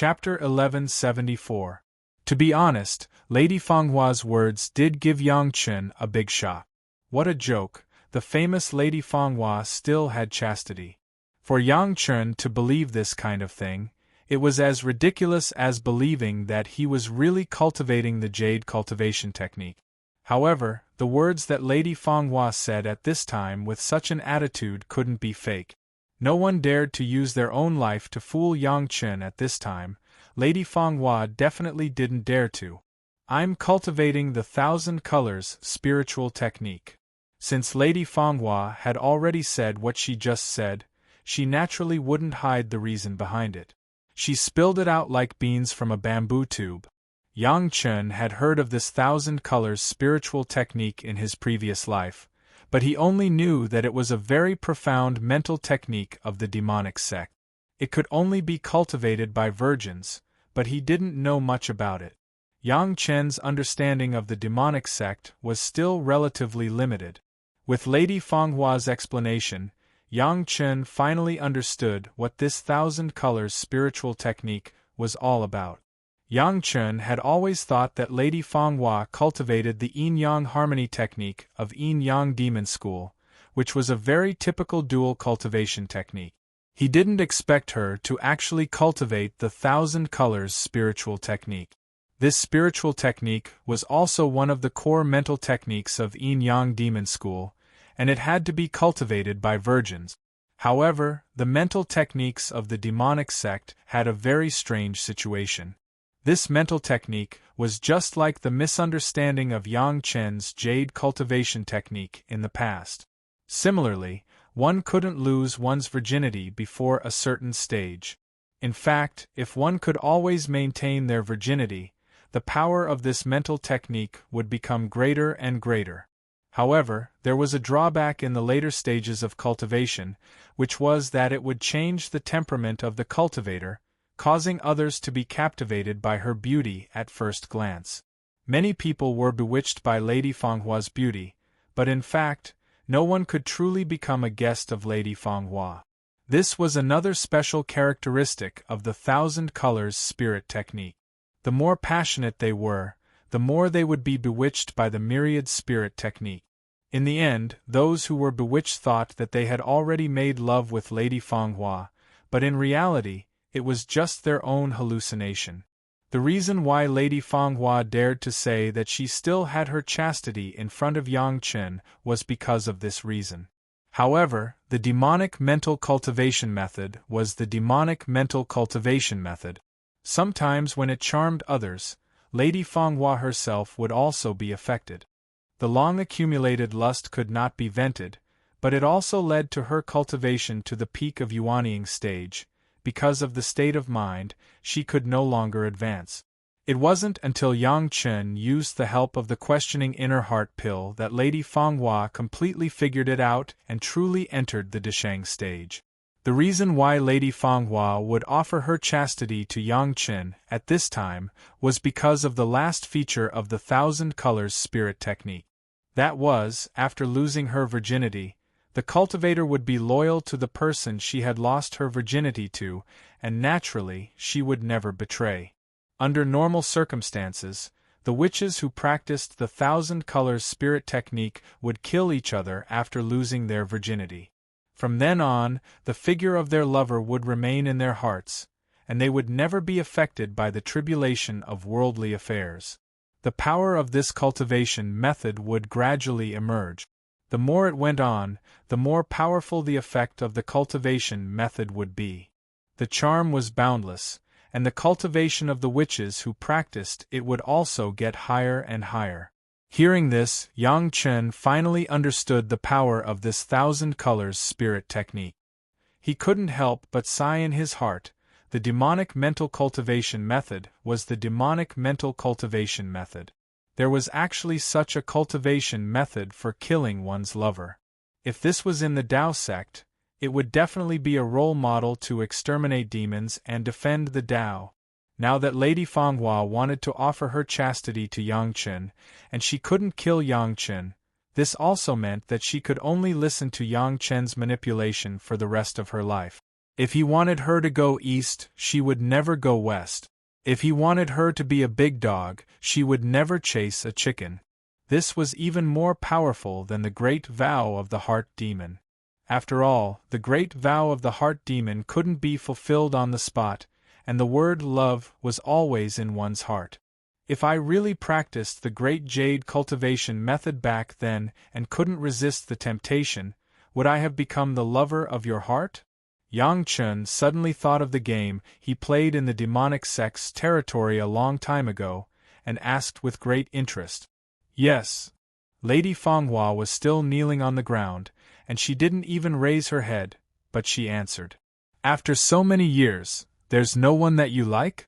Chapter 1174. To be honest, Lady Fenghua's words did give Yang Chen a big shock. What a joke, the famous Lady Fenghua still had chastity. For Yang Chen to believe this kind of thing, it was as ridiculous as believing that he was really cultivating the jade cultivation technique. However, the words that Lady Fenghua said at this time with such an attitude couldn't be fake. No one dared to use their own life to fool Yang Chen at this time. Lady Fenghua definitely didn't dare to. I'm cultivating the 1,000 colors spiritual technique. Since Lady Fenghua had already said what she just said, she naturally wouldn't hide the reason behind it. She spilled it out like beans from a bamboo tube. Yang Chen had heard of this 1,000 colors spiritual technique in his previous life, but he only knew that it was a very profound mental technique of the demonic sect. It could only be cultivated by virgins, but he didn't know much about it. Yang Chen's understanding of the demonic sect was still relatively limited. With Lady Fenghua's explanation, Yang Chen finally understood what this 1,000 colors spiritual technique was all about. Yang Chen had always thought that Lady Fenghua cultivated the yin-yang harmony technique of yin-yang demon school, which was a very typical dual cultivation technique. He didn't expect her to actually cultivate the 1,000 colors spiritual technique. This spiritual technique was also one of the core mental techniques of yin-yang demon school, and it had to be cultivated by virgins. However, the mental techniques of the demonic sect had a very strange situation. This mental technique was just like the misunderstanding of Yang Chen's jade cultivation technique in the past. Similarly, one couldn't lose one's virginity before a certain stage. In fact, if one could always maintain their virginity, the power of this mental technique would become greater and greater. However, there was a drawback in the later stages of cultivation, which was that it would change the temperament of the cultivator, causing others to be captivated by her beauty at first glance. Many people were bewitched by Lady Fenghua's beauty, but in fact, no one could truly become a guest of Lady Fenghua. This was another special characteristic of the 1,000 colors spirit technique. The more passionate they were, the more they would be bewitched by the myriad spirit technique. In the end, those who were bewitched thought that they had already made love with Lady Fenghua, but in reality, it was just their own hallucination. The reason why Lady Fenghua dared to say that she still had her chastity in front of Yang Chen was because of this reason. However, the demonic mental cultivation method was the demonic mental cultivation method. Sometimes when it charmed others, Lady Fenghua herself would also be affected. The long-accumulated lust could not be vented, but it also led to her cultivation to the peak of yuanying stage. Because of the state of mind, she could no longer advance. It wasn't until Yang Chen used the help of the questioning inner heart pill that Lady Fenghua completely figured it out and truly entered the Desheng stage. The reason why Lady Fenghua would offer her chastity to Yang Chen at this time was because of the last feature of the 1,000 colors spirit technique. That was, after losing her virginity, the cultivator would be loyal to the person she had lost her virginity to, and naturally, she would never betray. Under normal circumstances, the witches who practiced the 1,000 colors spirit technique would kill each other after losing their virginity. From then on, the figure of their lover would remain in their hearts, and they would never be affected by the tribulation of worldly affairs. The power of this cultivation method would gradually emerge. The more it went on, the more powerful the effect of the cultivation method would be. The charm was boundless, and the cultivation of the witches who practiced it would also get higher and higher. Hearing this, Yang Chen finally understood the power of this 1,000 colors spirit technique. He couldn't help but sigh in his heart. The demonic mental cultivation method was the demonic mental cultivation method. There was actually such a cultivation method for killing one's lover. If this was in the Tao sect, it would definitely be a role model to exterminate demons and defend the Tao. Now that Lady Fenghua wanted to offer her chastity to Yang Chen, and she couldn't kill Yang Chen, this also meant that she could only listen to Yang Chen's manipulation for the rest of her life. If he wanted her to go east, she would never go west. If he wanted her to be a big dog, she would never chase a chicken. This was even more powerful than the great vow of the heart demon. After all, the great vow of the heart demon couldn't be fulfilled on the spot, and the word love was always in one's heart. If I really practiced the great jade cultivation method back then and couldn't resist the temptation, would I have become the lover of your heart? Yang Chun suddenly thought of the game he played in the demonic sex territory a long time ago, and asked with great interest. Yes. Lady Fanghua was still kneeling on the ground, and she didn't even raise her head, but she answered. After so many years, there's no one that you like?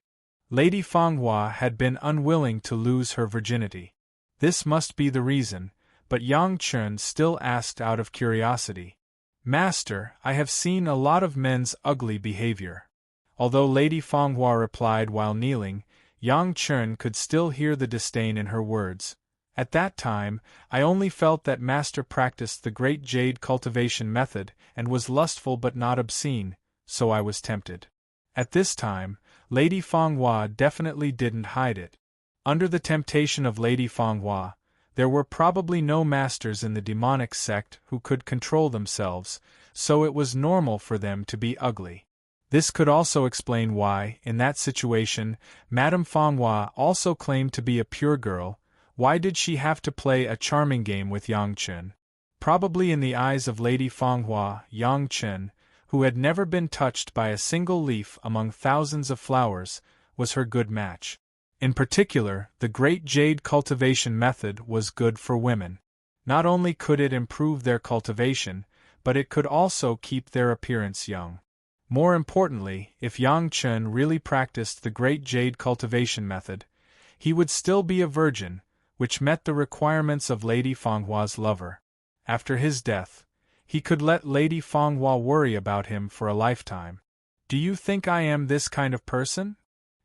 Lady Fanghua had been unwilling to lose her virginity. This must be the reason, but Yang Chun still asked out of curiosity. Master, I have seen a lot of men's ugly behavior. Although Lady Fanghua replied while kneeling, Yang Chun could still hear the disdain in her words. At that time, I only felt that Master practiced the great jade cultivation method and was lustful but not obscene, so I was tempted. At this time, Lady Fanghua definitely didn't hide it. Under the temptation of Lady Fanghua, there were probably no masters in the demonic sect who could control themselves, so it was normal for them to be ugly. This could also explain why, in that situation, Madame Fanghua also claimed to be a pure girl. Why did she have to play a charming game with Yang Chun? Probably in the eyes of Lady Fanghua, Yang Chun, who had never been touched by a single leaf among thousands of flowers, was her good match. In particular, the great jade cultivation method was good for women. Not only could it improve their cultivation, but it could also keep their appearance young. More importantly, if Yang Chun really practiced the great jade cultivation method, he would still be a virgin, which met the requirements of Lady Fanghua's lover. After his death, he could let Lady Fanghua worry about him for a lifetime. Do you think I am this kind of person?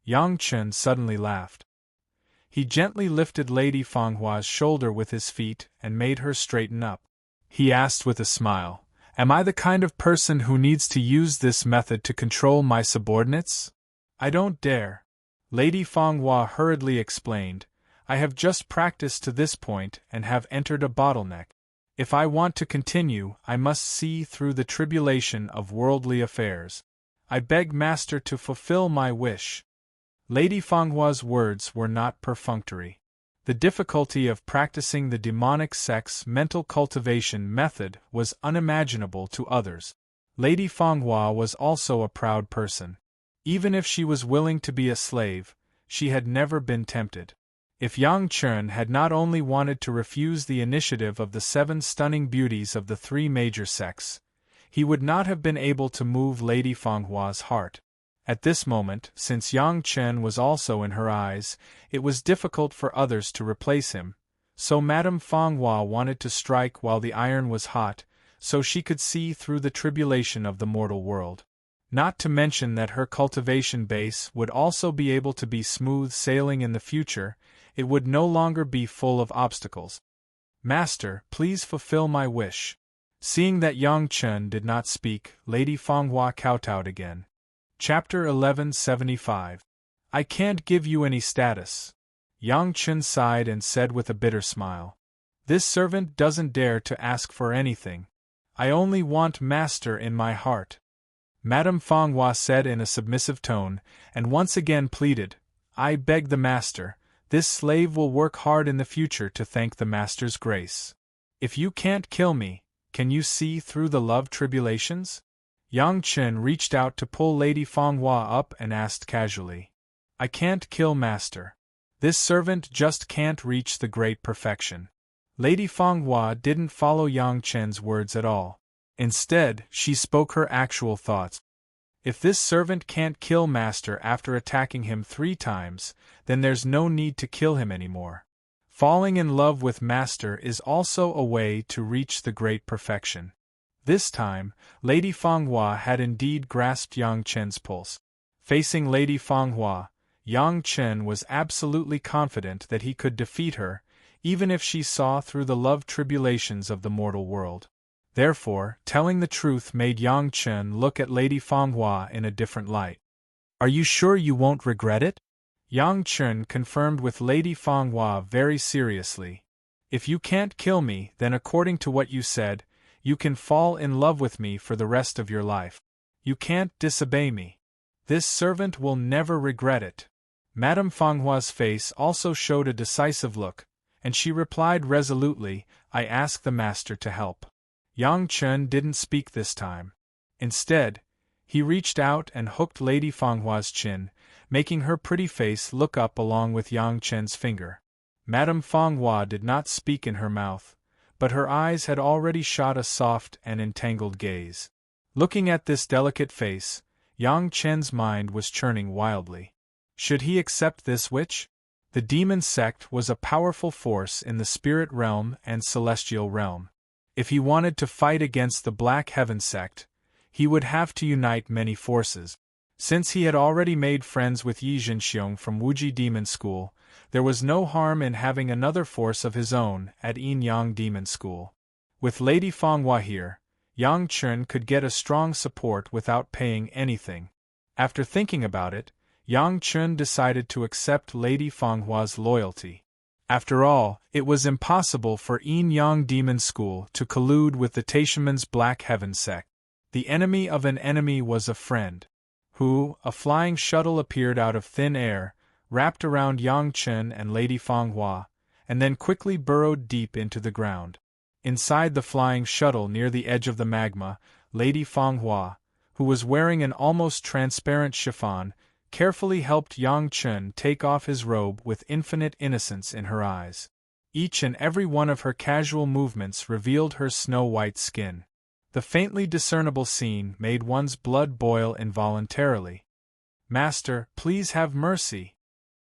Yang Chun suddenly laughed. He gently lifted Lady Fanghua's shoulder with his feet and made her straighten up. He asked with a smile, "Am I the kind of person who needs to use this method to control my subordinates?" "I don't dare," Lady Fanghua hurriedly explained. "I have just practiced to this point and have entered a bottleneck. If I want to continue, I must see through the tribulation of worldly affairs. I beg Master to fulfill my wish." Lady Fanghua's words were not perfunctory. The difficulty of practicing the demonic sex mental cultivation method was unimaginable to others. Lady Fanghua was also a proud person. Even if she was willing to be a slave, she had never been tempted. If Yang Chun had not only wanted to refuse the initiative of the 7 stunning beauties of the 3 major sects, he would not have been able to move Lady Fanghua's heart. At this moment, since Yang Chun was also in her eyes, it was difficult for others to replace him, so Madame Fanghua wanted to strike while the iron was hot, so she could see through the tribulation of the mortal world. Not to mention that her cultivation base would also be able to be smooth sailing in the future, it would no longer be full of obstacles. "Master, please fulfill my wish." Seeing that Yang Chun did not speak, Lady Fanghua kowtowed again. Chapter 1175. "I can't give you any status." Yang Chun sighed and said with a bitter smile. "This servant doesn't dare to ask for anything. I only want Master in my heart." Madame Fanghua said in a submissive tone, and once again pleaded, "I beg the Master, this slave will work hard in the future to thank the Master's grace. If you can't kill me, can you see through the love tribulations?" Yang Chun reached out to pull Lady Fanghua up and asked casually, "I can't kill Master. This servant just can't reach the great perfection." Lady Fanghua didn't follow Yang Chun's words at all. Instead, she spoke her actual thoughts. "If this servant can't kill Master after attacking him 3 times, then there's no need to kill him anymore. Falling in love with Master is also a way to reach the great perfection." This time, Lady Fanghua had indeed grasped Yang Chun's pulse. Facing Lady Fanghua, Yang Chun was absolutely confident that he could defeat her, even if she saw through the love tribulations of the mortal world. Therefore, telling the truth made Yang Chen look at Lady Fanghua in a different light. Are you sure you won't regret it? Yang Chen confirmed with Lady Fanghua very seriously. If you can't kill me, then according to what you said, you can fall in love with me for the rest of your life. You can't disobey me. This servant will never regret it. Madame Fanghua's face also showed a decisive look, and she replied resolutely, I ask the master to help. Yang Chen didn't speak this time. Instead, he reached out and hooked Lady Fanghua's chin, making her pretty face look up along with Yang Chen's finger. Madame Fanghua did not speak in her mouth, but her eyes had already shot a soft and entangled gaze. Looking at this delicate face, Yang Chen's mind was churning wildly. Should he accept this witch? The demon sect was a powerful force in the spirit realm and celestial realm. If he wanted to fight against the Black Heaven sect, he would have to unite many forces. Since he had already made friends with Yi Jinxiong from Wuji Demon School, there was no harm in having another force of his own at Yin Yang Demon School. With Lady Fanghua here, Yang Chen could get a strong support without paying anything. After thinking about it, Yang Chen decided to accept Lady Fanghua's loyalty. After all, it was impossible for Yin Yang Demon School to collude with the Taishaman's Black Heaven sect. The enemy of an enemy was a friend. A flying shuttle appeared out of thin air, wrapped around Yang Chen and Lady Fanghua, and then quickly burrowed deep into the ground. Inside the flying shuttle near the edge of the magma, Lady Fanghua, who was wearing an almost transparent chiffon, carefully helped Yang Chen take off his robe with infinite innocence in her eyes. Each and every one of her casual movements revealed her snow-white skin. The faintly discernible scene made one's blood boil involuntarily. Master, please have mercy.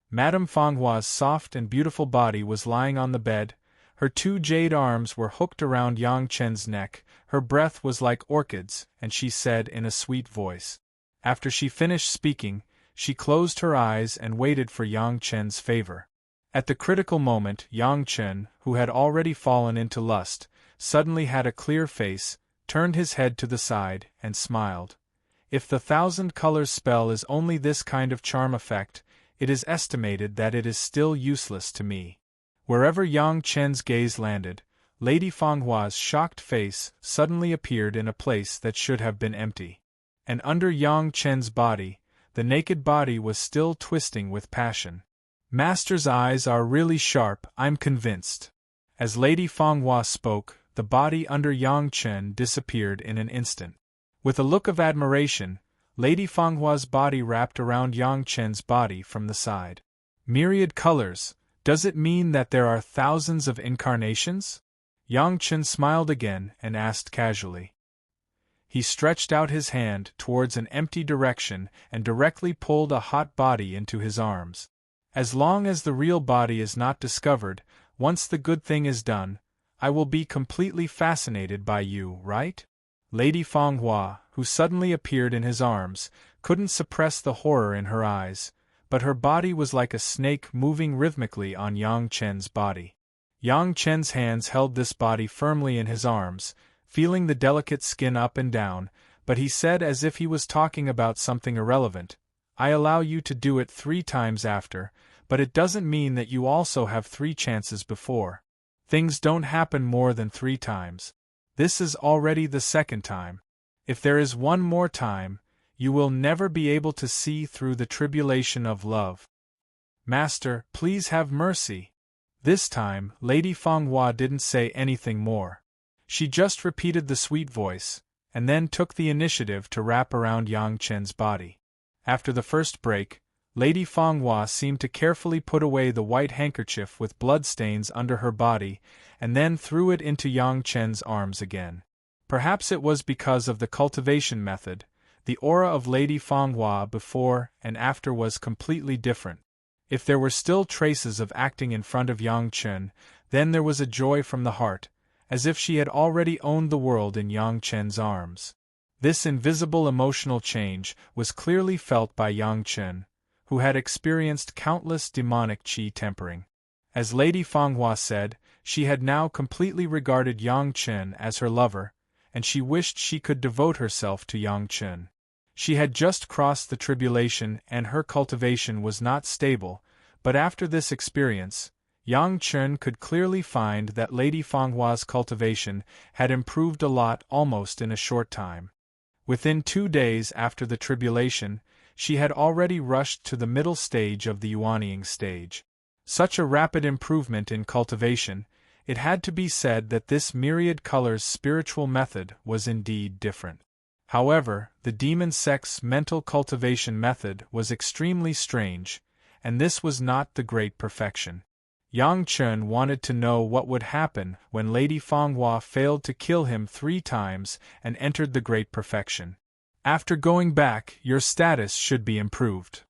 Madame Fanghua's soft and beautiful body was lying on the bed, her two jade arms were hooked around Yang Chen's neck, her breath was like orchids, and she said in a sweet voice. After she finished speaking, she closed her eyes and waited for Yang Chen's favor. At the critical moment, Yang Chen, who had already fallen into lust, suddenly had a clear face, turned his head to the side, and smiled. If the 1,000 colors spell is only this kind of charm effect, it is estimated that it is still useless to me. Wherever Yang Chen's gaze landed, Lady Fanghua's shocked face suddenly appeared in a place that should have been empty. And under Yang Chen's body, the naked body was still twisting with passion. Master's eyes are really sharp, I'm convinced. As Lady Fanghua spoke, the body under Yang Chen disappeared in an instant. With a look of admiration, Lady Fanghua's body wrapped around Yang Chen's body from the side. Myriad colors, does it mean that there are thousands of incarnations? Yang Chen smiled again and asked casually. He stretched out his hand towards an empty direction and directly pulled a hot body into his arms. As long as the real body is not discovered, once the good thing is done, I will be completely fascinated by you, right? Lady Fanghua, who suddenly appeared in his arms, couldn't suppress the horror in her eyes, but her body was like a snake moving rhythmically on Yang Chen's body. Yang Chen's hands held this body firmly in his arms, feeling the delicate skin up and down, but he said as if he was talking about something irrelevant, I allow you to do it 3 times after, but it doesn't mean that you also have 3 chances before. Things don't happen more than 3 times. This is already the 2nd time. If there is one more time, you will never be able to see through the tribulation of love. Master, please have mercy. This time, Lady Fanghua didn't say anything more. She just repeated the sweet voice, and then took the initiative to wrap around Yang Chen's body. After the first break, Lady Fanghua seemed to carefully put away the white handkerchief with bloodstains under her body, and then threw it into Yang Chen's arms again. Perhaps it was because of the cultivation method. The aura of Lady Fanghua before and after was completely different. If there were still traces of acting in front of Yang Chen, then there was a joy from the heart, as if she had already owned the world in Yang Chen's arms. This invisible emotional change was clearly felt by Yang Chen, who had experienced countless demonic qi tempering. As Lady Fanghua said, she had now completely regarded Yang Chen as her lover, and she wished she could devote herself to Yang Chen. She had just crossed the tribulation and her cultivation was not stable, but after this experience, Yang Chen could clearly find that Lady Fenghua's cultivation had improved a lot almost in a short time. Within 2 days after the tribulation, she had already rushed to the middle stage of the Yuanying stage. Such a rapid improvement in cultivation, it had to be said that this myriad colors spiritual method was indeed different. However, the demon sect's mental cultivation method was extremely strange, and this was not the great perfection. Yang Chen wanted to know what would happen when Lady Fenghua failed to kill him 3 times and entered the great perfection. After going back, your status should be improved.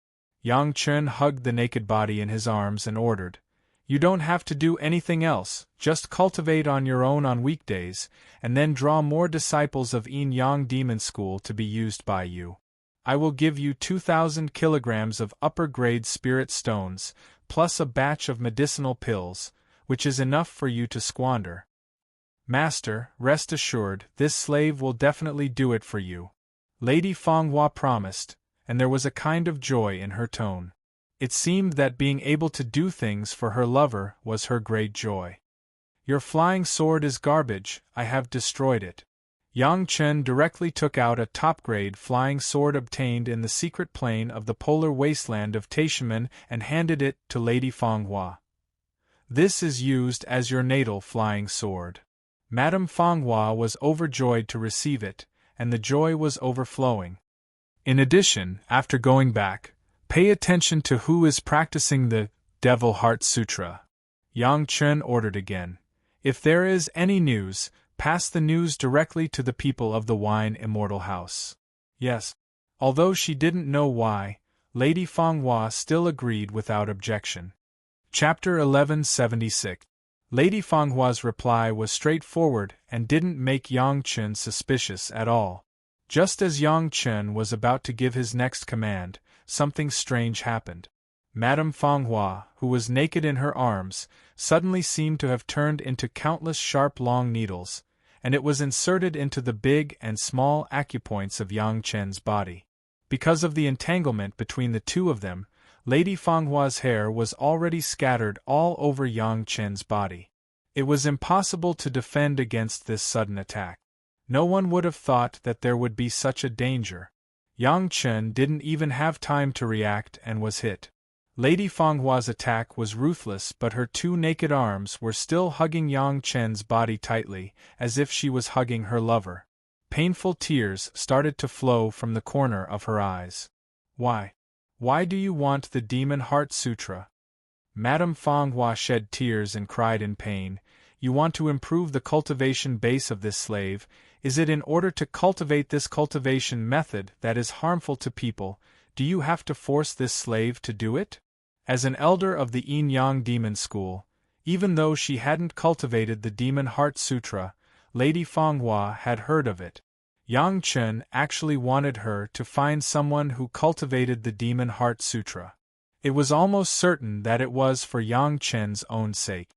Yang Chen hugged the naked body in his arms and ordered, "You don't have to do anything else, just cultivate on your own on weekdays, and then draw more disciples of Yin Yang Demon School to be used by you. I will give you 2,000 kilograms of upper-grade spirit stones, plus a batch of medicinal pills, which is enough for you to squander. Master, rest assured, this slave will definitely do it for you." Lady Fenghua promised, and there was a kind of joy in her tone. It seemed that being able to do things for her lover was her great joy. "Your flying sword is garbage, I have destroyed it." Yang Chen directly took out a top-grade flying sword obtained in the secret plane of the polar wasteland of Taishimen and handed it to Lady Fenghua. "This is used as your natal flying sword." Madame Fenghua was overjoyed to receive it, and the joy was overflowing. In addition, after going back, pay attention to who is practicing the Devil Heart Sutra. Yang Chen ordered again. If there is any news, pass the news directly to the people of the Wine Immortal House. Yes. Although she didn't know why, Lady Fenghua still agreed without objection. Chapter 1176. Lady Fenghua's reply was straightforward and didn't make Yang Chen suspicious at all. Just as Yang Chen was about to give his next command, something strange happened. Madame Fenghua, who was naked in her arms, suddenly seemed to have turned into countless sharp long needles, and it was inserted into the big and small acupoints of Yang Chen's body. Because of the entanglement between the two of them, Lady Fenghua's hair was already scattered all over Yang Chen's body. It was impossible to defend against this sudden attack. No one would have thought that there would be such a danger. Yang Chen didn't even have time to react and was hit. Lady Fenghua's attack was ruthless, but her 2 naked arms were still hugging Yang Chen's body tightly, as if she was hugging her lover. Painful tears started to flow from the corner of her eyes. "Why? Why do you want the Demon Heart Sutra?" Madame Fenghua shed tears and cried in pain. "You want to improve the cultivation base of this slave. Is it in order to cultivate this cultivation method that is harmful to people? Do you have to force this slave to do it?" As an elder of the Yin Yang Demon School, even though she hadn't cultivated the Demon Heart Sutra, Lady Fenghua had heard of it. Yang Chen actually wanted her to find someone who cultivated the Demon Heart Sutra. It was almost certain that it was for Yang Chen's own sake.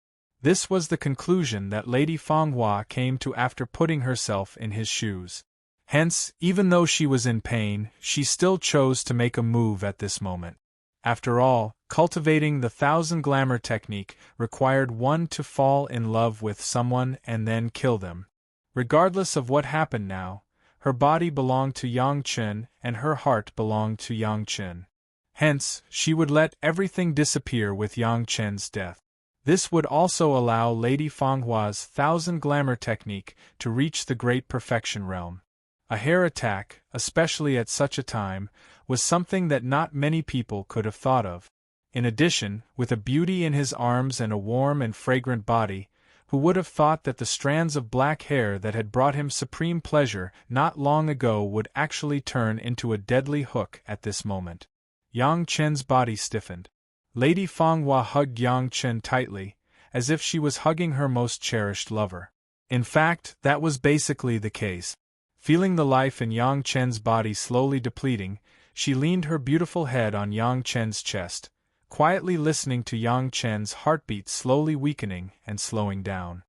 This was the conclusion that Lady Fenghua came to after putting herself in his shoes. Hence, even though she was in pain, she still chose to make a move at this moment. After all, cultivating the 1,000 glamour technique required one to fall in love with someone and then kill them. Regardless of what happened now, her body belonged to Yang Chen and her heart belonged to Yang Chen. Hence, she would let everything disappear with Yang Chen's death. This would also allow Lady Fenghua's 1,000 glamour technique to reach the great perfection realm. A hair attack, especially at such a time, was something that not many people could have thought of. In addition, with a beauty in his arms and a warm and fragrant body, who would have thought that the strands of black hair that had brought him supreme pleasure not long ago would actually turn into a deadly hook at this moment? Yang Chen's body stiffened. Lady Fenghua hugged Yang Chen tightly, as if she was hugging her most cherished lover. In fact, that was basically the case. Feeling the life in Yang Chen's body slowly depleting, she leaned her beautiful head on Yang Chen's chest, quietly listening to Yang Chen's heartbeat slowly weakening and slowing down.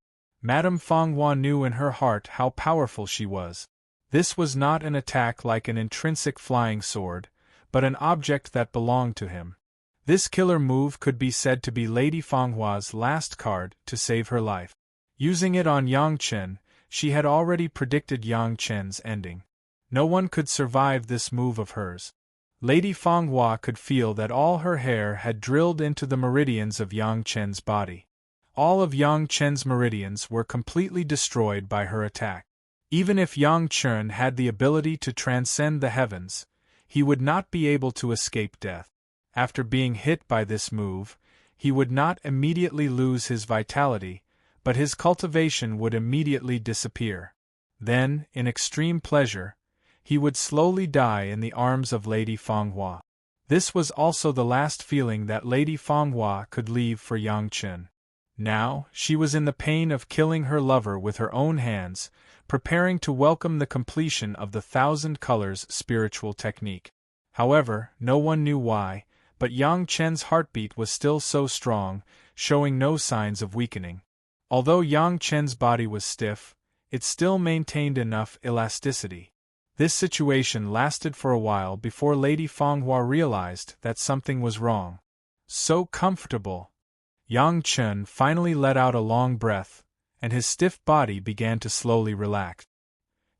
Madame Fanghua knew in her heart how powerful she was. This was not an attack like an intrinsic flying sword, but an object that belonged to him. This killer move could be said to be Lady Fanghua's last card to save her life. Using it on Yang Chen, she had already predicted Yang Chen's ending. No one could survive this move of hers. Lady Fanghua could feel that all her hair had drilled into the meridians of Yang Chen's body. All of Yang Chen's meridians were completely destroyed by her attack. Even if Yang Chen had the ability to transcend the heavens, he would not be able to escape death. After being hit by this move, he would not immediately lose his vitality, but his cultivation would immediately disappear. Then, in extreme pleasure, he would slowly die in the arms of Lady Fanghua. This was also the last feeling that Lady Fanghua could leave for Yang Chen. Now, she was in the pain of killing her lover with her own hands, preparing to welcome the completion of the Thousand Colors spiritual technique. However, no one knew why, but Yang Chen's heartbeat was still so strong, showing no signs of weakening. Although Yang Chen's body was stiff, it still maintained enough elasticity. This situation lasted for a while before Lady Fanghua realized that something was wrong. So comfortable! Yang Chen finally let out a long breath, and his stiff body began to slowly relax.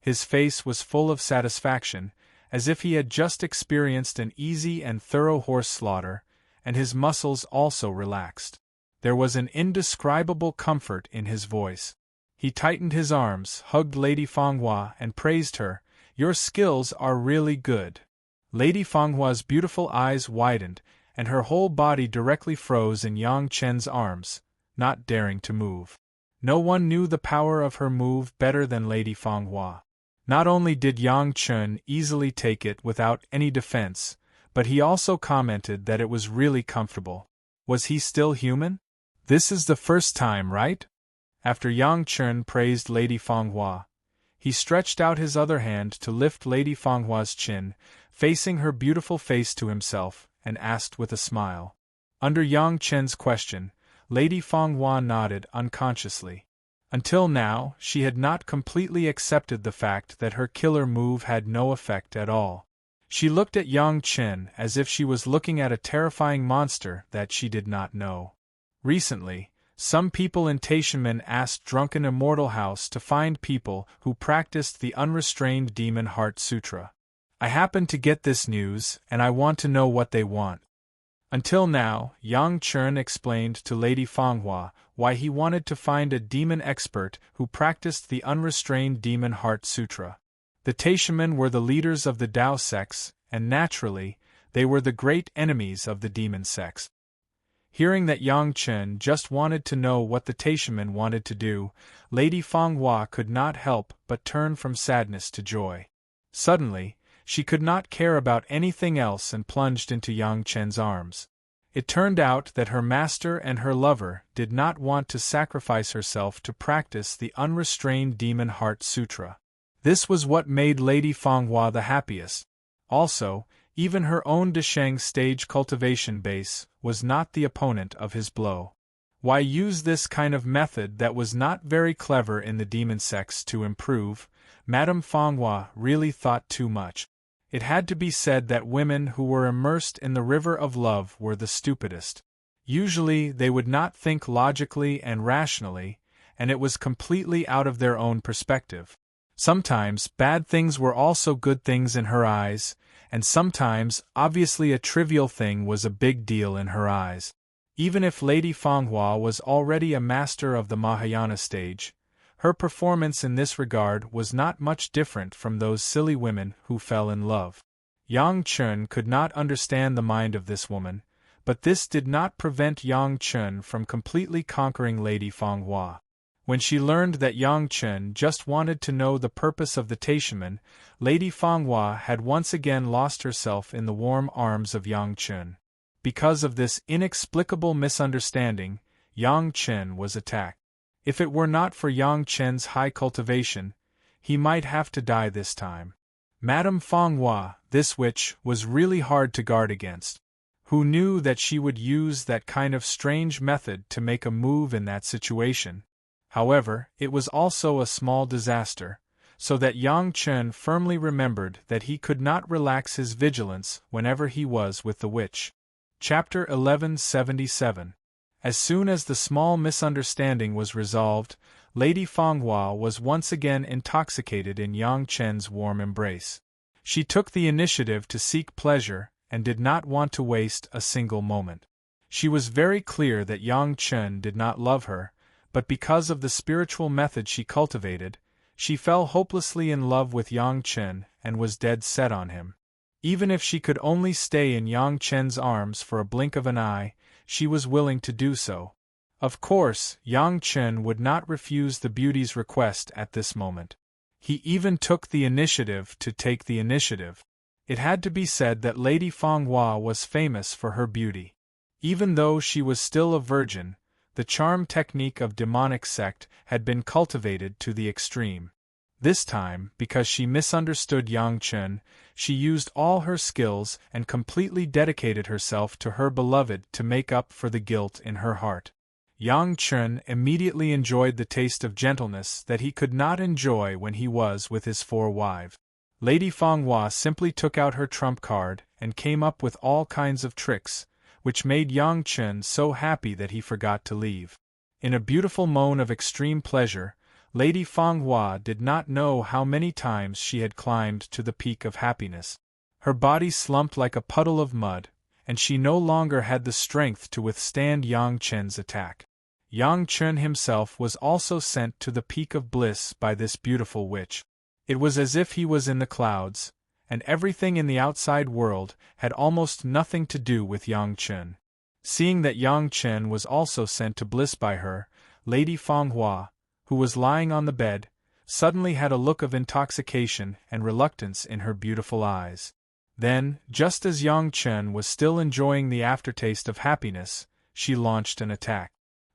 His face was full of satisfaction, as if he had just experienced an easy and thorough horse slaughter, and his muscles also relaxed. There was an indescribable comfort in his voice. He tightened his arms, hugged Lady Fanghua, and praised her. "Your skills are really good." Lady Fanghua's beautiful eyes widened, and her whole body directly froze in Yang Chen's arms, not daring to move. No one knew the power of her move better than Lady Fanghua. Not only did Yang Chen easily take it without any defense, but he also commented that it was really comfortable. Was he still human? This is the first time, right? After Yang Chen praised Lady Fanghua, he stretched out his other hand to lift Lady Fanghua's chin, facing her beautiful face to himself, and asked with a smile. Under Yang Chen's question, Lady Fanghua nodded unconsciously. Until now, she had not completely accepted the fact that her killer move had no effect at all. She looked at Yang Chen as if she was looking at a terrifying monster that she did not know. Recently, some people in Taishanmen asked drunken Immortal House to find people who practiced the Unrestrained Demon Heart Sutra. I happen to get this news, and I want to know what they want. Until now, Yang Chen explained to Lady Fanghua why he wanted to find a demon expert who practiced the Unrestrained Demon Heart Sutra. The Taishanmen were the leaders of the Tao sects, and naturally, they were the great enemies of the demon sects. Hearing that Yang Chen just wanted to know what the Taishanmen wanted to do, Lady Fanghua could not help but turn from sadness to joy. Suddenly, she could not care about anything else and plunged into Yang Chen's arms. It turned out that her master and her lover did not want to sacrifice herself to practice the Unrestrained Demon Heart Sutra. This was what made Lady Fanghua the happiest. Also, even her own Desheng stage cultivation base was not the opponent of his blow. Why use this kind of method that was not very clever in the demon sects to improve? Madame Fanghua really thought too much. It had to be said that women who were immersed in the river of love were the stupidest. Usually they would not think logically and rationally, and it was completely out of their own perspective. Sometimes bad things were also good things in her eyes, and sometimes obviously a trivial thing was a big deal in her eyes. Even if Lady Fanghua was already a master of the Mahayana stage, her performance in this regard was not much different from those silly women who fell in love. Yang Chen could not understand the mind of this woman, but this did not prevent Yang Chen from completely conquering Lady Fanghua. When she learned that Yang Chen just wanted to know the purpose of the Taishanmen, Lady Fanghua had once again lost herself in the warm arms of Yang Chen. Because of this inexplicable misunderstanding, Yang Chen was attacked. If it were not for Yang Chen's high cultivation, he might have to die this time. Madame Fanghua, this witch, was really hard to guard against. Who knew that she would use that kind of strange method to make a move in that situation? However, it was also a small disaster, so that Yang Chen firmly remembered that he could not relax his vigilance whenever he was with the witch. Chapter 1177. As soon as the small misunderstanding was resolved, Lady Fanghua was once again intoxicated in Yang Chen's warm embrace. She took the initiative to seek pleasure, and did not want to waste a single moment. She was very clear that Yang Chen did not love her, but because of the spiritual method she cultivated, she fell hopelessly in love with Yang Chen and was dead set on him. Even if she could only stay in Yang Chen's arms for a blink of an eye, she was willing to do so. Of course, Yang Chen would not refuse the beauty's request at this moment. He even took the initiative to take the initiative. It had to be said that Lady Fanghua was famous for her beauty. Even though she was still a virgin, the charm technique of demonic sect had been cultivated to the extreme. This time, because she misunderstood Yang Chen, she used all her skills and completely dedicated herself to her beloved to make up for the guilt in her heart. Yang Chen immediately enjoyed the taste of gentleness that he could not enjoy when he was with his 4 wives. Lady Fanghua simply took out her trump card and came up with all kinds of tricks, which made Yang Chen so happy that he forgot to leave. In a beautiful moan of extreme pleasure, Lady Fanghua did not know how many times she had climbed to the peak of happiness. Her body slumped like a puddle of mud, and she no longer had the strength to withstand Yang Chen's attack. Yang Chen himself was also sent to the peak of bliss by this beautiful witch. It was as if he was in the clouds, and everything in the outside world had almost nothing to do with Yang Chen. Seeing that Yang Chen was also sent to bliss by her, Lady Fanghua, who was lying on the bed, suddenly had a look of intoxication and reluctance in her beautiful eyes. Then, just as Yang Chen was still enjoying the aftertaste of happiness, she launched an attack.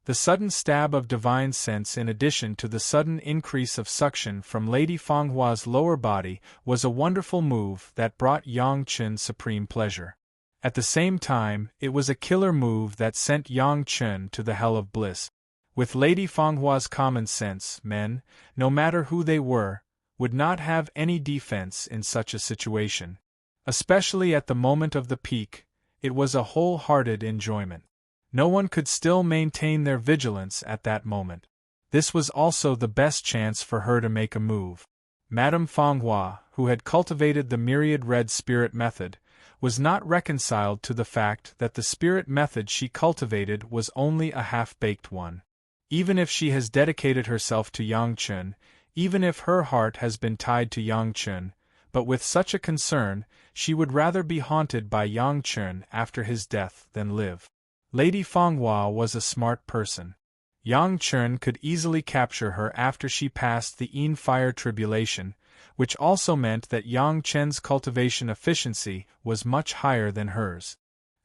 The sudden stab of divine sense in addition to the sudden increase of suction from Lady Fanghua's lower body was a wonderful move that brought Yang Chen supreme pleasure. At the same time, it was a killer move that sent Yang Chen to the hell of bliss. With Lady Fanghua's common sense, men, no matter who they were, would not have any defense in such a situation. Especially at the moment of the peak, it was a wholehearted enjoyment. No one could still maintain their vigilance at that moment. This was also the best chance for her to make a move. Madame Fanghua, who had cultivated the myriad red spirit method, was not reconciled to the fact that the spirit method she cultivated was only a half-baked one. Even if she has dedicated herself to Yang Chen, even if her heart has been tied to Yang Chen, but with such a concern, she would rather be haunted by Yang Chen after his death than live. Lady Fanghua was a smart person. Yang Chen could easily capture her after she passed the Yin fire tribulation, which also meant that Yang Chen's cultivation efficiency was much higher than hers.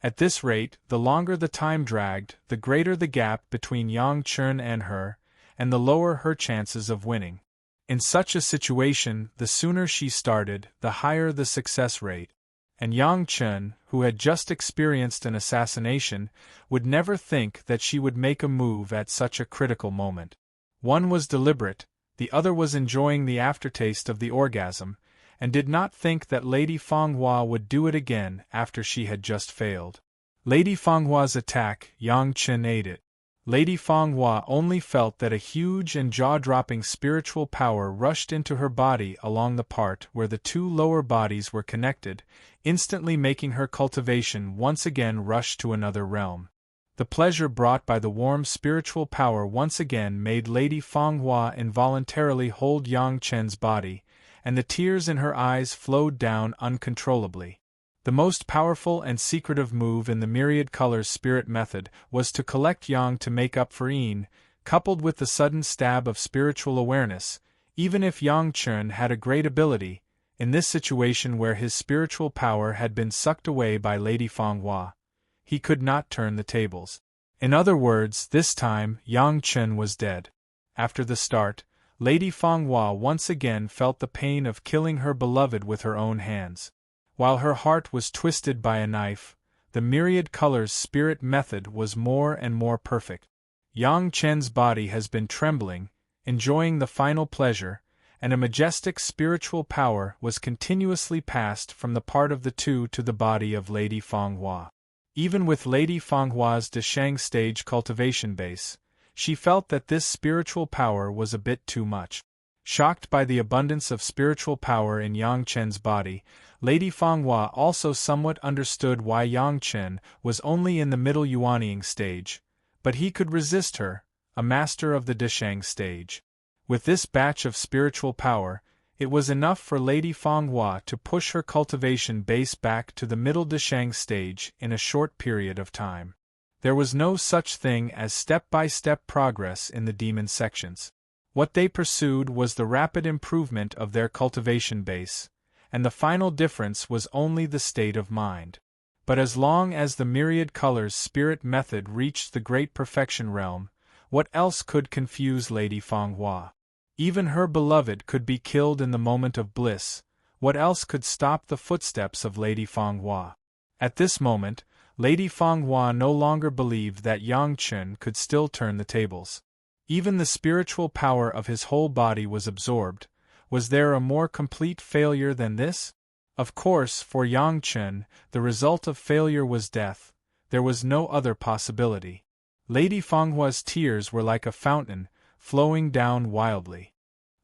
At this rate, the longer the time dragged, the greater the gap between Yang Chen and her, and the lower her chances of winning. In such a situation, the sooner she started, the higher the success rate. And Yang Chen, who had just experienced an assassination, would never think that she would make a move at such a critical moment. One was deliberate, the other was enjoying the aftertaste of the orgasm, and did not think that Lady Fanghua would do it again after she had just failed. Lady Fanghua's attack, Yang Chen ate it. Lady Fanghua only felt that a huge and jaw-dropping spiritual power rushed into her body along the part where the two lower bodies were connected, instantly making her cultivation once again rush to another realm. The pleasure brought by the warm spiritual power once again made Lady Fanghua involuntarily hold Yang Chen's body, and the tears in her eyes flowed down uncontrollably. The most powerful and secretive move in the myriad colors spirit method was to collect Yang to make up for Yin, coupled with the sudden stab of spiritual awareness. Even if Yang Chen had a great ability, in this situation where his spiritual power had been sucked away by Lady Fanghua, he could not turn the tables. In other words, this time, Yang Chen was dead. After the start, Lady Fanghua once again felt the pain of killing her beloved with her own hands. While her heart was twisted by a knife, the myriad colors spirit method was more and more perfect. Yang Chen's body has been trembling, enjoying the final pleasure, and a majestic spiritual power was continuously passed from the part of the two to the body of Lady Fanghua. Even with Lady Fanghua's Deshang stage cultivation base, she felt that this spiritual power was a bit too much. Shocked by the abundance of spiritual power in Yang Chen's body, Lady Fanghua also somewhat understood why Yang Chen was only in the middle Yuanying stage, but he could resist her, a master of the Deshang stage. With this batch of spiritual power, it was enough for Lady Fanghua to push her cultivation base back to the middle Deshang stage in a short period of time. There was no such thing as step-by-step progress in the demon sections. What they pursued was the rapid improvement of their cultivation base, and the final difference was only the state of mind. But as long as the myriad colors spirit method reached the great perfection realm, what else could confuse Lady Fanghua? Even her beloved could be killed in the moment of bliss. What else could stop the footsteps of Lady Fanghua? At this moment, Lady Fanghua no longer believed that Yang Chen could still turn the tables. Even the spiritual power of his whole body was absorbed. Was there a more complete failure than this? Of course, for Yang Chen, the result of failure was death. There was no other possibility. Lady Fanghua's tears were like a fountain, flowing down wildly.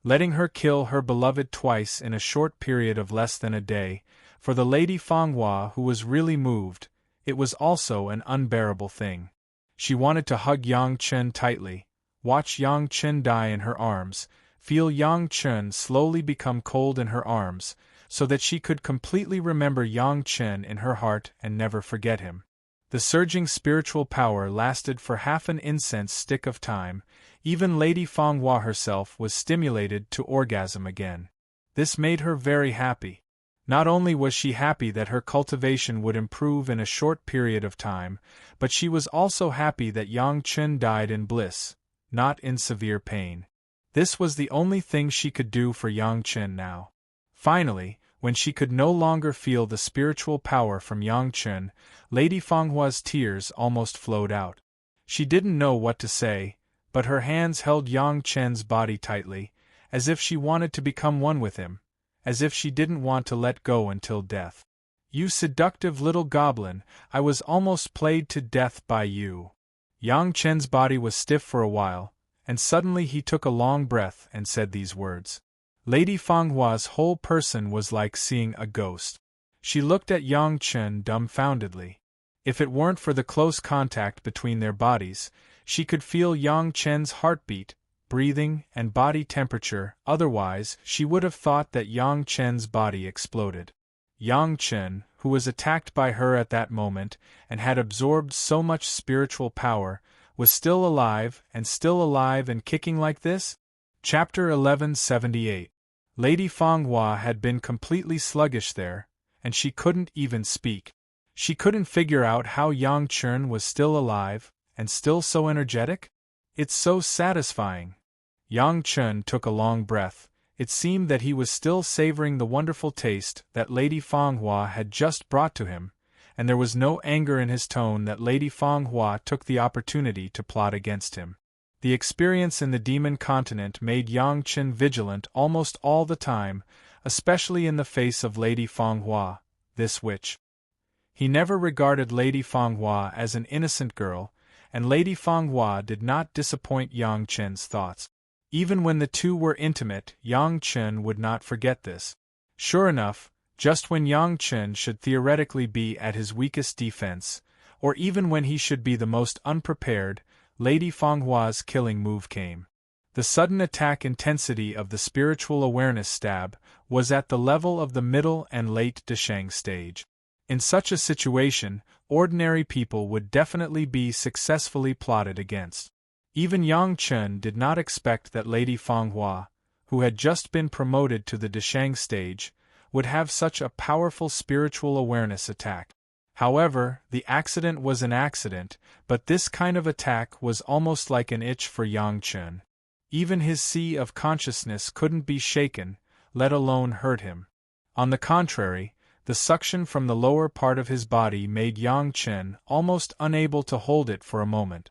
Letting her kill her beloved twice in a short period of less than a day, for the Lady Fanghua who was really moved, it was also an unbearable thing. She wanted to hug Yang Chen tightly, watch Yang Chen die in her arms, feel Yang Chen slowly become cold in her arms, so that she could completely remember Yang Chen in her heart and never forget him. The surging spiritual power lasted for half an incense stick of time. Even Lady Fanghua herself was stimulated to orgasm again. This made her very happy. Not only was she happy that her cultivation would improve in a short period of time, but she was also happy that Yang Chen died in bliss, not in severe pain. This was the only thing she could do for Yang Chen now. Finally, when she could no longer feel the spiritual power from Yang Chen, Lady Fanghua's tears almost flowed out. She didn't know what to say, but her hands held Yang Chen's body tightly, as if she wanted to become one with him, as if she didn't want to let go until death. "You seductive little goblin, I was almost played to death by you." Yang Chen's body was stiff for a while, and suddenly he took a long breath and said these words. Lady Fanghua's whole person was like seeing a ghost. She looked at Yang Chen dumbfoundedly. If it weren't for the close contact between their bodies, she could feel Yang Chen's heartbeat, breathing, and body temperature, otherwise she would have thought that Yang Chen's body exploded. Yang Chen, who was attacked by her at that moment and had absorbed so much spiritual power, was still alive and kicking like this? Chapter 1178. Lady Fanghua had been completely sluggish there, and she couldn't even speak. She couldn't figure out how Yang Chen was still alive, and still so energetic? It's so satisfying. Yang Chen took a long breath. It seemed that he was still savoring the wonderful taste that Lady Fanghua had just brought to him, and there was no anger in his tone that Lady Fanghua took the opportunity to plot against him. The experience in the demon continent made Yang Chen vigilant almost all the time, especially in the face of Lady Fanghua, this witch. He never regarded Lady Fanghua as an innocent girl, and Lady Fanghua did not disappoint Yang Chen's thoughts. Even when the two were intimate, Yang Chen would not forget this. Sure enough, just when Yang Chen should theoretically be at his weakest defense, or even when he should be the most unprepared, Lady Fanghua's killing move came. The sudden attack intensity of the spiritual awareness stab was at the level of the middle and late Deshang stage. In such a situation, ordinary people would definitely be successfully plotted against. Even Yang Chen did not expect that Lady Fanghua, who had just been promoted to the Deshang stage, would have such a powerful spiritual awareness attack. However, the accident was an accident, but this kind of attack was almost like an itch for Yang Chen. Even his sea of consciousness couldn't be shaken, let alone hurt him. On the contrary, the suction from the lower part of his body made Yang Chen almost unable to hold it for a moment.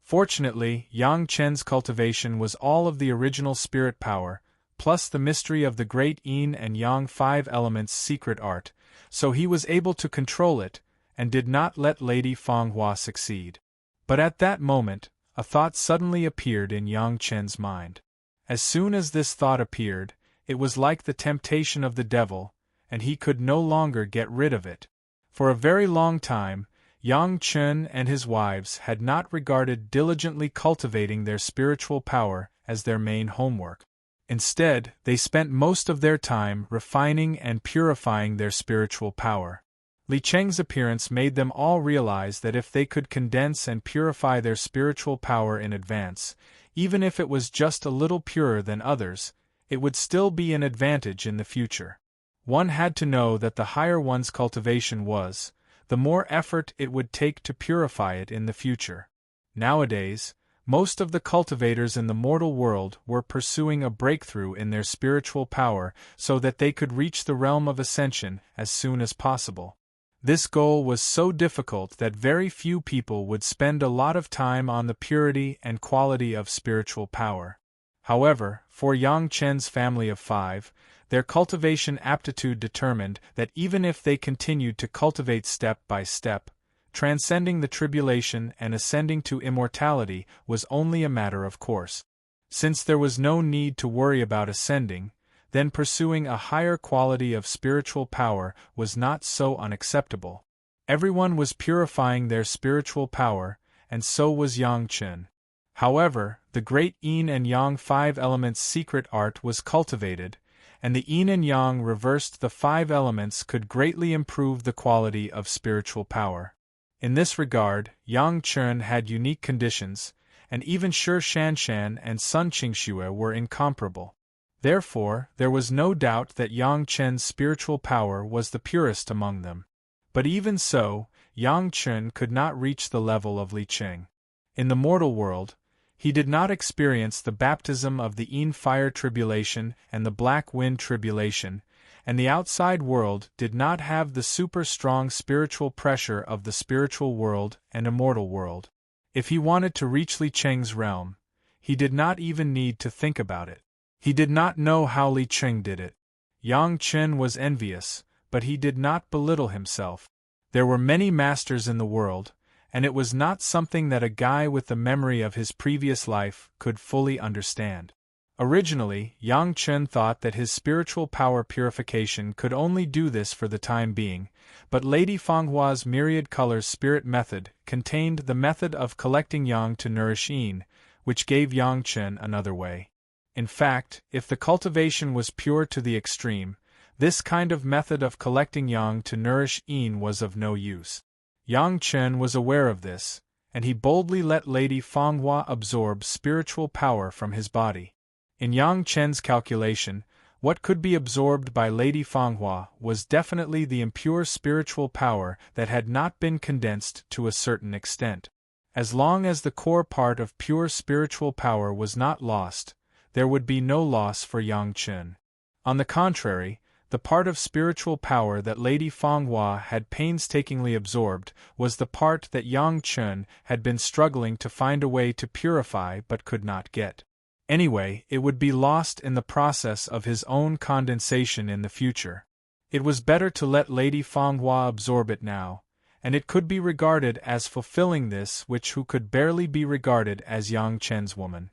Fortunately, Yang Chen's cultivation was all of the original spirit power, plus the mystery of the great yin and yang 5 elements secret art, so he was able to control it, and did not let Lady Fanghua succeed. But at that moment, a thought suddenly appeared in Yang Chen's mind. As soon as this thought appeared, it was like the temptation of the devil, and he could no longer get rid of it. For a very long time, Yang Chen and his wives had not regarded diligently cultivating their spiritual power as their main homework. Instead, they spent most of their time refining and purifying their spiritual power. Li Cheng's appearance made them all realize that if they could condense and purify their spiritual power in advance, even if it was just a little purer than others, it would still be an advantage in the future. One had to know that the higher one's cultivation was, the more effort it would take to purify it in the future. Nowadays, most of the cultivators in the mortal world were pursuing a breakthrough in their spiritual power so that they could reach the realm of ascension as soon as possible. This goal was so difficult that very few people would spend a lot of time on the purity and quality of spiritual power. However, for Yang Chen's family of 5, their cultivation aptitude determined that even if they continued to cultivate step by step, transcending the tribulation and ascending to immortality was only a matter of course. Since there was no need to worry about ascending, then pursuing a higher quality of spiritual power was not so unacceptable. Everyone was purifying their spiritual power, and so was Yang Chen. However, the great yin and yang 5 elements secret art was cultivated, and the yin and yang reversed the 5 elements could greatly improve the quality of spiritual power. In this regard, Yang Chen had unique conditions, and even Shi Shanshan and Sun Qingxue were incomparable. Therefore, there was no doubt that Yang Chen's spiritual power was the purest among them. But even so, Yang Chen could not reach the level of Li Cheng. In the mortal world, he did not experience the baptism of the Yin fire tribulation and the black wind tribulation, and the outside world did not have the super strong spiritual pressure of the spiritual world and immortal world. If he wanted to reach Li Cheng's realm, he did not even need to think about it. He did not know how Li Cheng did it. Yang Chen was envious, but he did not belittle himself. There were many masters in the world, and it was not something that a guy with the memory of his previous life could fully understand. Originally, Yang Chen thought that his spiritual power purification could only do this for the time being, but Lady Fanghua's myriad colors spirit method contained the method of collecting yang to nourish yin, which gave Yang Chen another way. In fact, if the cultivation was pure to the extreme, this kind of method of collecting yang to nourish yin was of no use. Yang Chen was aware of this, and he boldly let Lady Fanghua absorb spiritual power from his body. In Yang Chen's calculation, what could be absorbed by Lady Fanghua was definitely the impure spiritual power that had not been condensed to a certain extent. As long as the core part of pure spiritual power was not lost, there would be no loss for Yang Chen. On the contrary, the part of spiritual power that Lady Fanghua had painstakingly absorbed was the part that Yang Chen had been struggling to find a way to purify but could not get. Anyway, it would be lost in the process of his own condensation in the future. It was better to let Lady Fanghua absorb it now, and it could be regarded as fulfilling this which who could barely be regarded as Yang Chen's woman.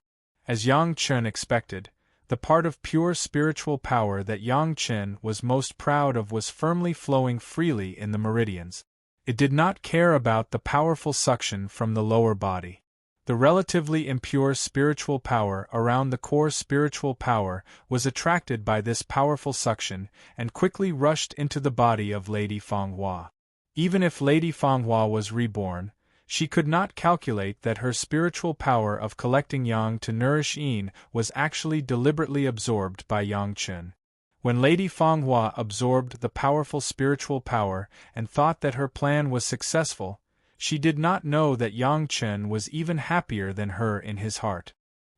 As Yang Chen expected, the part of pure spiritual power that Yang Chen was most proud of was firmly flowing freely in the meridians. It did not care about the powerful suction from the lower body. The relatively impure spiritual power around the core spiritual power was attracted by this powerful suction and quickly rushed into the body of Lady Fanghua. Even if Lady Fanghua was reborn, she could not calculate that her spiritual power of collecting yang to nourish yin was actually deliberately absorbed by Yang Chen. When Lady Fanghua absorbed the powerful spiritual power and thought that her plan was successful, she did not know that Yang Chen was even happier than her in his heart.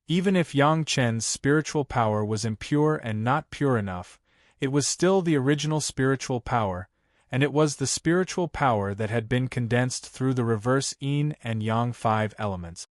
Even if Yang Chen's spiritual power was impure and not pure enough, it was still the original spiritual power, and it was the spiritual power that had been condensed through the reverse yin and yang 5 elements.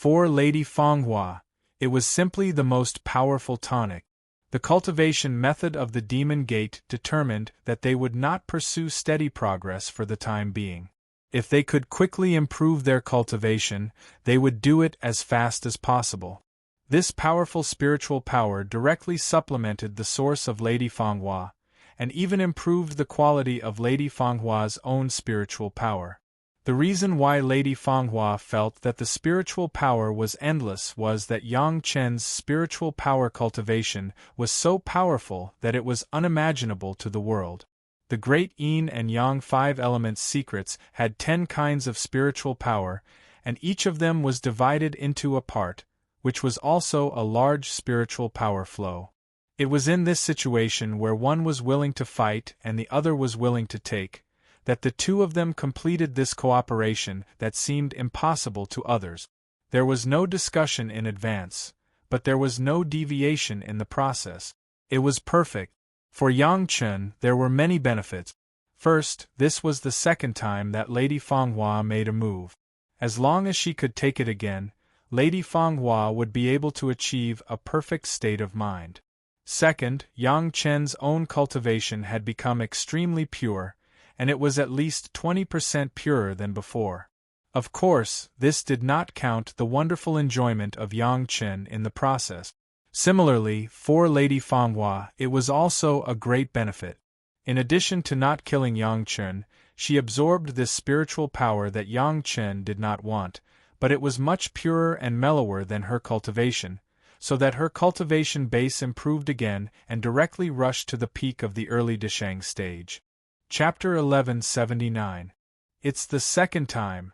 For Lady Fanghua, it was simply the most powerful tonic. The cultivation method of the Demon Gate determined that they would not pursue steady progress for the time being. If they could quickly improve their cultivation, they would do it as fast as possible. This powerful spiritual power directly supplemented the source of Lady Fanghua, and even improved the quality of Lady Fanghua's own spiritual power. The reason why Lady Fanghua felt that the spiritual power was endless was that Yang Chen's spiritual power cultivation was so powerful that it was unimaginable to the world. The great Yin and Yang 5 elements secrets had 10 kinds of spiritual power, and each of them was divided into a part, which was also a large spiritual power flow. It was in this situation where one was willing to fight and the other was willing to take, that the two of them completed this cooperation that seemed impossible to others. There was no discussion in advance, but there was no deviation in the process. It was perfect. For Yang Chen, there were many benefits. First, this was the second time that Lady Fanghua made a move. As long as she could take it again, Lady Fanghua would be able to achieve a perfect state of mind. Second, Yang Chen's own cultivation had become extremely pure, and it was at least 20% purer than before. Of course, this did not count the wonderful enjoyment of Yang Chen in the process. Similarly, for Lady Fanghua, it was also a great benefit. In addition to not killing Yang Chen, she absorbed this spiritual power that Yang Chen did not want, but it was much purer and mellower than her cultivation, so that her cultivation base improved again and directly rushed to the peak of the early Deshang stage. Chapter 1179. It's the second time.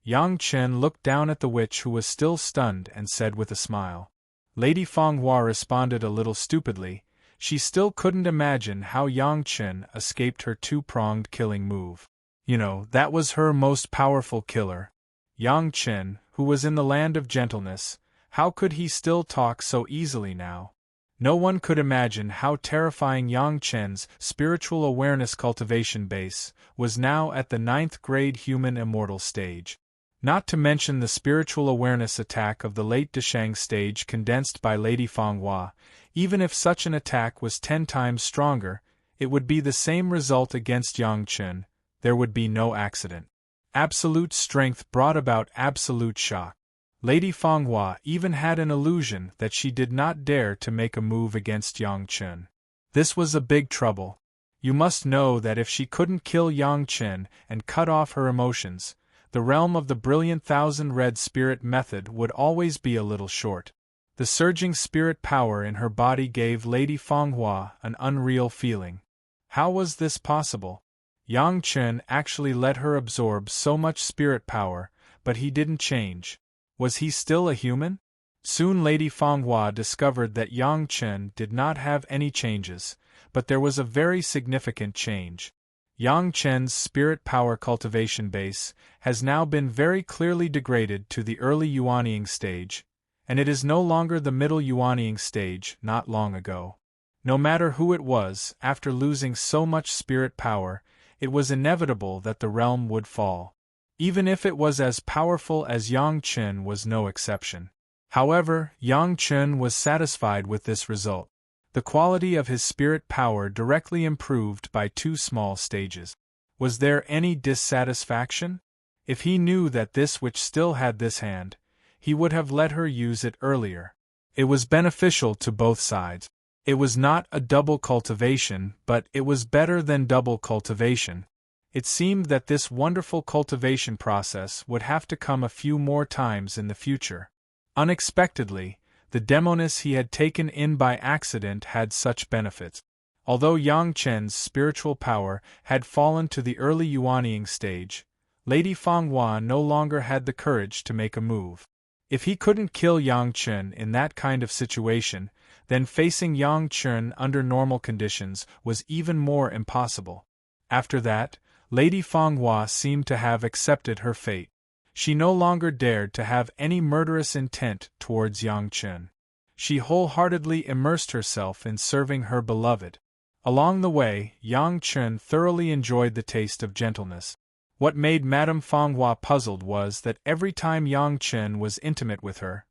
Yang Chen looked down at the witch who was still stunned and said with a smile. Lady Fanghua responded a little stupidly. She still couldn't imagine how Yang Chen escaped her two-pronged killing move. That was her most powerful killer. Yang Chen, who was in the land of gentleness, how could he still talk so easily now? No one could imagine how terrifying Yang Chen's spiritual awareness cultivation base was now at the 9th grade human immortal stage. Not to mention the spiritual awareness attack of the late Deshang stage condensed by Lady Fanghua. Even if such an attack was 10 times stronger, it would be the same result against Yang Chen. There would be no accident. Absolute strength brought about absolute shock. Lady Fanghua even had an illusion that she did not dare to make a move against Yang Chen. This was a big trouble. You must know that if she couldn't kill Yang Chen and cut off her emotions, the realm of the brilliant thousand red spirit method would always be a little short. The surging spirit power in her body gave Lady Fanghua an unreal feeling. How was this possible? Yang Chen actually let her absorb so much spirit power, but he didn't change. Was he still a human? Soon Lady Fanghua discovered that Yang Chen did not have any changes, but there was a very significant change. Yang Chen's spirit power cultivation base has now been very clearly degraded to the early Yuanying stage, and it is no longer the middle Yuanying stage not long ago. No matter who it was, after losing so much spirit power, it was inevitable that the realm would fall. Even if it was as powerful as Yang Chen was no exception. However, Yang Chen was satisfied with this result. The quality of his spirit power directly improved by 2 small stages. Was there any dissatisfaction? If he knew that this witch still had this hand, he would have let her use it earlier. It was beneficial to both sides. It was not a double cultivation, but it was better than double cultivation. It seemed that this wonderful cultivation process would have to come a few more times in the future. Unexpectedly, the demoness he had taken in by accident had such benefits. Although Yang Chen's spiritual power had fallen to the early Yuanying stage, Lady Fanghua no longer had the courage to make a move. If he couldn't kill Yang Chen in that kind of situation, then facing Yang Chen under normal conditions was even more impossible. After that, Lady Fanghua seemed to have accepted her fate. She no longer dared to have any murderous intent towards Yang Chen. She wholeheartedly immersed herself in serving her beloved. Along the way, Yang Chen thoroughly enjoyed the taste of gentleness. What made Madame Fanghua puzzled was that every time Yang Chen was intimate with her,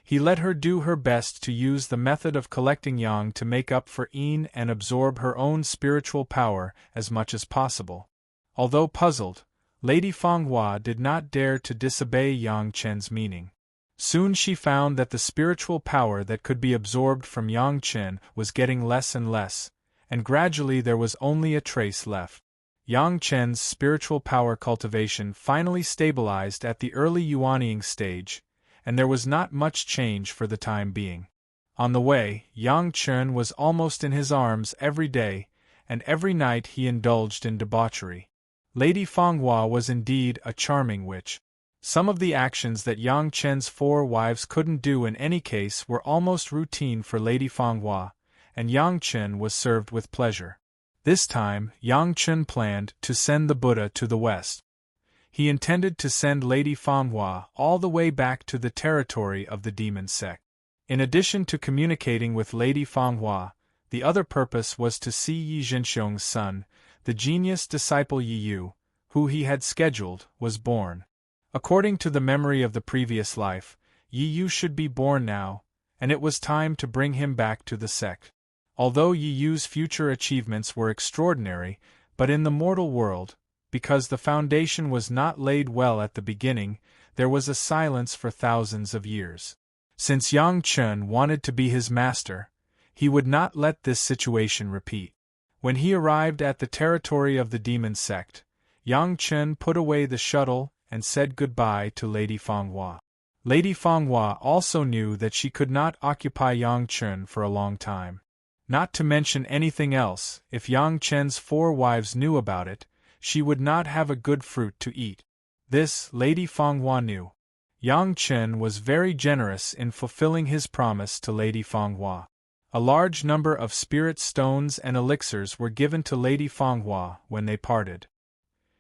he let her do her best to use the method of collecting yang to make up for yin and absorb her own spiritual power as much as possible. Although puzzled, Lady Fanghua did not dare to disobey Yang Chen's meaning. Soon she found that the spiritual power that could be absorbed from Yang Chen was getting less and less, and gradually there was only a trace left. Yang Chen's spiritual power cultivation finally stabilized at the early Yuanying stage, and there was not much change for the time being. On the way, Yang Chen was almost in his arms every day, and every night he indulged in debauchery. Lady Fanghua was indeed a charming witch. Some of the actions that Yang Chen's 4 wives couldn't do in any case were almost routine for Lady Fanghua, and Yang Chen was served with pleasure. This time, Yang Chen planned to send the Buddha to the west. He intended to send Lady Fanghua all the way back to the territory of the demon sect. In addition to communicating with Lady Fanghua, the other purpose was to see Yi Zhenxiong's son, the genius disciple Yi Yu, who he had scheduled, was born. According to the memory of the previous life, Yi Yu should be born now, and it was time to bring him back to the sect. Although Yi Yu's future achievements were extraordinary, but in the mortal world, because the foundation was not laid well at the beginning, there was a silence for thousands of years. Since Yang Chen wanted to be his master, he would not let this situation repeat. When he arrived at the territory of the demon sect, Yang Chen put away the shuttle and said goodbye to Lady Fanghua. Lady Fanghua also knew that she could not occupy Yang Chen for a long time. Not to mention anything else, if Yang Chen's 4 wives knew about it, she would not have a good fruit to eat. This Lady Fanghua knew. Yang Chen was very generous in fulfilling his promise to Lady Fanghua. A large number of spirit stones and elixirs were given to Lady Fanghua when they parted.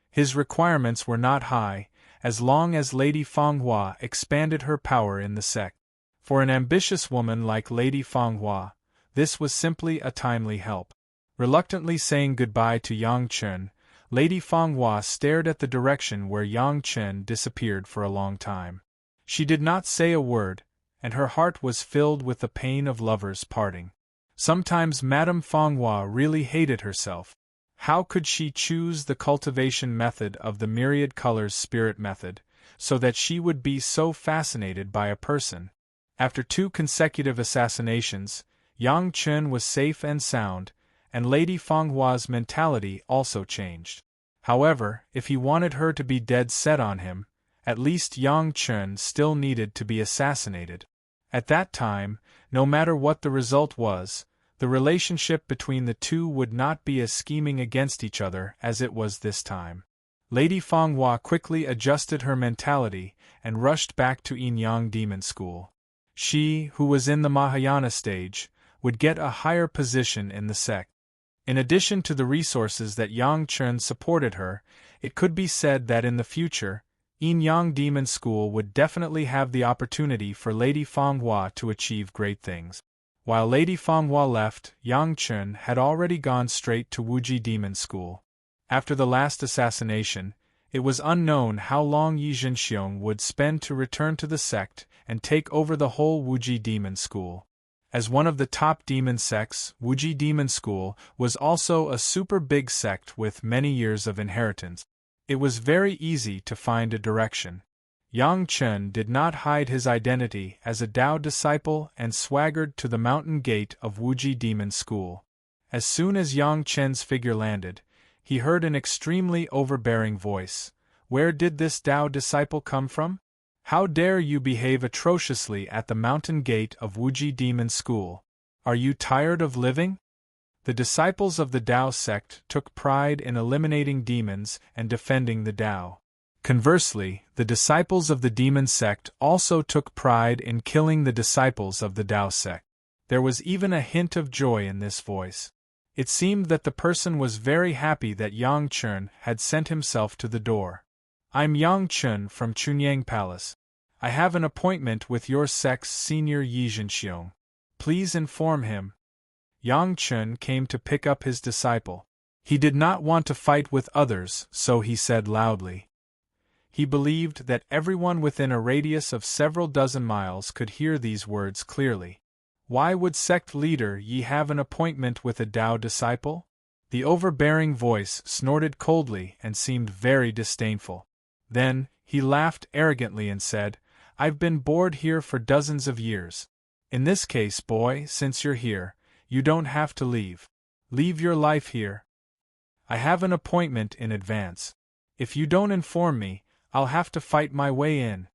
His requirements were not high, as long as Lady Fanghua expanded her power in the sect. For an ambitious woman like Lady Fanghua, this was simply a timely help. Reluctantly saying goodbye to Yang Chen, Lady Fanghua stared at the direction where Yang Chen disappeared for a long time. She did not say a word, and her heart was filled with the pain of lovers parting. Sometimes Madame Fanghua really hated herself. How could she choose the cultivation method of the myriad colors spirit method, so that she would be so fascinated by a person? After 2 consecutive assassinations, Yang Chen was safe and sound, and Lady Fanghua's mentality also changed. However, if he wanted her to be dead set on him, at least Yang Chen still needed to be assassinated. At that time, no matter what the result was, the relationship between the two would not be as scheming against each other as it was this time. Lady Fanghua quickly adjusted her mentality and rushed back to Yin Yang Demon School. She, who was in the Mahayana stage, would get a higher position in the sect. In addition to the resources that Yang Chen supported her, it could be said that in the future, Yin Yang Demon School would definitely have the opportunity for Lady Fanghua to achieve great things. While Lady Fanghua left, Yang Chen had already gone straight to Wuji Demon School. After the last assassination, it was unknown how long Yi Zhenxiong would spend to return to the sect and take over the whole Wuji Demon School. As one of the top demon sects, Wuji Demon School was also a super big sect with many years of inheritance. It was very easy to find a direction. Yang Chen did not hide his identity as a Tao disciple and swaggered to the mountain gate of Wuji Demon School. As soon as Yang Chen's figure landed, he heard an extremely overbearing voice. "Where did this Tao disciple come from? How dare you behave atrociously at the mountain gate of Wuji Demon School? Are you tired of living?" The disciples of the Tao sect took pride in eliminating demons and defending the Tao. Conversely, the disciples of the demon sect also took pride in killing the disciples of the Tao sect. There was even a hint of joy in this voice. It seemed that the person was very happy that Yang Chen had sent himself to the door. "I'm Yang Chen from Chunyang Palace. I have an appointment with your sect's senior Yi Zhenxiong. Please inform him." Yang Chen came to pick up his disciple. He did not want to fight with others, so he said loudly. He believed that everyone within a radius of several dozen miles could hear these words clearly. Why would sect leader Yi have an appointment with a Tao disciple? The overbearing voice snorted coldly and seemed very disdainful. Then, he laughed arrogantly and said, I've been bored here for dozens of years. In this case, boy, since you're here, you don't have to leave. Leave your life here. I have an appointment in advance. If you don't inform me, I'll have to fight my way in.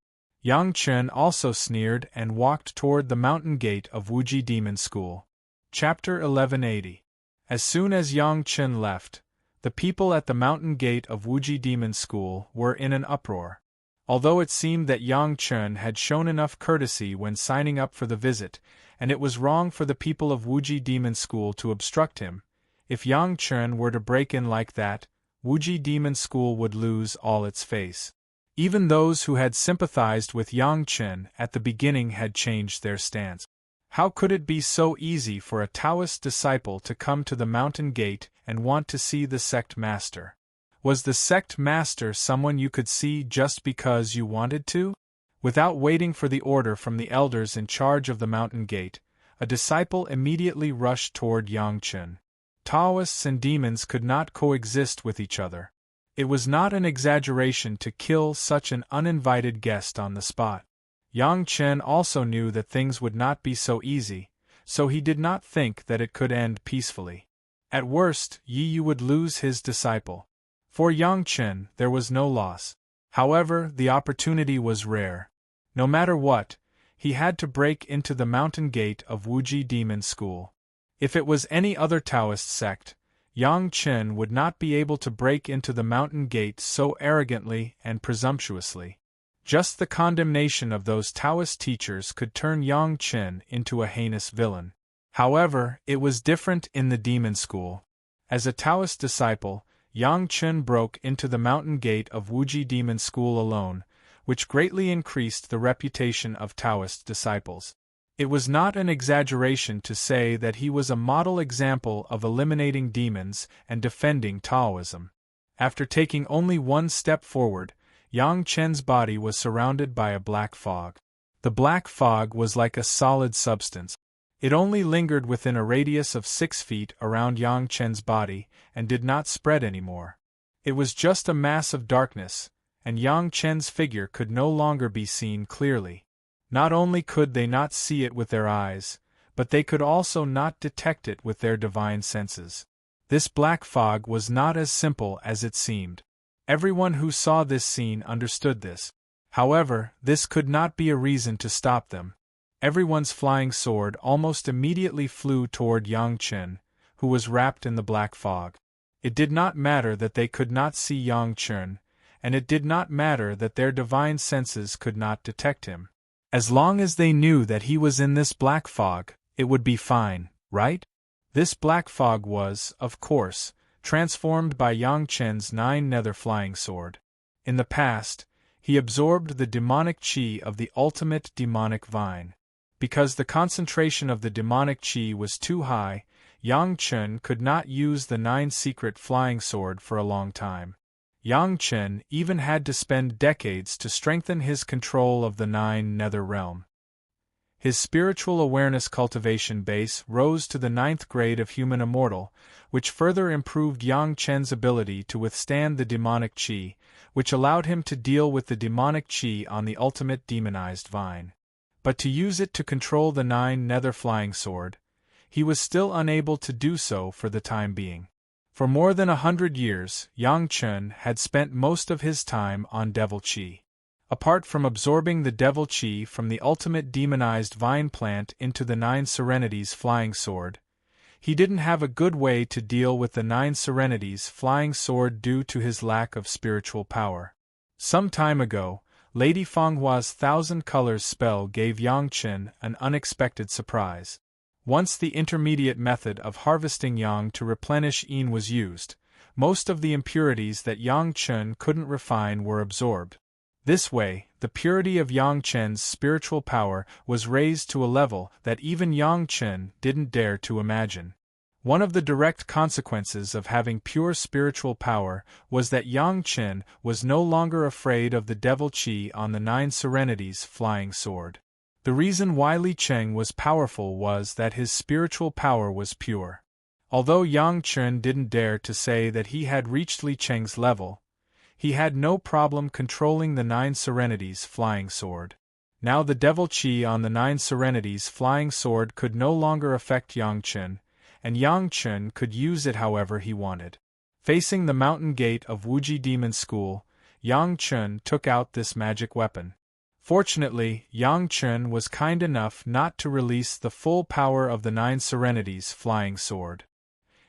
Yang Chen also sneered and walked toward the mountain gate of Wuji Demon School. Chapter 1180. As soon as Yang Chen left, the people at the mountain gate of Wuji Demon School were in an uproar. Although it seemed that Yang Chen had shown enough courtesy when signing up for the visit, and it was wrong for the people of Wuji Demon School to obstruct him, if Yang Chen were to break in like that, Wuji Demon School would lose all its face. Even those who had sympathized with Yang Chen at the beginning had changed their stance. How could it be so easy for a Taoist disciple to come to the mountain gate and want to see the sect master? Was the sect master someone you could see just because you wanted to? Without waiting for the order from the elders in charge of the mountain gate, a disciple immediately rushed toward Yang Chen. Taoists and demons could not coexist with each other. It was not an exaggeration to kill such an uninvited guest on the spot. Yang Chen also knew that things would not be so easy, so he did not think that it could end peacefully. At worst, Yi Yu would lose his disciple. For Yang Chen, there was no loss. However, the opportunity was rare. No matter what, he had to break into the mountain gate of Wuji Demon School. If it was any other Taoist sect, Yang Chen would not be able to break into the mountain gate so arrogantly and presumptuously. Just the condemnation of those Taoist teachers could turn Yang Chen into a heinous villain. However, it was different in the demon school. As a Taoist disciple, Yang Chen broke into the mountain gate of Wuji Demon School alone, which greatly increased the reputation of Taoist disciples. It was not an exaggeration to say that he was a model example of eliminating demons and defending Taoism. After taking only one step forward, Yang Chen's body was surrounded by a black fog. The black fog was like a solid substance. It only lingered within a radius of 6 feet around Yang Chen's body and did not spread anymore. It was just a mass of darkness, and Yang Chen's figure could no longer be seen clearly. Not only could they not see it with their eyes, but they could also not detect it with their divine senses. This black fog was not as simple as it seemed. Everyone who saw this scene understood this. However, this could not be a reason to stop them. Everyone's flying sword almost immediately flew toward Yang Chen, who was wrapped in the black fog. It did not matter that they could not see Yang Chen, and it did not matter that their divine senses could not detect him. As long as they knew that he was in this black fog, it would be fine, right? This black fog was, of course, transformed by Yang Chen's 9 nether flying sword. In the past, he absorbed the demonic chi of the ultimate demonic vine. Because the concentration of the demonic chi was too high, Yang Chen could not use the 9 secret flying sword for a long time. Yang Chen even had to spend decades to strengthen his control of the 9 nether realm. His spiritual awareness cultivation base rose to the 9th grade of human immortal, which further improved Yang Chen's ability to withstand the demonic chi, which allowed him to deal with the demonic chi on the ultimate demonized vine. But to use it to control the 9 nether flying sword, he was still unable to do so for the time being. For more than 100 years, Yang Chen had spent most of his time on devil chi. Apart from absorbing the devil chi from the ultimate demonized vine plant into the 9 serenities flying sword, he didn't have a good way to deal with the 9 serenities flying sword due to his lack of spiritual power. Some time ago, Lady Fenghua's 1,000 colors spell gave Yang Chen an unexpected surprise. Once the intermediate method of harvesting yang to replenish yin was used, most of the impurities that Yang Chen couldn't refine were absorbed. This way, the purity of Yang Chen's spiritual power was raised to a level that even Yang Chen didn't dare to imagine. One of the direct consequences of having pure spiritual power was that Yang Chen was no longer afraid of the devil Qi on the Nine Serenities flying sword. The reason why Li Cheng was powerful was that his spiritual power was pure. Although Yang Chen didn't dare to say that he had reached Li Cheng's level, he had no problem controlling the Nine Serenities flying sword. Now the devil Qi on the Nine Serenities flying sword could no longer affect Yang Chen, and Yang Chen could use it however he wanted. Facing the mountain gate of Wuji Demon School, Yang Chen took out this magic weapon. Fortunately, Yang Chen was kind enough not to release the full power of the Nine Serenities flying sword.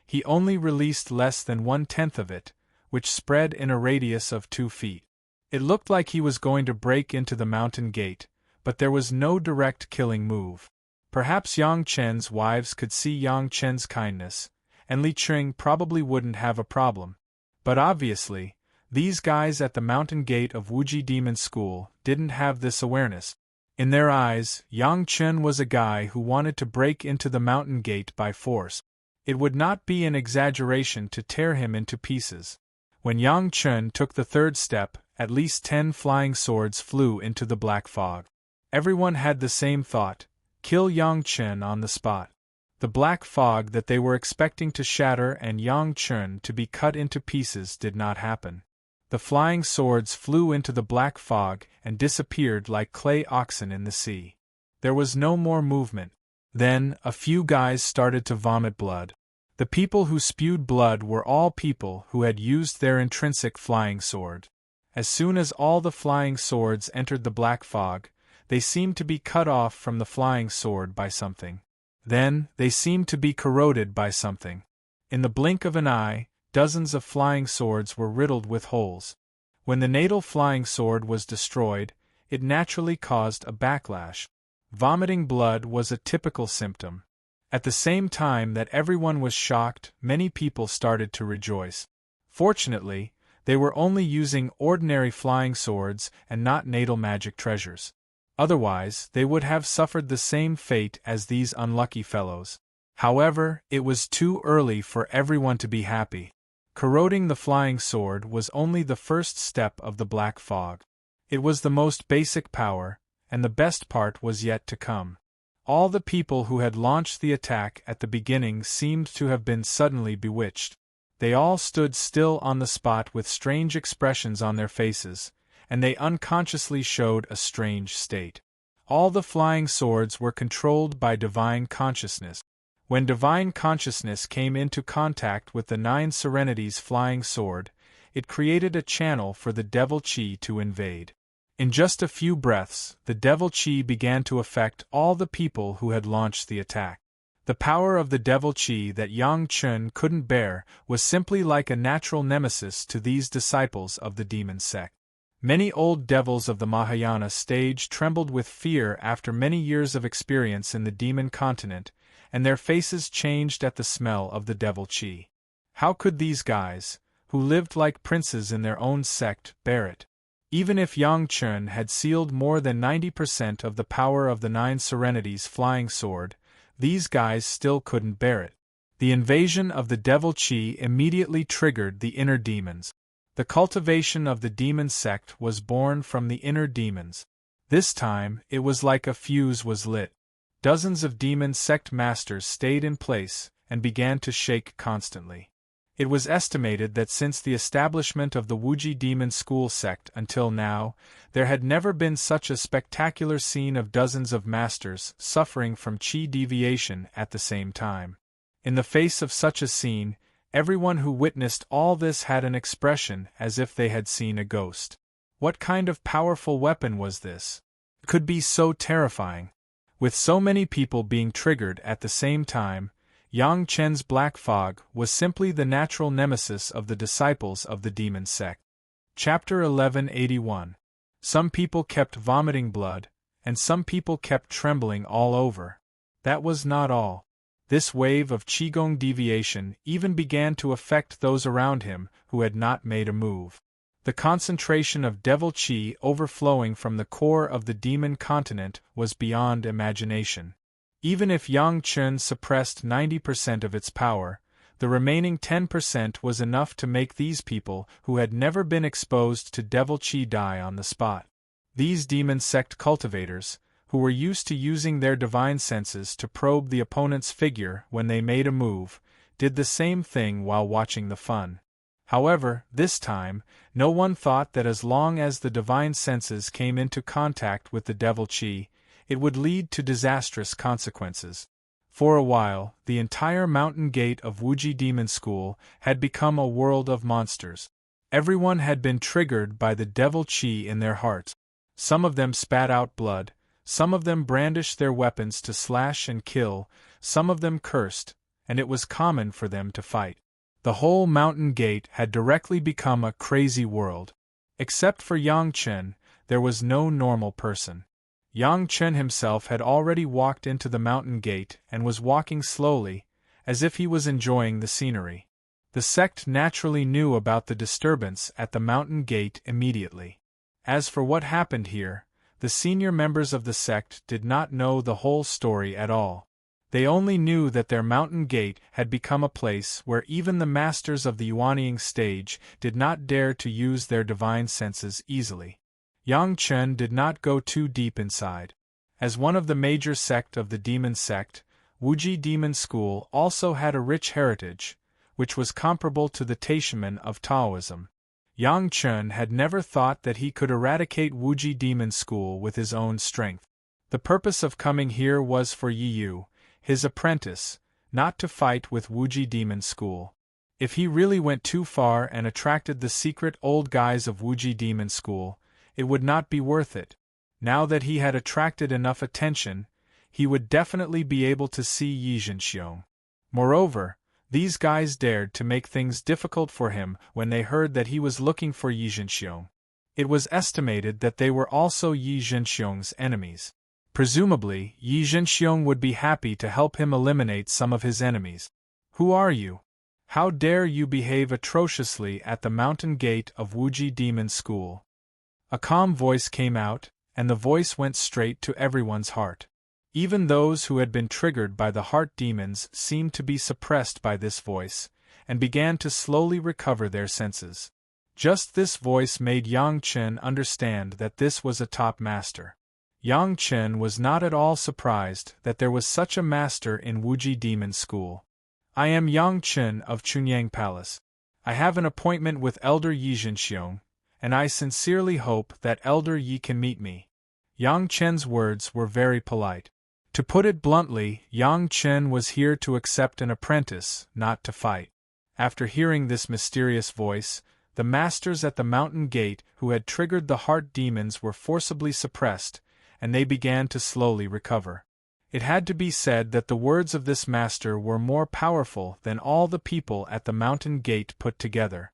He only released less than 1/10 of it, which spread in a radius of 2 feet. It looked like he was going to break into the mountain gate, but there was no direct killing move. Perhaps Yang Chen's wives could see Yang Chen's kindness, and Li Cheng probably wouldn't have a problem. But obviously, these guys at the mountain gate of Wuji Demon School didn't have this awareness. In their eyes, Yang Chen was a guy who wanted to break into the mountain gate by force. It would not be an exaggeration to tear him into pieces. When Yang Chen took the third step, at least 10 flying swords flew into the black fog. Everyone had the same thought: kill Yang Chen on the spot. The black fog that they were expecting to shatter and Yang Chen to be cut into pieces did not happen. The flying swords flew into the black fog and disappeared like clay oxen in the sea. There was no more movement. Then, a few guys started to vomit blood. The people who spewed blood were all people who had used their intrinsic flying sword. As soon as all the flying swords entered the black fog, they seemed to be cut off from the flying sword by something. Then, they seemed to be corroded by something. In the blink of an eye, dozens of flying swords were riddled with holes. When the natal flying sword was destroyed, it naturally caused a backlash. Vomiting blood was a typical symptom. At the same time that everyone was shocked, many people started to rejoice. Fortunately, they were only using ordinary flying swords and not natal magic treasures. Otherwise, they would have suffered the same fate as these unlucky fellows. However, it was too early for everyone to be happy. Corroding the flying sword was only the first step of the black fog. It was the most basic power, and the best part was yet to come. All the people who had launched the attack at the beginning seemed to have been suddenly bewitched. They all stood still on the spot with strange expressions on their faces, and they unconsciously showed a strange state. All the flying swords were controlled by divine consciousness. When divine consciousness came into contact with the Nine Serenities flying sword, it created a channel for the devil Qi to invade. In just a few breaths, the devil Qi began to affect all the people who had launched the attack. The power of the devil Qi that Yang Chen couldn't bear was simply like a natural nemesis to these disciples of the demon sect. Many old devils of the Mahayana stage trembled with fear after many years of experience in the demon continent, and their faces changed at the smell of the devil Qi. How could these guys, who lived like princes in their own sect, bear it? Even if Yang Chen had sealed more than 90% of the power of the Nine Serenities flying sword, these guys still couldn't bear it. The invasion of the devil Qi immediately triggered the inner demons. The cultivation of the demon sect was born from the inner demons. This time, it was like a fuse was lit. Dozens of demon sect masters stayed in place and began to shake constantly. It was estimated that since the establishment of the Wuji Demon School sect until now, there had never been such a spectacular scene of dozens of masters suffering from Qi deviation at the same time. In the face of such a scene, everyone who witnessed all this had an expression as if they had seen a ghost. What kind of powerful weapon was this? It could be so terrifying. With so many people being triggered at the same time, Yang Chen's black fog was simply the natural nemesis of the disciples of the demon sect. Chapter 1181. Some people kept vomiting blood, and some people kept trembling all over. That was not all. This wave of Qigong deviation even began to affect those around him who had not made a move. The concentration of devil Qi overflowing from the core of the demon continent was beyond imagination. Even if Yang Chen suppressed 90% of its power, the remaining 10% was enough to make these people who had never been exposed to devil chi die on the spot. These demon sect cultivators, who were used to using their divine senses to probe the opponent's figure when they made a move, did the same thing while watching the fun. However, this time, no one thought that as long as the divine senses came into contact with the devil chi, it would lead to disastrous consequences. For a while, the entire mountain gate of Wuji Demon School had become a world of monsters. Everyone had been triggered by the devil chi in their hearts. Some of them spat out blood, some of them brandished their weapons to slash and kill, some of them cursed, and it was common for them to fight. The whole mountain gate had directly become a crazy world. Except for Yang Chen, there was no normal person. Yang Chen himself had already walked into the mountain gate and was walking slowly, as if he was enjoying the scenery. The sect naturally knew about the disturbance at the mountain gate immediately. As for what happened here, the senior members of the sect did not know the whole story at all. They only knew that their mountain gate had become a place where even the masters of the Yuanying stage did not dare to use their divine senses easily. Yang Chen did not go too deep inside. As one of the major sect of the demon sect, Wuji Demon School also had a rich heritage, which was comparable to the Taishaman of Taoism. Yang Chen had never thought that he could eradicate Wuji Demon School with his own strength. The purpose of coming here was for Yi Yu, his apprentice, not to fight with Wuji Demon School. If he really went too far and attracted the secret old guys of Wuji Demon School, it would not be worth it. Now that he had attracted enough attention, he would definitely be able to see Yi Zhenxiong. Moreover, these guys dared to make things difficult for him when they heard that he was looking for Yi Zhenxiong. It was estimated that they were also Yi Zhenxiong's enemies. Presumably, Yi Zhenxiong would be happy to help him eliminate some of his enemies. Who are you? How dare you behave atrociously at the mountain gate of Wuji Demon School? A calm voice came out, and the voice went straight to everyone's heart. Even those who had been triggered by the heart demons seemed to be suppressed by this voice, and began to slowly recover their senses. Just this voice made Yang Chen understand that this was a top master. Yang Chen was not at all surprised that there was such a master in Wuji Demon School. I am Yang Chen of Chunyang Palace. I have an appointment with Elder Yi Zhenxiong, and I sincerely hope that Elder Yi can meet me. Yang Chen's words were very polite. To put it bluntly, Yang Chen was here to accept an apprentice, not to fight. After hearing this mysterious voice, the masters at the mountain gate who had triggered the heart demons were forcibly suppressed, and they began to slowly recover. It had to be said that the words of this master were more powerful than all the people at the mountain gate put together.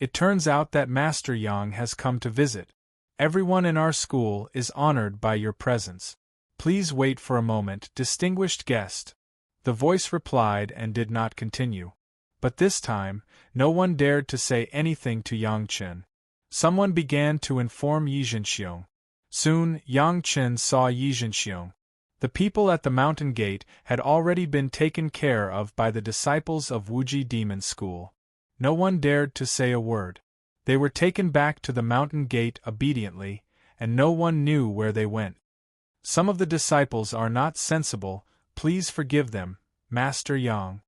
It turns out that Master Yang has come to visit. Everyone in our school is honored by your presence. Please wait for a moment, distinguished guest. The voice replied and did not continue. But this time, no one dared to say anything to Yang Chen. Someone began to inform Yi Zhenxiong. Soon, Yang Chen saw Yi Zhenxiong. The people at the mountain gate had already been taken care of by the disciples of Wuji Demon School. No one dared to say a word. They were taken back to the mountain gate obediently, and no one knew where they went. Some of the disciples are not sensible, please forgive them, Master Yang.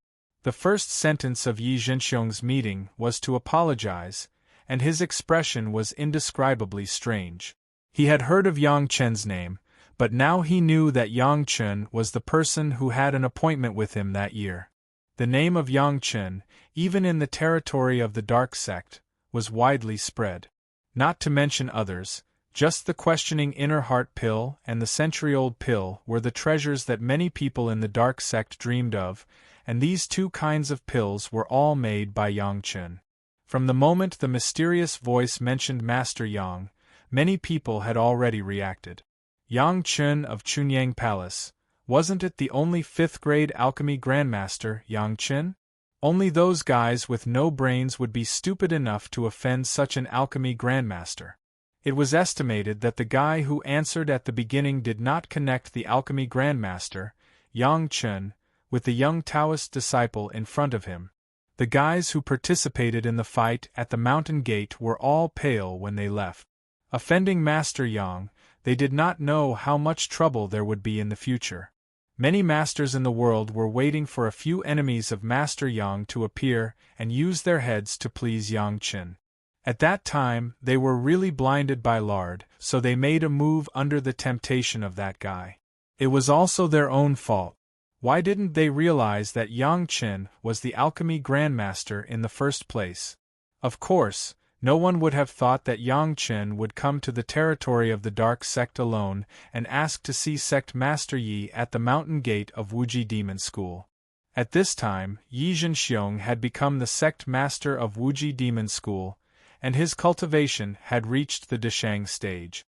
The first sentence of Yi Zhenxiong's meeting was to apologize, and his expression was indescribably strange. He had heard of Yang Chen's name, but now he knew that Yang Chen was the person who had an appointment with him that year. The name of Yang Chen, even in the territory of the dark sect, was widely spread. Not to mention others, just the questioning inner heart pill and the century-old pill were the treasures that many people in the dark sect dreamed of, and these two kinds of pills were all made by Yang Chen. From the moment the mysterious voice mentioned Master Yang, many people had already reacted. Yang Chen of Chunyang Palace, wasn't it the only 5th-grade alchemy grandmaster, Yang Chen? Only those guys with no brains would be stupid enough to offend such an alchemy grandmaster. It was estimated that the guy who answered at the beginning did not connect the alchemy grandmaster, Yang Chen, with the young Taoist disciple in front of him. The guys who participated in the fight at the mountain gate were all pale when they left. Offending Master Yang, they did not know how much trouble there would be in the future. Many masters in the world were waiting for a few enemies of Master Yang to appear and use their heads to please Yang Chen. At that time, they were really blinded by lard, so they made a move under the temptation of that guy. It was also their own fault. Why didn't they realize that Yang Chen was the alchemy grandmaster in the first place? Of course, no one would have thought that Yang Chen would come to the territory of the dark sect alone and ask to see sect master Yi at the mountain gate of Wuji Demon School. At this time, Yi Zhenxiong had become the sect master of Wuji Demon School, and his cultivation had reached the Deshang stage.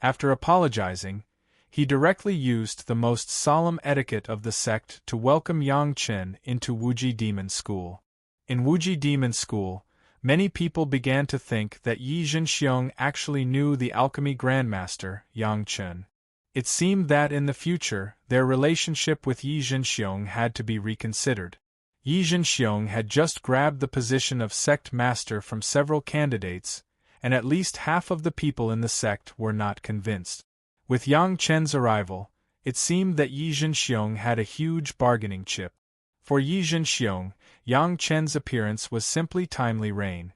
After apologizing, he directly used the most solemn etiquette of the sect to welcome Yang Chen into Wuji Demon School. In Wuji Demon School, many people began to think that Yi Zhenxiong actually knew the alchemy grandmaster, Yang Chen. It seemed that in the future, their relationship with Yi Zhenxiong had to be reconsidered. Yi Zhenxiong had just grabbed the position of sect master from several candidates, and at least half of the people in the sect were not convinced. With Yang Chen's arrival, it seemed that Yi Zhenxiong had a huge bargaining chip. For Yi Zhenxiong, Yang Chen's appearance was simply timely rain.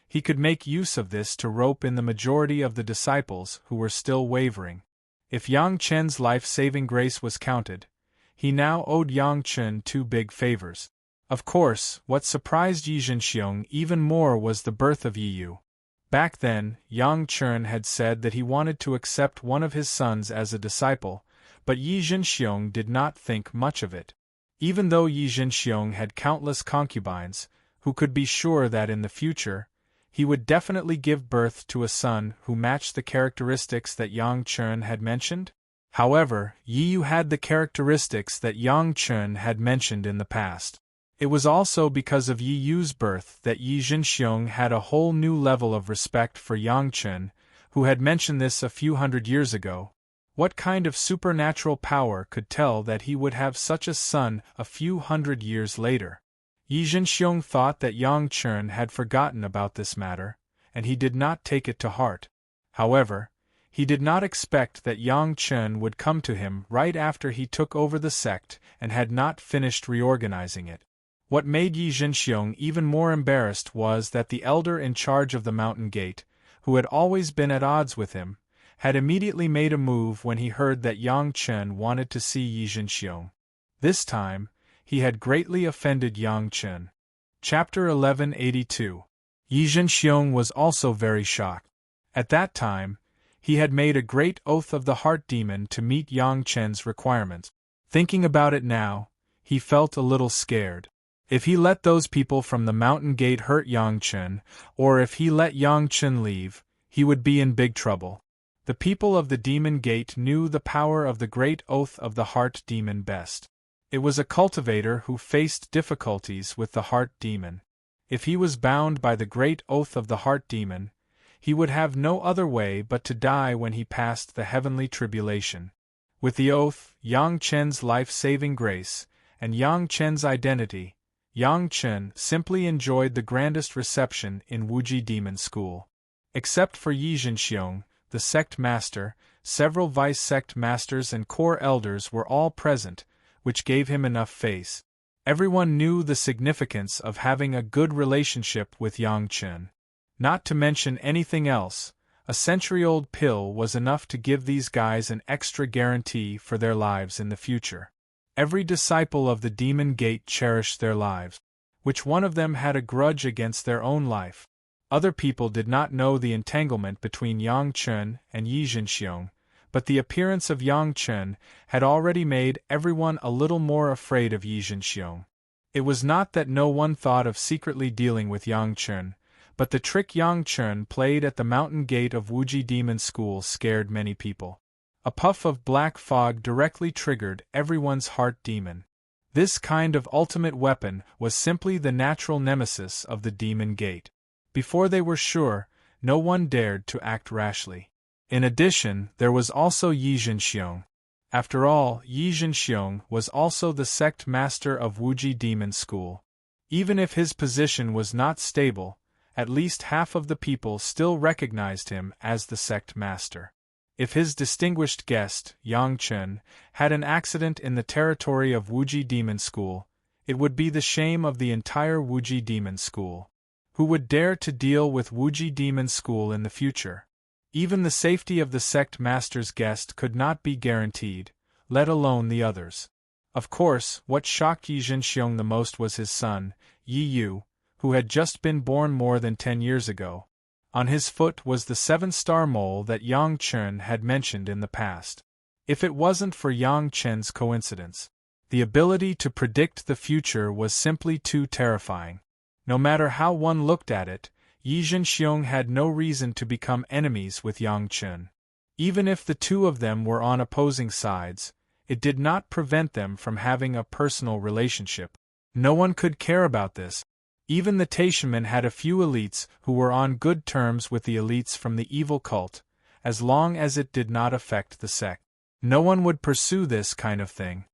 He could make use of this to rope in the majority of the disciples who were still wavering. If Yang Chen's life-saving grace was counted, he now owed Yang Chen two big favors. Of course, what surprised Yi Zhenxiong even more was the birth of Yi Yu. Back then, Yang Chen had said that he wanted to accept one of his sons as a disciple, but Yi Zhenxiong did not think much of it. Even though Yi Zhenxiong had countless concubines, who could be sure that in the future, he would definitely give birth to a son who matched the characteristics that Yang Chen had mentioned? However, Yi Yu had the characteristics that Yang Chen had mentioned in the past. It was also because of Yi Yu's birth that Yi Zhenxiong had a whole new level of respect for Yang Chen, who had mentioned this a few hundred years ago. What kind of supernatural power could tell that he would have such a son a few hundred years later? Yi Zhenxiong thought that Yang Chen had forgotten about this matter, and he did not take it to heart. However, he did not expect that Yang Chen would come to him right after he took over the sect and had not finished reorganizing it. What made Yi Zhenxiong even more embarrassed was that the elder in charge of the mountain gate, who had always been at odds with him, had immediately made a move when he heard that Yang Chen wanted to see Yi Zhenxiong. This time, he had greatly offended Yang Chen. Chapter 1182. Yi Zhenxiong was also very shocked. At that time, he had made a great oath of the heart demon to meet Yang Chen's requirements. Thinking about it now, he felt a little scared. If he let those people from the mountain gate hurt Yang Chen, or if he let Yang Chen leave, he would be in big trouble. The people of the demon gate knew the power of the great oath of the heart demon best. It was a cultivator who faced difficulties with the heart demon. If he was bound by the great oath of the heart demon, he would have no other way but to die when he passed the heavenly tribulation. With the oath, Yang Chen's life-saving grace, and Yang Chen's identity, Yang Chen simply enjoyed the grandest reception in Wuji Demon School. Except for Yi Zhenxiong, the sect master, several vice-sect masters and core elders were all present, which gave him enough face. Everyone knew the significance of having a good relationship with Yang Chen. Not to mention anything else, a century-old pill was enough to give these guys an extra guarantee for their lives in the future. Every disciple of the Demon Gate cherished their lives. Which one of them had a grudge against their own life? Other people did not know the entanglement between Yang Chen and Yi Zhenxiong, but the appearance of Yang Chen had already made everyone a little more afraid of Yi Zhenxiong. It was not that no one thought of secretly dealing with Yang Chen, but the trick Yang Chen played at the mountain gate of Wuji Demon School scared many people. A puff of black fog directly triggered everyone's heart demon. This kind of ultimate weapon was simply the natural nemesis of the Demon Gate. Before they were sure, no one dared to act rashly. In addition, there was also Yi Zhenxiong. After all, Yi Zhenxiong was also the sect master of Wuji Demon School. Even if his position was not stable, at least half of the people still recognized him as the sect master. If his distinguished guest, Yang Chen, had an accident in the territory of Wuji Demon School, it would be the shame of the entire Wuji Demon School. Who would dare to deal with Wuji Demon School in the future? Even the safety of the sect master's guest could not be guaranteed, let alone the others. Of course, what shocked Yi Zhenxiong the most was his son, Yi Yu, who had just been born more than 10 years ago. On his foot was the 7-star mole that Yang Chen had mentioned in the past. If it wasn't for Yang Chen's coincidence, the ability to predict the future was simply too terrifying. No matter how one looked at it, Yi Zhenxiong had no reason to become enemies with Yang Chen. Even if the two of them were on opposing sides, it did not prevent them from having a personal relationship. No one could care about this. Even the Taishamen had a few elites who were on good terms with the elites from the evil cult, as long as it did not affect the sect. No one would pursue this kind of thing.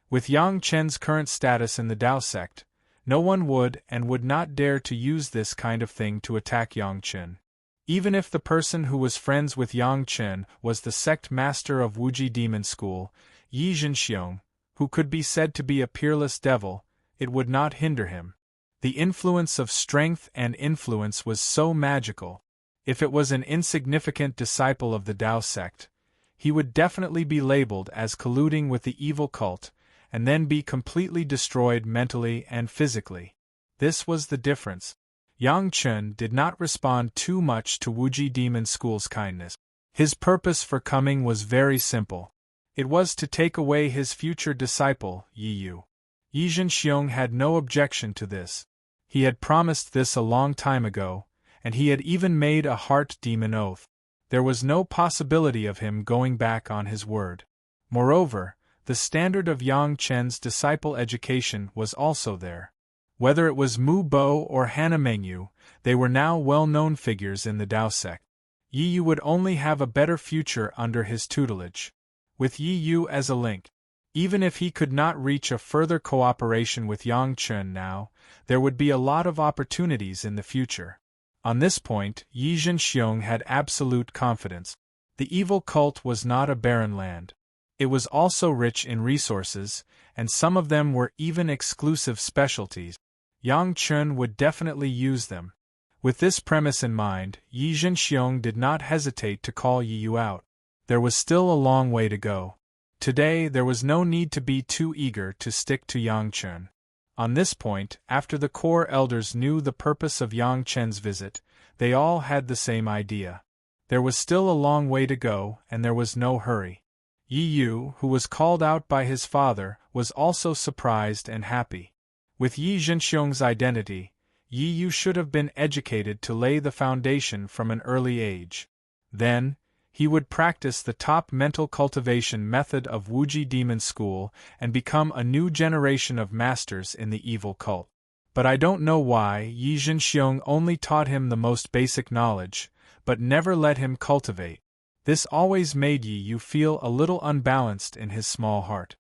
With Yang Chen's current status in the Dao sect, no one would and would not dare to use this kind of thing to attack Yang Chen. Even if the person who was friends with Yang Chen was the sect master of Wuji Demon School, Yi Zhenxiong, who could be said to be a peerless devil, it would not hinder him. The influence of strength and influence was so magical. If it was an insignificant disciple of the Dao sect, he would definitely be labeled as colluding with the evil cult, and then be completely destroyed mentally and physically. This was the difference. Yang Chen did not respond too much to Wuji Demon School's kindness. His purpose for coming was very simple. It was to take away his future disciple, Yi Yu. Yi Zhenxiong had no objection to this. He had promised this a long time ago, and he had even made a heart demon oath. There was no possibility of him going back on his word. Moreover, the standard of Yang Chen's disciple education was also there. Whether it was Mu Bo or Hana Mengyu, they were now well-known figures in the Dao sect. Yi Yu would only have a better future under his tutelage. With Yi Yu as a link, even if he could not reach a further cooperation with Yang Chen now, there would be a lot of opportunities in the future. On this point, Yi Zhenxiong had absolute confidence. The evil cult was not a barren land. It was also rich in resources, and some of them were even exclusive specialties. Yang Chen would definitely use them. With this premise in mind, Yi Zhenxiong did not hesitate to call Yi Yu out. There was still a long way to go. Today there was no need to be too eager to stick to Yang Chen. On this point, after the core elders knew the purpose of Yang Chen's visit, they all had the same idea. There was still a long way to go, and there was no hurry. Yi Yu, who was called out by his father, was also surprised and happy. With Yi Zhenxiong's identity, Yi Yu should have been educated to lay the foundation from an early age. Then, he would practice the top mental cultivation method of Wuji Demon School and become a new generation of masters in the evil cult. But I don't know why Yi Zhenxiong only taught him the most basic knowledge, but never let him cultivate. This always made Yi Yu feel a little unbalanced in his small heart.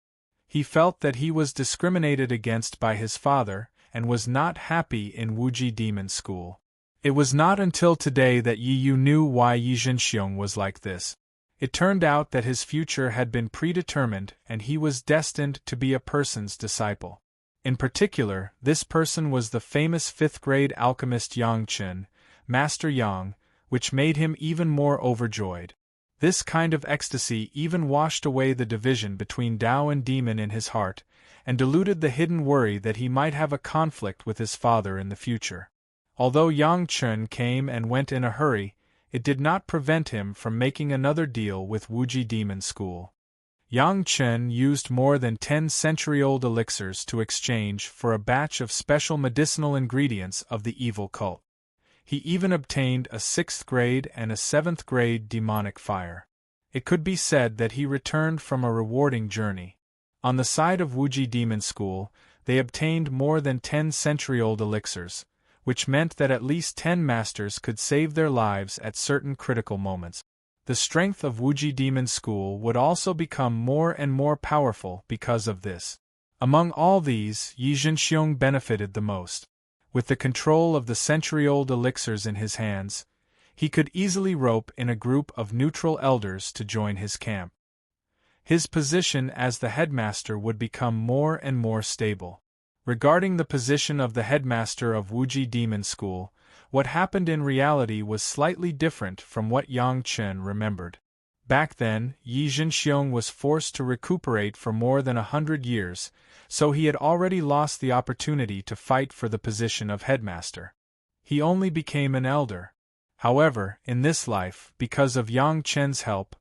He felt that he was discriminated against by his father and was not happy in Wuji Demon School. It was not until today that Yi Yu knew why Yi Zhenxiong was like this. It turned out that his future had been predetermined and he was destined to be a person's disciple. In particular, this person was the famous 5th-grade alchemist Yang Chen, Master Yang, which made him even more overjoyed. This kind of ecstasy even washed away the division between Dao and demon in his heart, and diluted the hidden worry that he might have a conflict with his father in the future. Although Yang Chen came and went in a hurry, it did not prevent him from making another deal with Wuji Demon School. Yang Chen used more than 10 century-old elixirs to exchange for a batch of special medicinal ingredients of the evil cult. He even obtained a 6th-grade and a 7th-grade demonic fire. It could be said that he returned from a rewarding journey. On the side of Wuji Demon School, they obtained more than 10 century-old elixirs, which meant that at least 10 masters could save their lives at certain critical moments. The strength of Wuji Demon School would also become more and more powerful because of this. Among all these, Yi Zhenxiong benefited the most. With the control of the century-old elixirs in his hands, he could easily rope in a group of neutral elders to join his camp. His position as the headmaster would become more and more stable. Regarding the position of the headmaster of Wuji Demon School, what happened in reality was slightly different from what Yang Chen remembered. Back then, Yi Zhenxiong was forced to recuperate for more than 100 years, so he had already lost the opportunity to fight for the position of headmaster. He only became an elder. However, in this life, because of Yang Chen's help,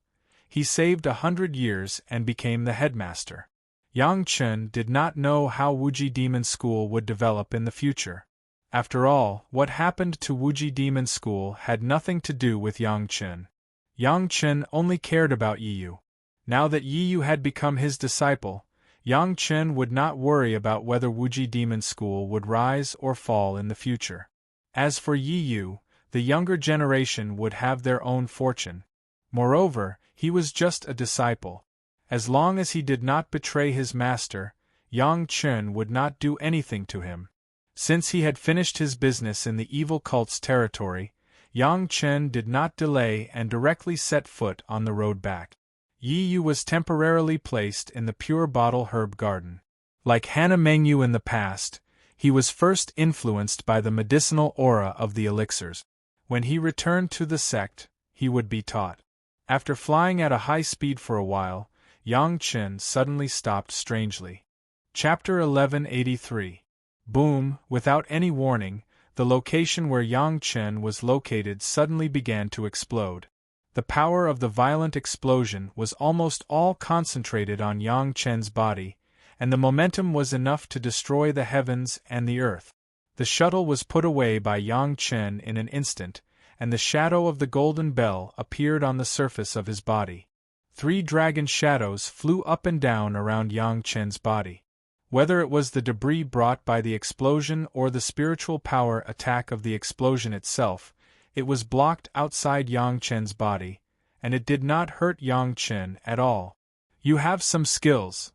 he saved 100 years and became the headmaster. Yang Chen did not know how Wuji Demon School would develop in the future. After all, what happened to Wuji Demon School had nothing to do with Yang Chen. Yang Chen only cared about Yiyu. Now that Yiyu had become his disciple, Yang Chen would not worry about whether Wuji Demon School would rise or fall in the future. As for Yiyu, the younger generation would have their own fortune. Moreover, he was just a disciple. As long as he did not betray his master, Yang Chen would not do anything to him. Since he had finished his business in the evil cult's territory, Yang Chen did not delay and directly set foot on the road back. Yiyu was temporarily placed in the pure bottle herb garden. Like Hannah Mengyu in the past, he was first influenced by the medicinal aura of the elixirs. When he returned to the sect, he would be taught. After flying at a high speed for a while, Yang Chen suddenly stopped strangely. Chapter 1183. Boom! Without any warning, the location where Yang Chen was located suddenly began to explode. The power of the violent explosion was almost all concentrated on Yang Chen's body, and the momentum was enough to destroy the heavens and the earth. The shuttle was put away by Yang Chen in an instant, and the shadow of the golden bell appeared on the surface of his body. 3 dragon shadows flew up and down around Yang Chen's body. Whether it was the debris brought by the explosion or the spiritual power attack of the explosion itself, it was blocked outside Yang Chen's body, and it did not hurt Yang Chen at all. "You have some skills."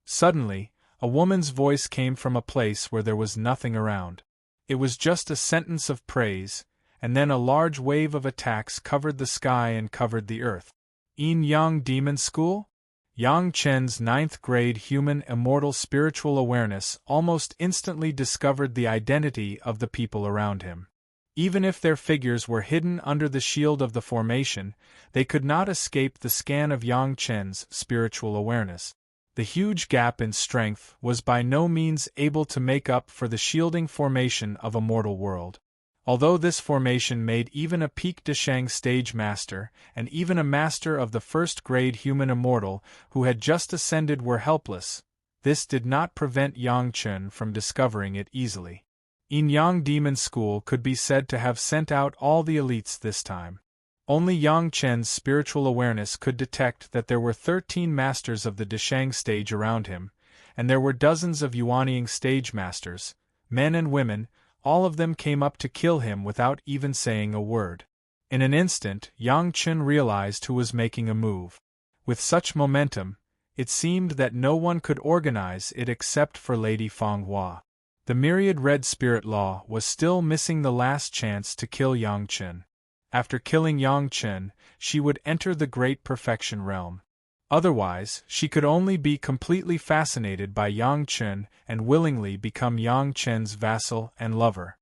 Suddenly, a woman's voice came from a place where there was nothing around. It was just a sentence of praise, and then a large wave of attacks covered the sky and covered the earth. "Yin Yang Demon School?" Yang Chen's 9th grade human immortal spiritual awareness almost instantly discovered the identity of the people around him. Even if their figures were hidden under the shield of the formation, they could not escape the scan of Yang Chen's spiritual awareness. The huge gap in strength was by no means able to make up for the shielding formation of a mortal world. Although this formation made even a peak Deshang stage master and even a master of the 1st grade human immortal who had just ascended were helpless, this did not prevent Yang Chen from discovering it easily. Yin Yang Demon School could be said to have sent out all the elites this time. Only Yang Chen's spiritual awareness could detect that there were 13 masters of the Deshang stage around him, and there were dozens of Yuanying stage masters, men and women. All of them came up to kill him without even saying a word. In an instant, Yang Chen realized who was making a move. With such momentum, it seemed that no one could organize it except for Lady Fanghua. The myriad red spirit law was still missing the last chance to kill Yang Chen. After killing Yang Chen, she would enter the Great Perfection realm. Otherwise, she could only be completely fascinated by Yang Chen and willingly become Yang Chen's vassal and lover.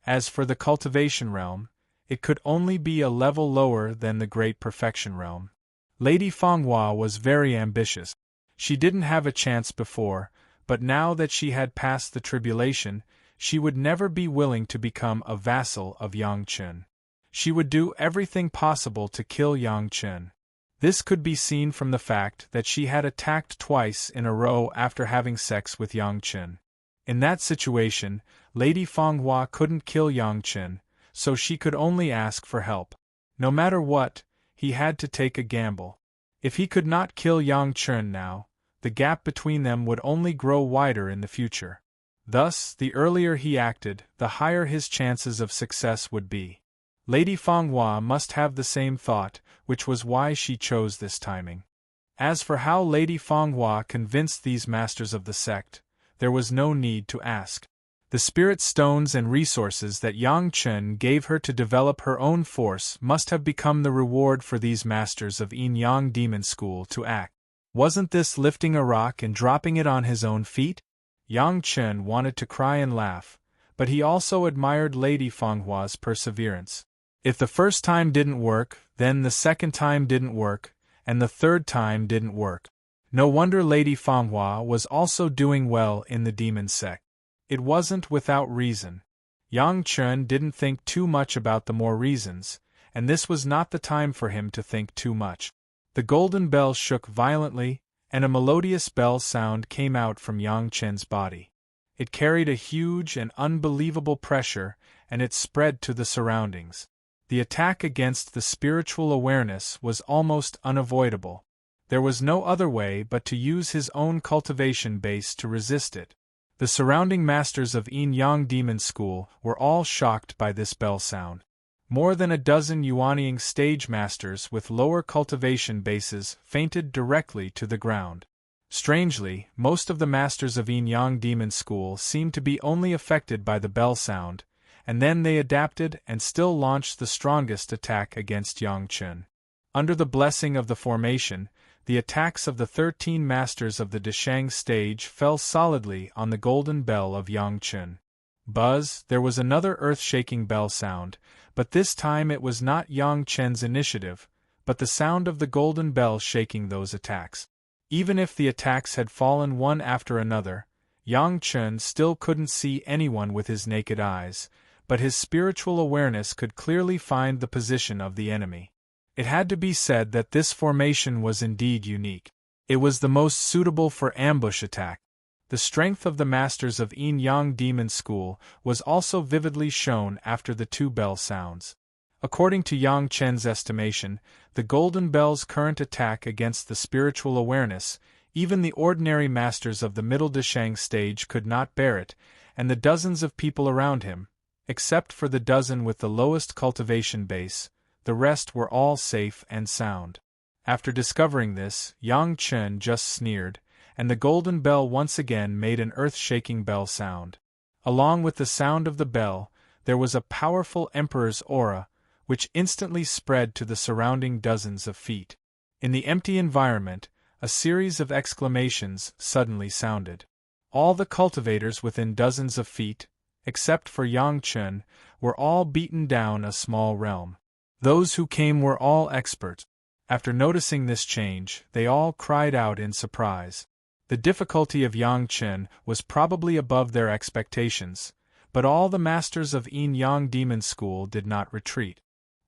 As for the cultivation realm, it could only be a level lower than the Great Perfection realm. Lady Fanghua was very ambitious. She didn't have a chance before, but now that she had passed the tribulation, she would never be willing to become a vassal of Yang Chen. She would do everything possible to kill Yang Chen. This could be seen from the fact that she had attacked twice in a row after having sex with Yang Chen. In that situation, Lady Fanghua couldn't kill Yang Chen, so she could only ask for help. No matter what, he had to take a gamble. If he could not kill Yang Chen now, the gap between them would only grow wider in the future. Thus, the earlier he acted, the higher his chances of success would be. Lady Fanghua must have the same thought, which was why she chose this timing. As for how Lady Fanghua convinced these masters of the sect, there was no need to ask. The spirit stones and resources that Yang Chen gave her to develop her own force must have become the reward for these masters of Yin Yang Demon School to act. Wasn't this lifting a rock and dropping it on his own feet? Yang Chen wanted to cry and laugh, but he also admired Lady Fanghua's perseverance. If the first time didn't work, then the second time didn't work, and the third time didn't work. No wonder Lady Fanghua was also doing well in the demon sect. It wasn't without reason. Yang Chen didn't think too much about the more reasons, and this was not the time for him to think too much. The golden bell shook violently, and a melodious bell sound came out from Yang Chen's body. It carried a huge and unbelievable pressure, and it spread to the surroundings. The attack against the spiritual awareness was almost unavoidable. There was no other way but to use his own cultivation base to resist it. The surrounding masters of Yin Yang Demon School were all shocked by this bell sound. More than a dozen Yuanying stage masters with lower cultivation bases fainted directly to the ground. Strangely, most of the masters of Yin Yang Demon School seemed to be only affected by the bell sound, and then they adapted and still launched the strongest attack against Yang Chen. Under the blessing of the formation, the attacks of the 13 masters of the Deshang stage fell solidly on the golden bell of Yang Chen. Buzz, there was another earth-shaking bell sound, but this time it was not Yang Chen's initiative, but the sound of the golden bell shaking those attacks. Even if the attacks had fallen one after another, Yang Chen still couldn't see anyone with his naked eyes, but his spiritual awareness could clearly find the position of the enemy. It had to be said that this formation was indeed unique. It was the most suitable for ambush attack. The strength of the masters of Yin Yang Demon School was also vividly shown after the two bell sounds. According to Yang Chen's estimation, the golden bell's current attack against the spiritual awareness, even the ordinary masters of the middle Deshang stage could not bear it, and the dozens of people around him, except for the dozen with the lowest cultivation base, the rest were all safe and sound. After discovering this, Yang Chen just sneered, and the golden bell once again made an earth-shaking bell sound. Along with the sound of the bell, there was a powerful emperor's aura, which instantly spread to the surrounding dozens of feet. In the empty environment, a series of exclamations suddenly sounded. All the cultivators within dozens of feet, except for Yang Chen, were all beaten down a small realm. Those who came were all experts. After noticing this change, they all cried out in surprise. The difficulty of Yang Chen was probably above their expectations, but all the masters of Yin Yang Demon School did not retreat.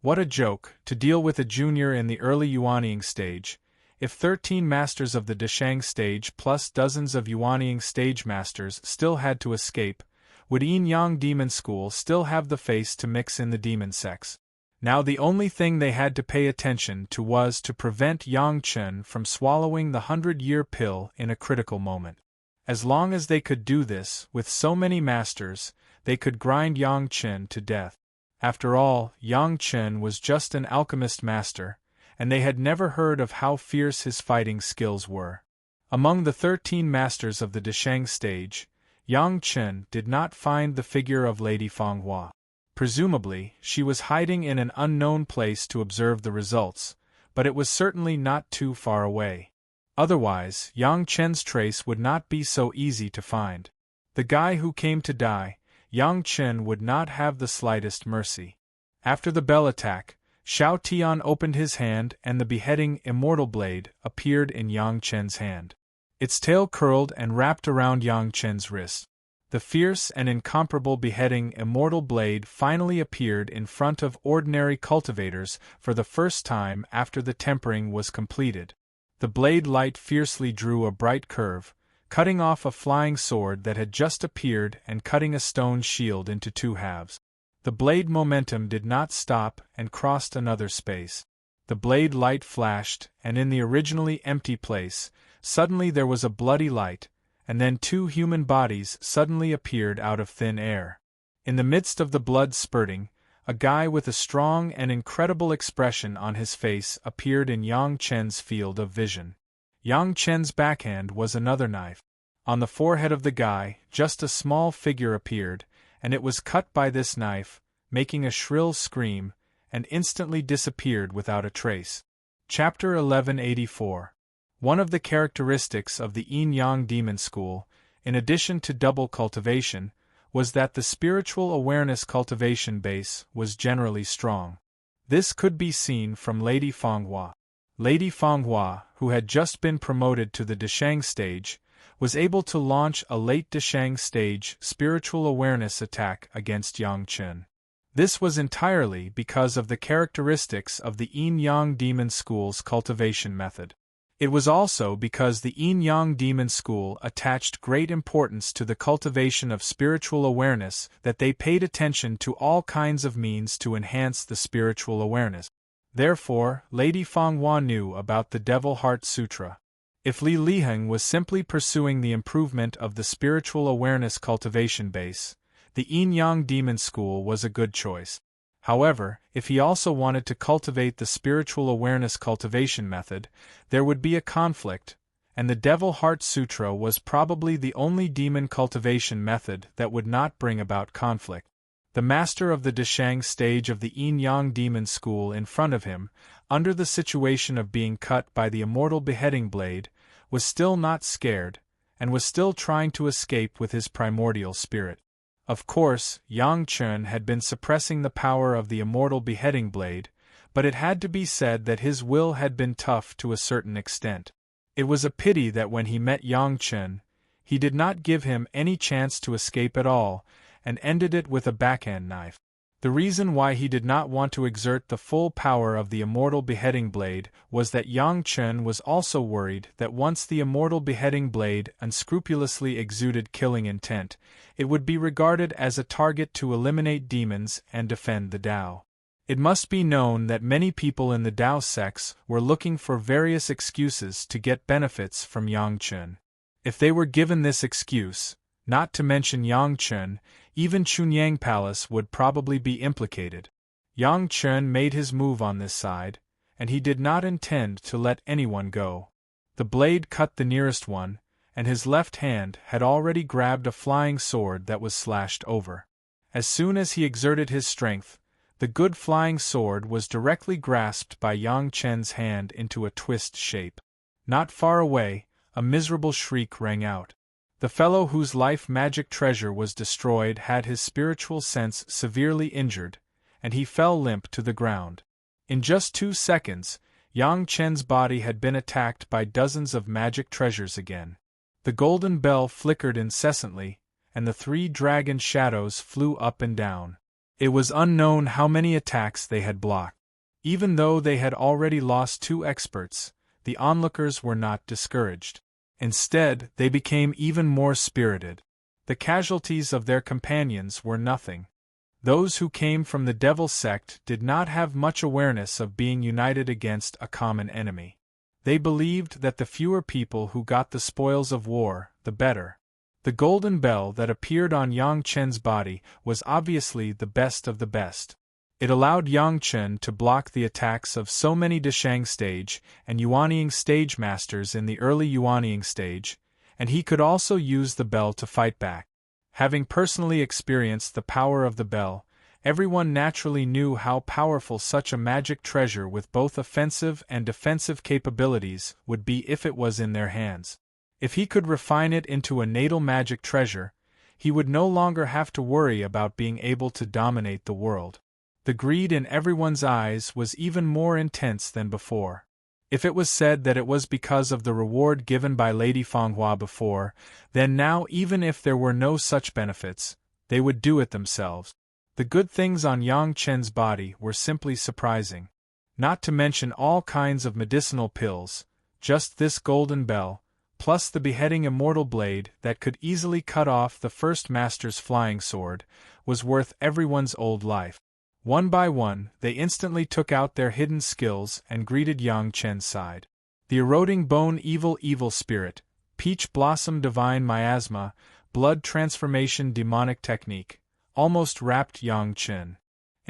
What a joke, to deal with a junior in the early Yuanying stage. If 13 masters of the Deshang stage plus dozens of Yuanying stage masters still had to escape, would Yin Yang Demon School still have the face to mix in the demon sects? Now the only thing they had to pay attention to was to prevent Yang Chen from swallowing the 100-year pill in a critical moment. As long as they could do this, with so many masters, they could grind Yang Chen to death. After all, Yang Chen was just an alchemist master, and they had never heard of how fierce his fighting skills were. Among the 13 masters of the Deshang stage, Yang Chen did not find the figure of Lady Fanghua. Presumably, she was hiding in an unknown place to observe the results, but it was certainly not too far away. Otherwise, Yang Chen's trace would not be so easy to find. The guy who came to die, Yang Chen would not have the slightest mercy. After the bell attack, Xiao Tian opened his hand and the beheading Immortal blade appeared in Yang Chen's hand. Its tail curled and wrapped around Yang Chen's wrist. The fierce and incomparable beheading Immortal blade finally appeared in front of ordinary cultivators for the first time after the tempering was completed. The blade light fiercely drew a bright curve, cutting off a flying sword that had just appeared and cutting a stone shield into two halves. The blade momentum did not stop and crossed another space. The blade light flashed, and in the originally empty place, suddenly there was a bloody light, and then two human bodies suddenly appeared out of thin air. In the midst of the blood spurting, A guy with a strong and incredible expression on his face appeared in Yang Chen's field of vision. Yang Chen's backhand was another knife. On the forehead of the guy, just a small figure appeared, and it was cut by this knife, making a shrill scream, and instantly disappeared without a trace. Chapter 1184. One of the characteristics of the Yin-Yang Demon School, in addition to double cultivation, was that the spiritual awareness cultivation base was generally strong. This could be seen from Lady Fanghua. Lady Fanghua, who had just been promoted to the Deshang stage, was able to launch a late Deshang stage spiritual awareness attack against Yang Chen. This was entirely because of the characteristics of the Yin-Yang Demon School's cultivation method. It was also because the Yin-Yang Demon School attached great importance to the cultivation of spiritual awareness that they paid attention to all kinds of means to enhance the spiritual awareness. Therefore, Lady Fanghua knew about the Devil Heart Sutra. If Li Liheng was simply pursuing the improvement of the spiritual awareness cultivation base, the Yin-Yang Demon School was a good choice. However, if he also wanted to cultivate the spiritual awareness cultivation method, there would be a conflict, and the Devil Heart Sutra was probably the only demon cultivation method that would not bring about conflict. The master of the Deshang stage of the Yin-Yang Demon School in front of him, under the situation of being cut by the immortal beheading blade, was still not scared, and was still trying to escape with his primordial spirit. Of course, Yang Chen had been suppressing the power of the immortal beheading blade, but it had to be said that his will had been tough to a certain extent. It was a pity that when he met Yang Chen, he did not give him any chance to escape at all, and ended it with a backhand knife. The reason why he did not want to exert the full power of the immortal beheading blade was that Yang Chen was also worried that once the immortal beheading blade unscrupulously exuded killing intent, it would be regarded as a target to eliminate demons and defend the Tao. It must be known that many people in the Tao sects were looking for various excuses to get benefits from Yang Chen. If they were given this excuse, not to mention Yang Chen, even Chunyang Palace would probably be implicated. Yang Chen made his move on this side, and he did not intend to let anyone go. The blade cut the nearest one, and his left hand had already grabbed a flying sword that was slashed over. As soon as he exerted his strength, the good flying sword was directly grasped by Yang Chen's hand into a twist shape. Not far away, a miserable shriek rang out. The fellow whose life magic treasure was destroyed had his spiritual sense severely injured, and he fell limp to the ground. In just 2 seconds, Yang Chen's body had been attacked by dozens of magic treasures again. The golden bell flickered incessantly, and the 3 dragon shadows flew up and down. It was unknown how many attacks they had blocked. Even though they had already lost 2 experts, the onlookers were not discouraged. Instead, they became even more spirited. The casualties of their companions were nothing. Those who came from the Devil sect did not have much awareness of being united against a common enemy. They believed that the fewer people who got the spoils of war, the better. The golden bell that appeared on Yang Chen's body was obviously the best of the best. It allowed Yang Chen to block the attacks of so many Deshang stage and Yuanying stage masters in the early Yuanying stage, and he could also use the bell to fight back. Having personally experienced the power of the bell, everyone naturally knew how powerful such a magic treasure with both offensive and defensive capabilities would be if it was in their hands. If he could refine it into a natal magic treasure, he would no longer have to worry about being able to dominate the world. The greed in everyone's eyes was even more intense than before. If it was said that it was because of the reward given by Lady Fanghua before, then now even if there were no such benefits, they would do it themselves. The good things on Yang Chen's body were simply surprising. Not to mention all kinds of medicinal pills, just this golden bell, plus the beheading immortal blade that could easily cut off the first master's flying sword, was worth everyone's old life. One by one, they instantly took out their hidden skills and greeted Yang Chen's side. The eroding bone evil spirit, peach blossom divine miasma, blood transformation demonic technique, almost wrapped Yang Chen.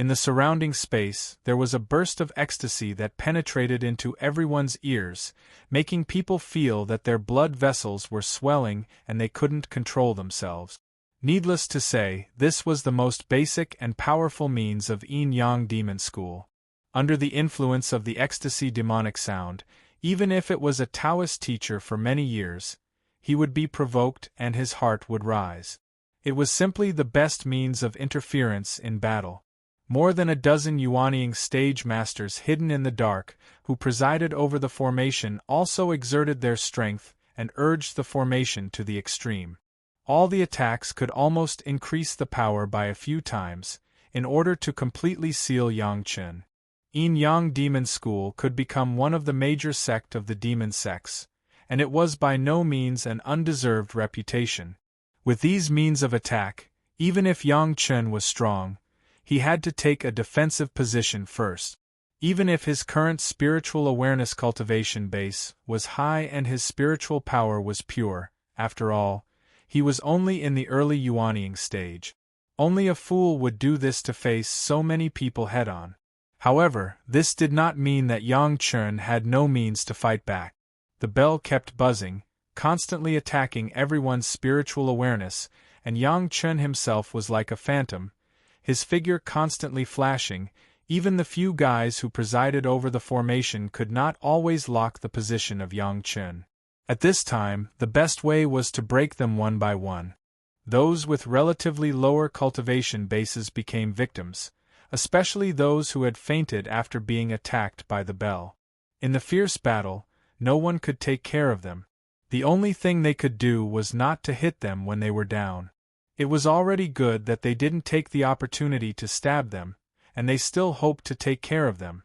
In the surrounding space, there was a burst of ecstasy that penetrated into everyone's ears, making people feel that their blood vessels were swelling and they couldn't control themselves. Needless to say, this was the most basic and powerful means of yin-yang demon school. Under the influence of the ecstasy demonic sound, even if it was a Taoist teacher for many years, he would be provoked and his heart would rise. It was simply the best means of interference in battle. More than a dozen Yuanying stage masters hidden in the dark, who presided over the formation, also exerted their strength and urged the formation to the extreme. All the attacks could almost increase the power by a few times, in order to completely seal Yangchen. Yin-Yang Demon School could become one of the major sect of the demon sects, and it was by no means an undeserved reputation. With these means of attack, even if Yangchen was strong, he had to take a defensive position first. Even if his current spiritual awareness cultivation base was high and his spiritual power was pure, after all, he was only in the early Yuanying stage. Only a fool would do this to face so many people head-on. However, this did not mean that Yangchen had no means to fight back. The bell kept buzzing, constantly attacking everyone's spiritual awareness, and Yangchen himself was like a phantom, his figure constantly flashing. Even the few guys who presided over the formation could not always lock the position of Yangchen. At this time, the best way was to break them one by one. Those with relatively lower cultivation bases became victims, especially those who had fainted after being attacked by the bell. In the fierce battle, no one could take care of them. The only thing they could do was not to hit them when they were down. It was already good that they didn't take the opportunity to stab them, and they still hoped to take care of them.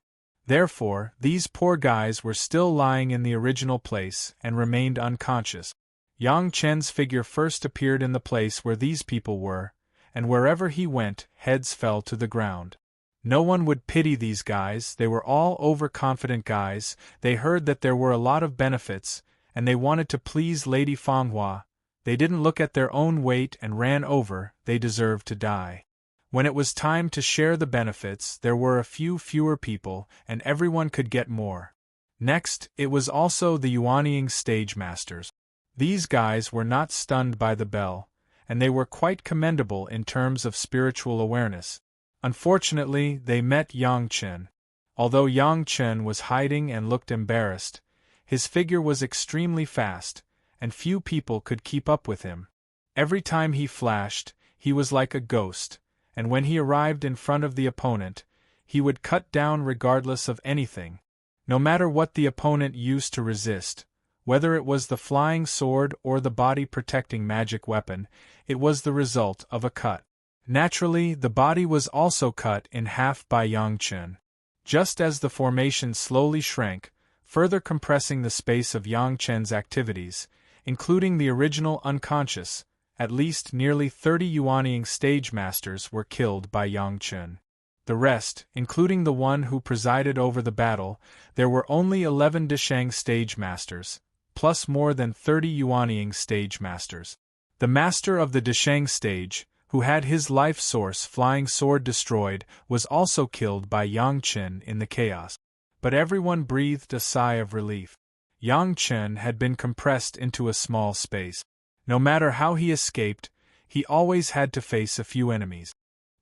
Therefore, these poor guys were still lying in the original place and remained unconscious. Yangchen's figure first appeared in the place where these people were, and wherever he went, heads fell to the ground. No one would pity these guys, they were all overconfident guys, they heard that there were a lot of benefits, and they wanted to please Lady Fanghua. They didn't look at their own weight and ran over, they deserved to die. When it was time to share the benefits, there were a few fewer people, and everyone could get more. Next, it was also the Yuanying stage masters. These guys were not stunned by the bell, and they were quite commendable in terms of spiritual awareness. Unfortunately, they met Yangchen. Although Yangchen was hiding and looked embarrassed, his figure was extremely fast, and few people could keep up with him. Every time he flashed, he was like a ghost, and when he arrived in front of the opponent, he would cut down regardless of anything. No matter what the opponent used to resist, whether it was the flying sword or the body-protecting magic weapon, it was the result of a cut. Naturally, the body was also cut in half by Yangchen. Just as the formation slowly shrank, further compressing the space of Yangchen's activities, including the original unconscious, at least nearly 30 Yuanying stage masters were killed by Yangchen. The rest, including the one who presided over the battle, there were only 11 Desheng stage masters, plus more than 30 Yuanying stage masters. The master of the Desheng stage, who had his life source flying sword destroyed, was also killed by Yangchen in the chaos. But everyone breathed a sigh of relief. Yangchen had been compressed into a small space. No matter how he escaped, he always had to face a few enemies.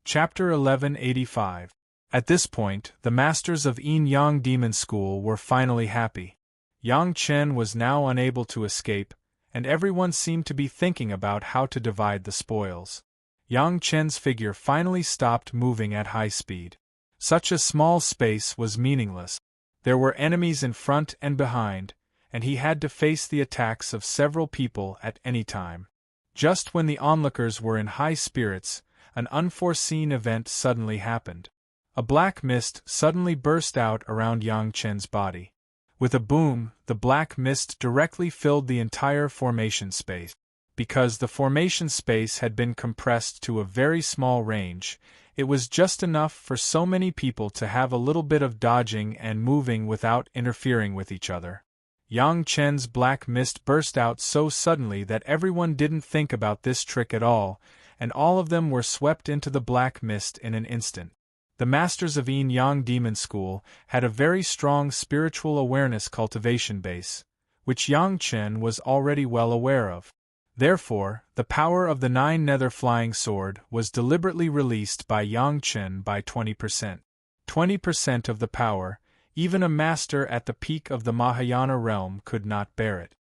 Chapter 1185. At this point, the masters of Yin-Yang Demon School were finally happy. Yangchen was now unable to escape, and everyone seemed to be thinking about how to divide the spoils. Yangchen's figure finally stopped moving at high speed. Such a small space was meaningless. There were enemies in front and behind, and he had to face the attacks of several people at any time. Just when the onlookers were in high spirits, an unforeseen event suddenly happened. A black mist suddenly burst out around Yangchen's body. With a boom, the black mist directly filled the entire formation space. Because the formation space had been compressed to a very small range, it was just enough for so many people to have a little bit of dodging and moving without interfering with each other. Yangchen's black mist burst out so suddenly that everyone didn't think about this trick at all, and all of them were swept into the black mist in an instant. The masters of Yin Yang Demon School had a very strong spiritual awareness cultivation base, which Yang Chen was already well aware of. Therefore, the power of the Nine Nether Flying Sword was deliberately released by Yang Chen by 20%. 20% of the power, even a master at the peak of the Mahayana realm could not bear it.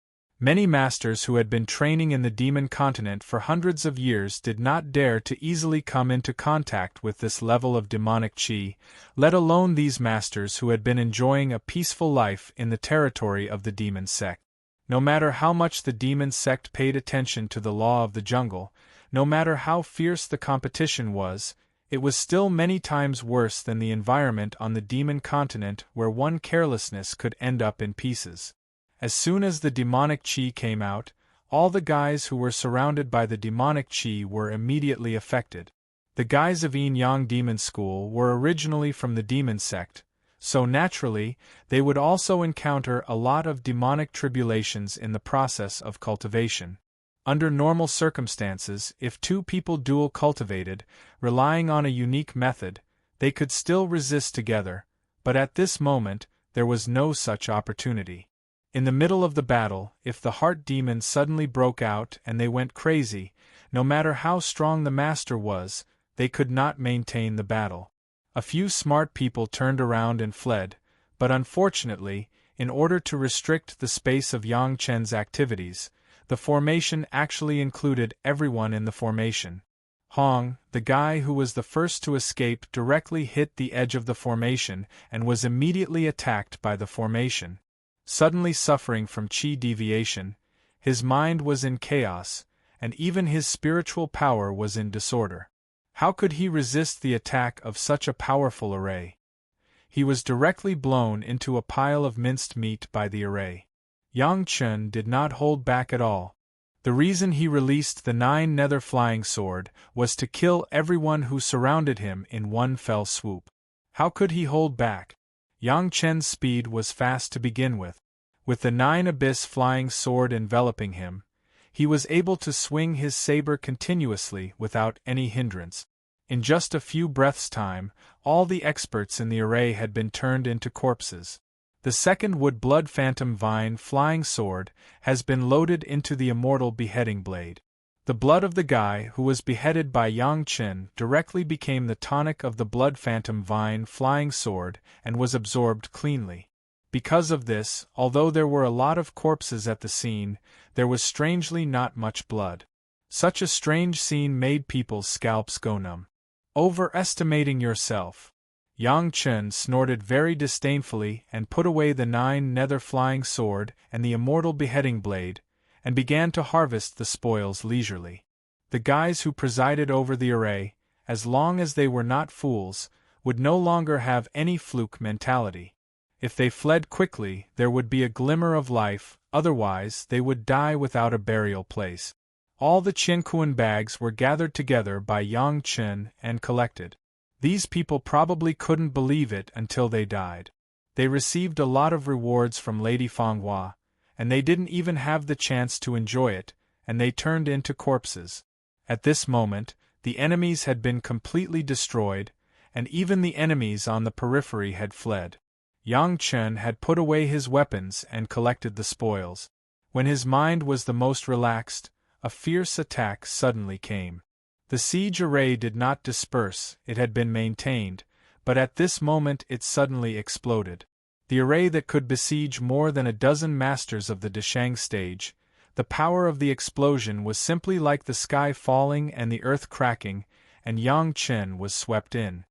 Many masters who had been training in the demon continent for hundreds of years did not dare to easily come into contact with this level of demonic qi, let alone these masters who had been enjoying a peaceful life in the territory of the demon sect. No matter how much the demon sect paid attention to the law of the jungle, no matter how fierce the competition was, it was still many times worse than the environment on the demon continent where one carelessness could end up in pieces. As soon as the demonic qi came out, all the guys who were surrounded by the demonic qi were immediately affected. The guys of Yin Yang Demon School were originally from the demon sect, so naturally, they would also encounter a lot of demonic tribulations in the process of cultivation. Under normal circumstances, if two people dual cultivated, relying on a unique method, they could still resist together, but at this moment, there was no such opportunity. In the middle of the battle, if the heart demon suddenly broke out and they went crazy, no matter how strong the master was, they could not maintain the battle. A few smart people turned around and fled, but unfortunately, in order to restrict the space of Yang Chen's activities, the formation actually included everyone in the formation. Hong, the guy who was the first to escape, directly hit the edge of the formation and was immediately attacked by the formation. Suddenly suffering from qi deviation, his mind was in chaos, and even his spiritual power was in disorder. How could he resist the attack of such a powerful array? He was directly blown into a pile of minced meat by the array. Yang Chen did not hold back at all. The reason he released the Nine Nether Flying Sword was to kill everyone who surrounded him in one fell swoop. How could he hold back? Yang Chen's speed was fast to begin with. With the Nine Abyss Flying Sword enveloping him, he was able to swing his saber continuously without any hindrance. In just a few breaths' time, all the experts in the array had been turned into corpses. The second Wood Blood Phantom Vine Flying Sword has been loaded into the Immortal Beheading Blade. The blood of the guy who was beheaded by Yang Chen directly became the tonic of the Blood Phantom Vine Flying Sword and was absorbed cleanly. Because of this, although there were a lot of corpses at the scene, there was strangely not much blood. Such a strange scene made people's scalps go numb. Overestimating yourself. Yang Chen snorted very disdainfully and put away the Nine Nether Flying Sword and the Immortal Beheading Blade, and began to harvest the spoils leisurely. The guys who presided over the array, as long as they were not fools, would no longer have any fluke mentality. If they fled quickly, there would be a glimmer of life, otherwise they would die without a burial place. All the Qinquan bags were gathered together by Yang Chen and collected. These people probably couldn't believe it until they died. They received a lot of rewards from Lady Fanghua, and they didn't even have the chance to enjoy it, and they turned into corpses. At this moment, the enemies had been completely destroyed, and even the enemies on the periphery had fled. Yang Chen had put away his weapons and collected the spoils. When his mind was the most relaxed, a fierce attack suddenly came. The siege array did not disperse, it had been maintained, but at this moment it suddenly exploded. The array that could besiege more than a dozen masters of the Deshang stage, the power of the explosion was simply like the sky falling and the earth cracking, and Yang Chen was swept in.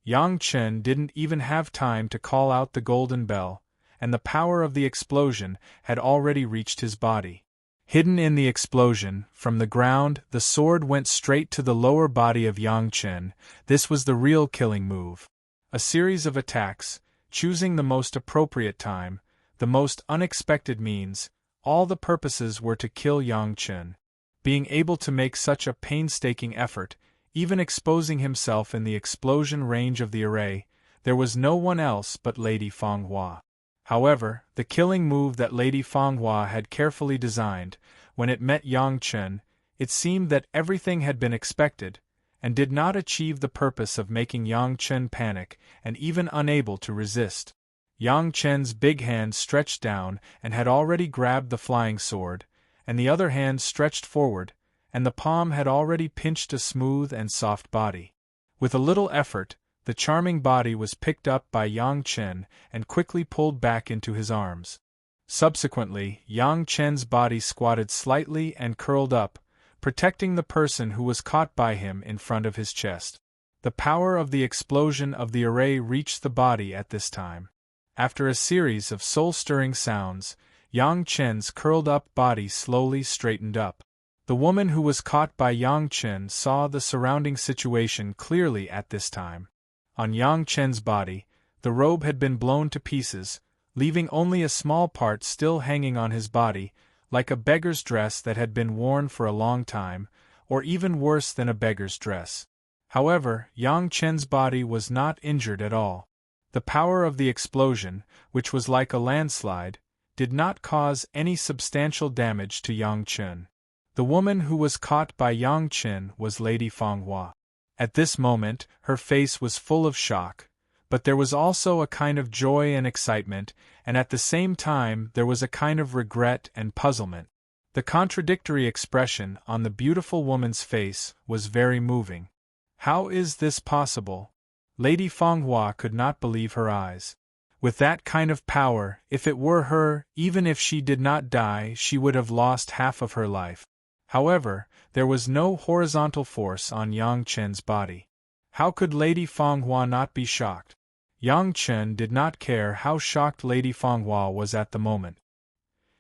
Yang Chen didn't even have time to call out the golden bell, and the power of the explosion had already reached his body. Hidden in the explosion, from the ground, the sword went straight to the lower body of Yang Chen. This was the real killing move. A series of attacks, choosing the most appropriate time, the most unexpected means, all the purposes were to kill Yang Chen. Being able to make such a painstaking effort, even exposing himself in the explosion range of the array, there was no one else but Lady Fanghua. However, the killing move that Lady Fanghua had carefully designed, when it met Yang Chen, it seemed that everything had been expected, and did not achieve the purpose of making Yang Chen panic and even unable to resist. Yang Chen's big hand stretched down and had already grabbed the flying sword, and the other hand stretched forward, and the palm had already pinched a smooth and soft body. With a little effort, the charming body was picked up by Yang Chen and quickly pulled back into his arms. Subsequently, Yang Chen's body squatted slightly and curled up, protecting the person who was caught by him in front of his chest. The power of the explosion of the array reached the body at this time. After a series of soul-stirring sounds, Yang Chen's curled-up body slowly straightened up. The woman who was caught by Yang Chen saw the surrounding situation clearly at this time. On Yang Chen's body, the robe had been blown to pieces, leaving only a small part still hanging on his body, like a beggar's dress that had been worn for a long time, or even worse than a beggar's dress. However, Yang Chen's body was not injured at all. The power of the explosion, which was like a landslide, did not cause any substantial damage to Yang Chen. The woman who was caught by Yang Chen was Lady Fanghua. At this moment, her face was full of shock, but there was also a kind of joy and excitement, and at the same time there was a kind of regret and puzzlement. The contradictory expression on the beautiful woman's face was very moving. How is this possible? Lady Fanghua could not believe her eyes. With that kind of power, if it were her, even if she did not die, she would have lost half of her life. However, there was no horizontal force on Yang Chen's body. How could Lady Fanghua not be shocked? Yang Chen did not care how shocked Lady Fanghua was at the moment.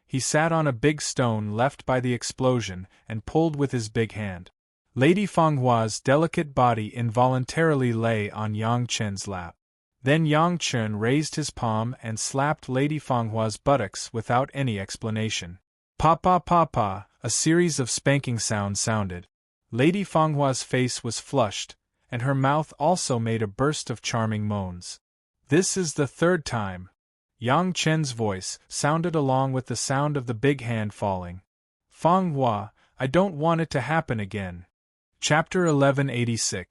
He sat on a big stone left by the explosion and pulled with his big hand. Lady Fanghua's delicate body involuntarily lay on Yang Chen's lap. Then Yang Chen raised his palm and slapped Lady Fanghua's buttocks without any explanation. Pa pa pa pa, a series of spanking sounds sounded. Lady Fanghua's face was flushed, and her mouth also made a burst of charming moans. This is the third time. Yang Chen's voice sounded along with the sound of the big hand falling. Fanghua, I don't want it to happen again. Chapter 1186.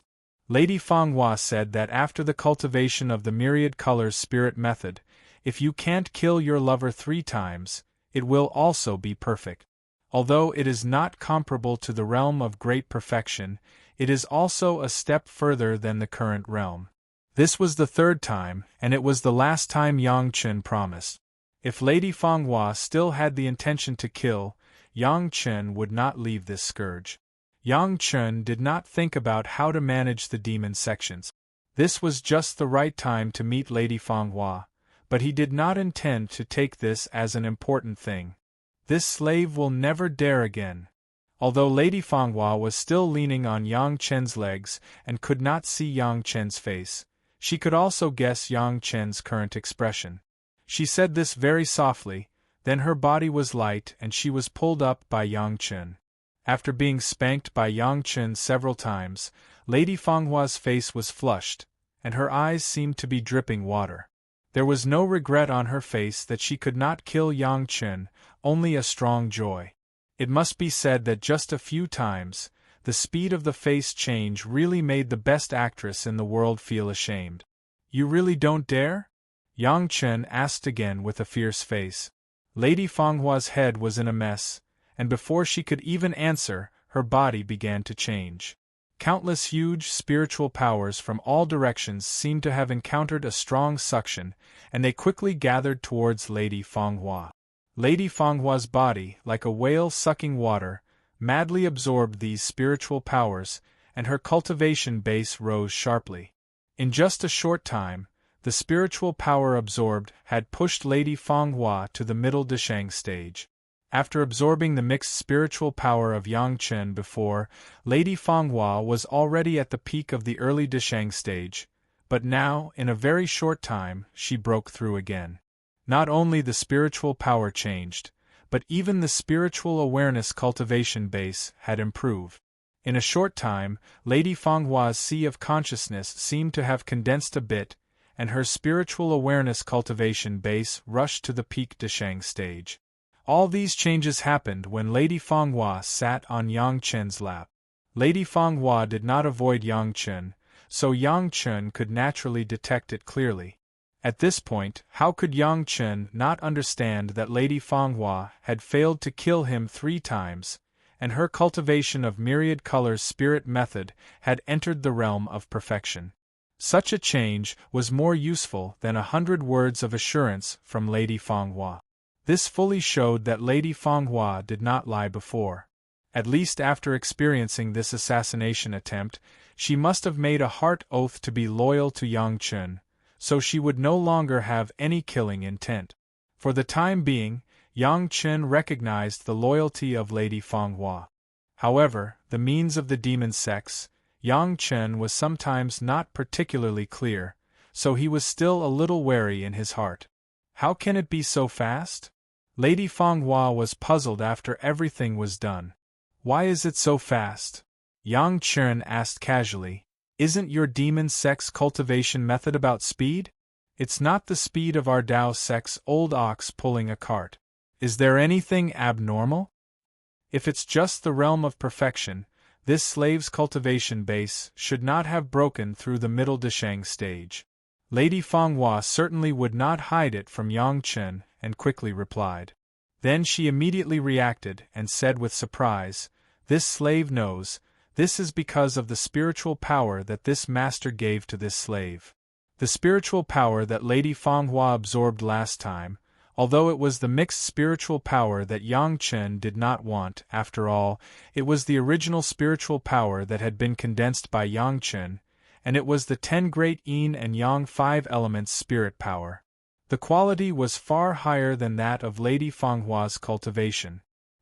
Lady Fanghua said that after the cultivation of the myriad colors spirit method, if you can't kill your lover 3 times, it will also be perfect. Although it is not comparable to the realm of great perfection, it is also a step further than the current realm. This was the 3rd time, and it was the last time Yang Chen promised. If Lady Fanghua still had the intention to kill, Yang Chen would not leave this scourge. Yang Chen did not think about how to manage the demon sections. This was just the right time to meet Lady Fanghua, but he did not intend to take this as an important thing. This slave will never dare again. Although Lady Fanghua was still leaning on Yang Chen's legs and could not see Yang Chen's face, she could also guess Yang Chen's current expression. She said this very softly, then her body was light and she was pulled up by Yang Chen. After being spanked by Yang Chen several times, Lady Fanghua's face was flushed, and her eyes seemed to be dripping water. There was no regret on her face that she could not kill Yang Chen, only a strong joy. It must be said that just a few times, the speed of the face change really made the best actress in the world feel ashamed. You really don't dare? Yang Chen asked again with a fierce face. Lady Fanghua's head was in a mess, and before she could even answer, her body began to change. Countless huge spiritual powers from all directions seemed to have encountered a strong suction, and they quickly gathered towards Lady Fanghua. Lady Fanghua's body, like a whale sucking water, madly absorbed these spiritual powers, and her cultivation base rose sharply. In just a short time, the spiritual power absorbed had pushed Lady Fanghua to the middle Deshang stage. After absorbing the mixed spiritual power of Yang Chen before, Lady Fanghua was already at the peak of the early Deshang stage, but now, in a very short time, she broke through again. Not only the spiritual power changed, but even the spiritual awareness cultivation base had improved. In a short time, Lady Fanghua's sea of consciousness seemed to have condensed a bit, and her spiritual awareness cultivation base rushed to the peak Deshang stage. All these changes happened when Lady Fanghua sat on Yang Chen's lap. Lady Fanghua did not avoid Yang Chen, so Yang Chen could naturally detect it clearly. At this point, how could Yang Chen not understand that Lady Fanghua had failed to kill him 3 times, and her cultivation of myriad colors spirit method had entered the realm of perfection? Such a change was more useful than 100 words of assurance from Lady Fanghua. This fully showed that Lady Fanghua did not lie before. At least after experiencing this assassination attempt, she must have made a heart oath to be loyal to Yang Chen, so she would no longer have any killing intent. For the time being, Yang Chen recognized the loyalty of Lady Fanghua. However, the means of the demon sex, Yang Chen was sometimes not particularly clear, so he was still a little wary in his heart. How can it be so fast? Lady Fanghua was puzzled after everything was done. Why is it so fast? Yang Chen asked casually. Isn't your demon sex cultivation method about speed? It's not the speed of our Tao sex old ox pulling a cart. Is there anything abnormal? If it's just the realm of perfection, this slave's cultivation base should not have broken through the middle Deshang stage. Lady Fanghua certainly would not hide it from Yang Chen, and quickly replied. Then she immediately reacted and said with surprise, "This slave knows. This is because of the spiritual power that this master gave to this slave." The spiritual power that Lady Fanghua absorbed last time, although it was the mixed spiritual power that Yang Chen did not want, after all, it was the original spiritual power that had been condensed by Yang Chen, and it was the 10 great yin and yang 5 elements spirit power. The quality was far higher than that of Lady Fanghua's cultivation.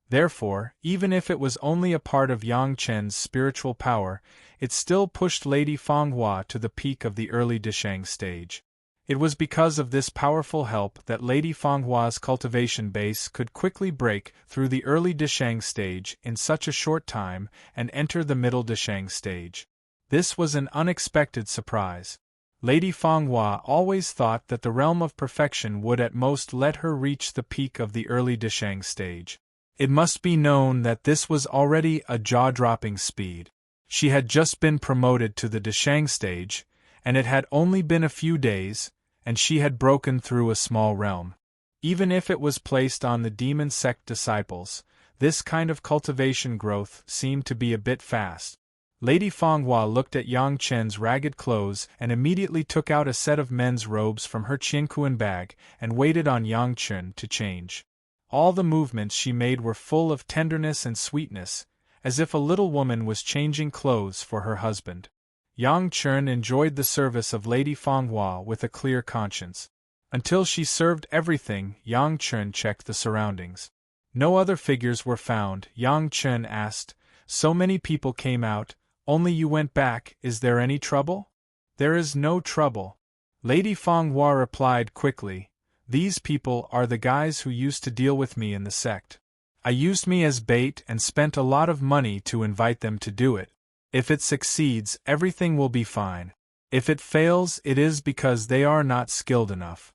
Therefore, even if it was only a part of Yang Chen's spiritual power, it still pushed Lady Fanghua to the peak of the early Deshang stage. It was because of this powerful help that Lady Fanghua's cultivation base could quickly break through the early Deshang stage in such a short time and enter the middle Deshang stage. This was an unexpected surprise. Lady Fanghua always thought that the realm of perfection would at most let her reach the peak of the early Deshang stage. It must be known that this was already a jaw-dropping speed. She had just been promoted to the Deshang stage, and it had only been a few days, and she had broken through a small realm. Even if it was placed on the demon sect disciples, this kind of cultivation growth seemed to be a bit fast. Lady Fanghua looked at Yang Chen's ragged clothes and immediately took out a set of men's robes from her Qianquan bag and waited on Yang Chen to change. All the movements she made were full of tenderness and sweetness, as if a little woman was changing clothes for her husband. Yang Chen enjoyed the service of Lady Fanghua with a clear conscience. Until she served everything, Yang Chen checked the surroundings. No other figures were found. Yang Chen asked, "So many people came out, only you went back, is there any trouble?" "There is no trouble," Lady Fanghua replied quickly. "These people are the guys who used to deal with me in the sect. I used me as bait and spent a lot of money to invite them to do it. If it succeeds, everything will be fine. If it fails, it is because they are not skilled enough."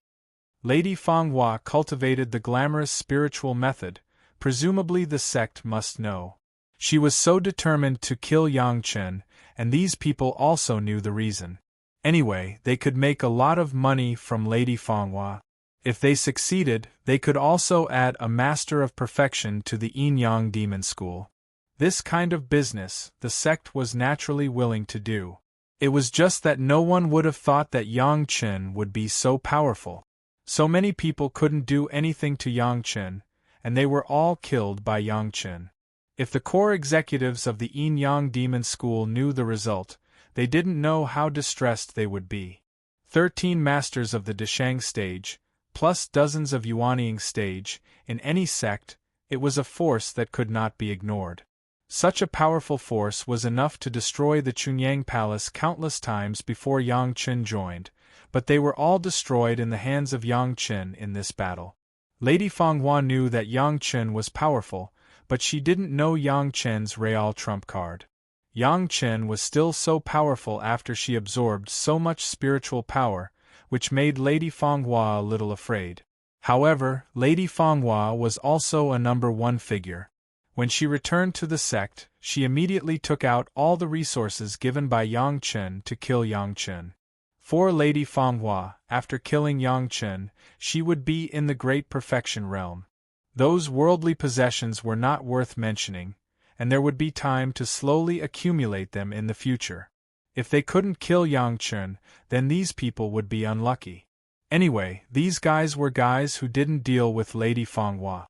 Lady Fanghua cultivated the glamorous spiritual method, presumably the sect must know. She was so determined to kill Yang Chen, and these people also knew the reason. Anyway, they could make a lot of money from Lady Fanghua. If they succeeded, they could also add a Master of Perfection to the Yin-Yang Demon School. This kind of business, the sect was naturally willing to do. It was just that no one would have thought that Yang Chen would be so powerful. So many people couldn't do anything to Yang Chen, and they were all killed by Yang Chen. If the core executives of the Yin-Yang Demon School knew the result, they didn't know how distressed they would be. 13 masters of the Deshang stage, plus dozens of Yuanying stage, in any sect, it was a force that could not be ignored. Such a powerful force was enough to destroy the Chunyang Palace countless times before Yang Chen joined, but they were all destroyed in the hands of Yang Chen in this battle. Lady Fanghua knew that Yang Chen was powerful, but she didn't know Yang Chen's real trump card. Yang Chen was still so powerful after she absorbed so much spiritual power, which made Lady Fanghua a little afraid. However, Lady Fanghua was also a number 1 figure. When she returned to the sect, she immediately took out all the resources given by Yang Chen to kill Yang Chen. For Lady Fanghua, after killing Yang Chen, she would be in the great perfection realm. Those worldly possessions were not worth mentioning, and there would be time to slowly accumulate them in the future. If they couldn't kill Yang Chen, then these people would be unlucky. Anyway, these guys were guys who didn't deal with Lady Fanghua.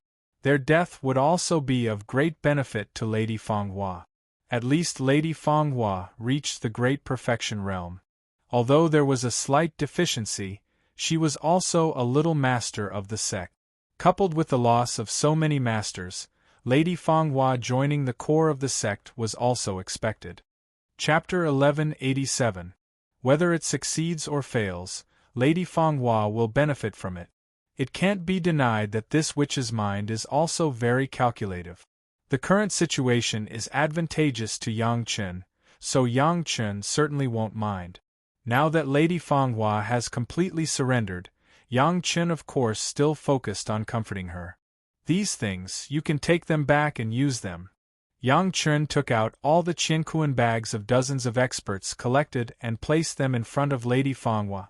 Their death would also be of great benefit to Lady Fanghua. At least Lady Fanghua reached the great perfection realm. Although there was a slight deficiency, she was also a little master of the sect. Coupled with the loss of so many masters, Lady Fanghua joining the core of the sect was also expected. Chapter 1187. Whether it succeeds or fails, Lady Fanghua will benefit from it. It can't be denied that this witch's mind is also very calculative. The current situation is advantageous to Yang Chen, so Yang Chen certainly won't mind. Now that Lady Fanghua has completely surrendered, Yang Chen of course still focused on comforting her. These things, you can take them back and use them. Yang Chen took out all the Qianquan bags of dozens of experts collected and placed them in front of Lady Fanghua.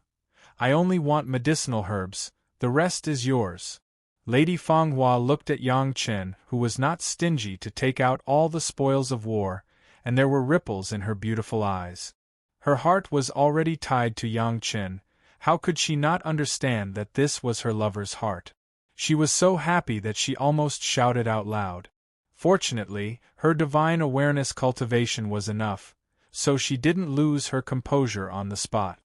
I only want medicinal herbs, the rest is yours. Lady Fanghua looked at Yang Chen, who was not stingy to take out all the spoils of war, and there were ripples in her beautiful eyes. Her heart was already tied to Yang Chen. How could she not understand that this was her lover's heart? She was so happy that she almost shouted out loud. Fortunately, her divine awareness cultivation was enough, so she didn't lose her composure on the spot.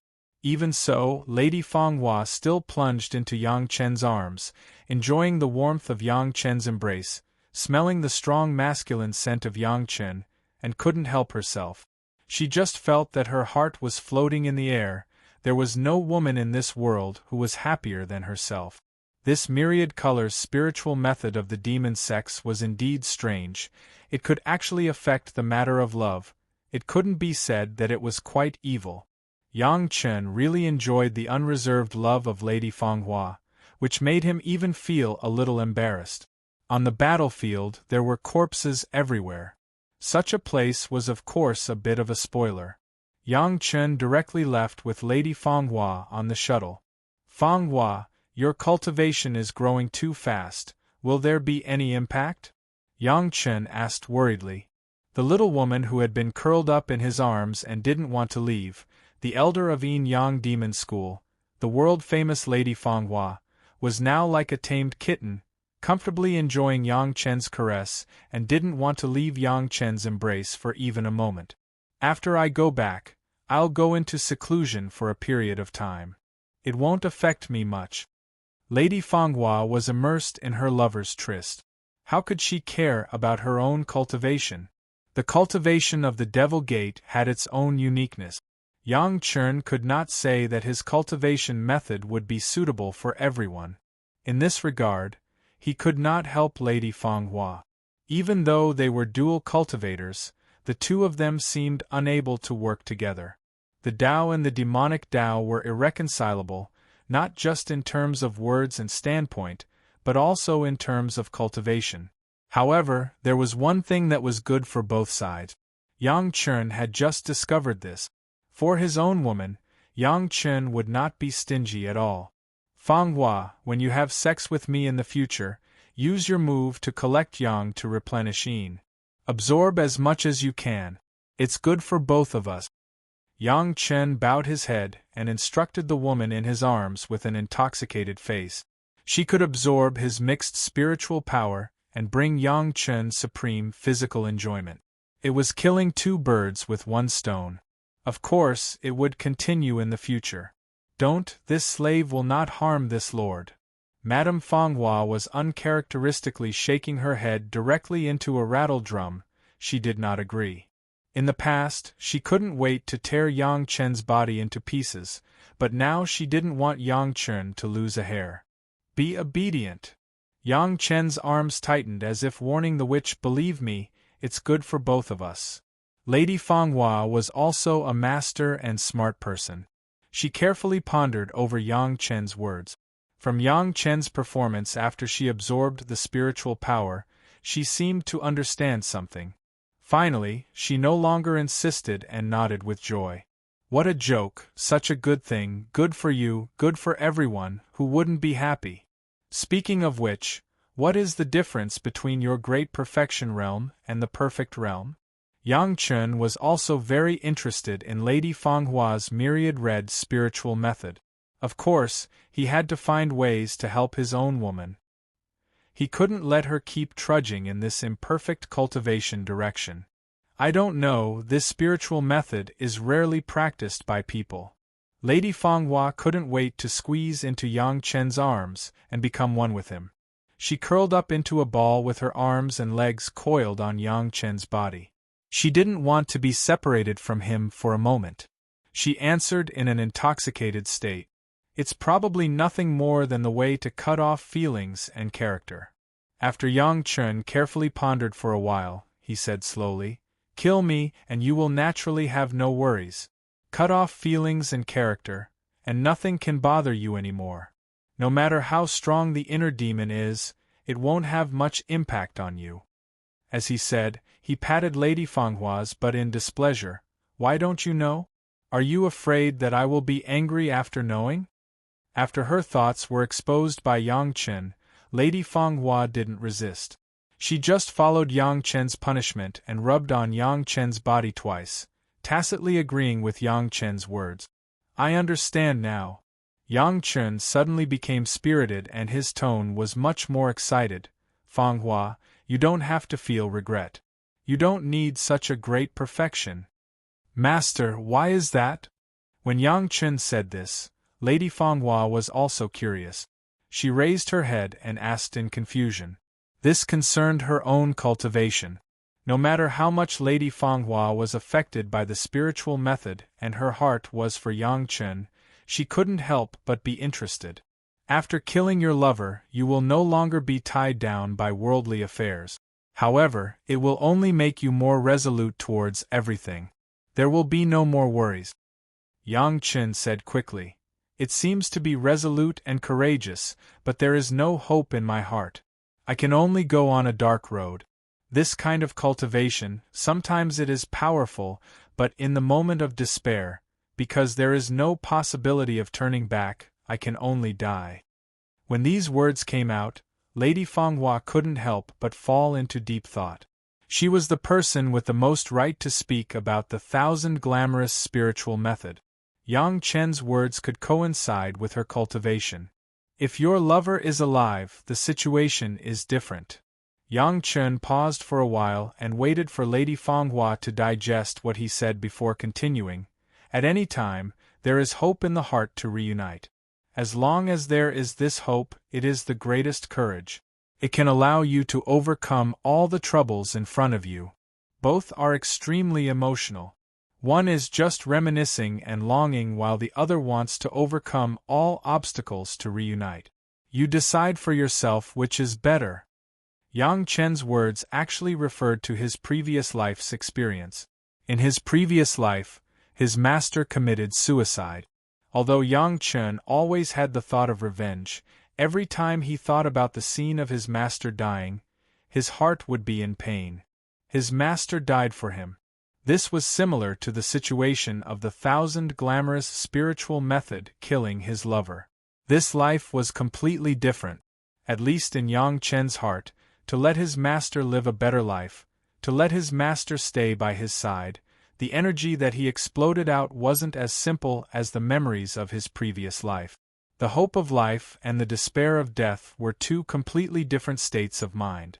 Even so, Lady Fanghua still plunged into Yang Chen's arms, enjoying the warmth of Yang Chen's embrace, smelling the strong masculine scent of Yang Chen, and couldn't help herself. She just felt that her heart was floating in the air. There was no woman in this world who was happier than herself. This myriad colors spiritual method of the demon sex was indeed strange. It could actually affect the matter of love. It couldn't be said that it was quite evil. Yang Chen really enjoyed the unreserved love of Lady Fanghua, which made him even feel a little embarrassed. On the battlefield there were corpses everywhere. Such a place was of course a bit of a spoiler. Yang Chen directly left with Lady Fanghua on the shuttle. Fanghua, your cultivation is growing too fast. Will there be any impact? Yang Chen asked worriedly. The little woman who had been curled up in his arms and didn't want to leave, the elder of Yin Yang Demon School, the world-famous Lady Fanghua, was now like a tamed kitten, comfortably enjoying Yang Chen's caress and didn't want to leave Yang Chen's embrace for even a moment. After I go back, I'll go into seclusion for a period of time. It won't affect me much. Lady Fanghua was immersed in her lover's tryst. How could she care about her own cultivation? The cultivation of the Devil Gate had its own uniqueness. Yang Chen could not say that his cultivation method would be suitable for everyone. In this regard, he could not help Lady Fanghua. Even though they were dual cultivators, the two of them seemed unable to work together. The Tao and the demonic Tao were irreconcilable, not just in terms of words and standpoint, but also in terms of cultivation. However, there was one thing that was good for both sides. Yang Chen had just discovered this. For his own woman, Yang Chen would not be stingy at all. Fanghua, when you have sex with me in the future, use your move to collect Yang to replenish Yin. Absorb as much as you can. It's good for both of us. Yang Chen bowed his head and instructed the woman in his arms with an intoxicated face. She could absorb his mixed spiritual power and bring Yang Chen supreme physical enjoyment. It was killing two birds with one stone. Of course, it would continue in the future. Don't, this slave will not harm this lord. Madame Fanghua was uncharacteristically shaking her head directly into a rattle drum. She did not agree. In the past, she couldn't wait to tear Yang Chen's body into pieces, but now she didn't want Yang Chen to lose a hair. Be obedient. Yang Chen's arms tightened as if warning the witch, believe me, it's good for both of us. Lady Fanghua was also a master and smart person. She carefully pondered over Yang Chen's words. From Yang Chen's performance after she absorbed the spiritual power, she seemed to understand something. Finally, she no longer insisted and nodded with joy. What a joke, such a good thing, good for you, good for everyone, who wouldn't be happy? Speaking of which, what is the difference between your great perfection realm and the perfect realm? Yang Chun was also very interested in Lady Fanghua's myriad red spiritual method. Of course, he had to find ways to help his own woman. He couldn't let her keep trudging in this imperfect cultivation direction. I don't know, this spiritual method is rarely practiced by people. Lady Fanghua couldn't wait to squeeze into Yang Chen's arms and become one with him. She curled up into a ball with her arms and legs coiled on Yang Chen's body. She didn't want to be separated from him for a moment. She answered in an intoxicated state. It's probably nothing more than the way to cut off feelings and character. After Yang Chen carefully pondered for a while, he said slowly, "Kill me, and you will naturally have no worries. Cut off feelings and character, and nothing can bother you anymore. No matter how strong the inner demon is, it won't have much impact on you." As he said, he patted Lady Fanghua's butt in displeasure. "Why don't you know? Are you afraid that I will be angry after knowing?" After her thoughts were exposed by Yang Chen, Lady Fanghua didn't resist. She just followed Yang Chen's punishment and rubbed on Yang Chen's body twice, tacitly agreeing with Yang Chen's words. "I understand now." Yang Chen suddenly became spirited and his tone was much more excited. "Fanghua, you don't have to feel regret. You don't need such a great perfection." "Master, why is that?" When Yang Chen said this, Lady Fanghua was also curious. She raised her head and asked in confusion. This concerned her own cultivation. No matter how much Lady Fanghua was affected by the spiritual method and her heart was for Yang Chen, she couldn't help but be interested. After killing your lover, you will no longer be tied down by worldly affairs. However, it will only make you more resolute towards everything. There will be no more worries. Yang Chen said quickly. "It seems to be resolute and courageous, but there is no hope in my heart. I can only go on a dark road. This kind of cultivation, sometimes it is powerful, but in the moment of despair, because there is no possibility of turning back, I can only die." When these words came out, Lady Fanghua couldn't help but fall into deep thought. She was the person with the most right to speak about the thousand glamorous spiritual method. Yang Chen's words could coincide with her cultivation. If your lover is alive, the situation is different. Yang Chen paused for a while and waited for Lady Fanghua to digest what he said before continuing. At any time, there is hope in the heart to reunite. As long as there is this hope, it is the greatest courage. It can allow you to overcome all the troubles in front of you. Both are extremely emotional. One is just reminiscing and longing while the other wants to overcome all obstacles to reunite. You decide for yourself which is better. Yang Chen's words actually referred to his previous life's experience. In his previous life, his master committed suicide. Although Yang Chen always had the thought of revenge, every time he thought about the scene of his master dying, his heart would be in pain. His master died for him. This was similar to the situation of the thousand glamorous spiritual method killing his lover. This life was completely different, at least in Yang Chen's heart, to let his master live a better life, to let his master stay by his side. The energy that he exploded out wasn't as simple as the memories of his previous life. The hope of life and the despair of death were two completely different states of mind.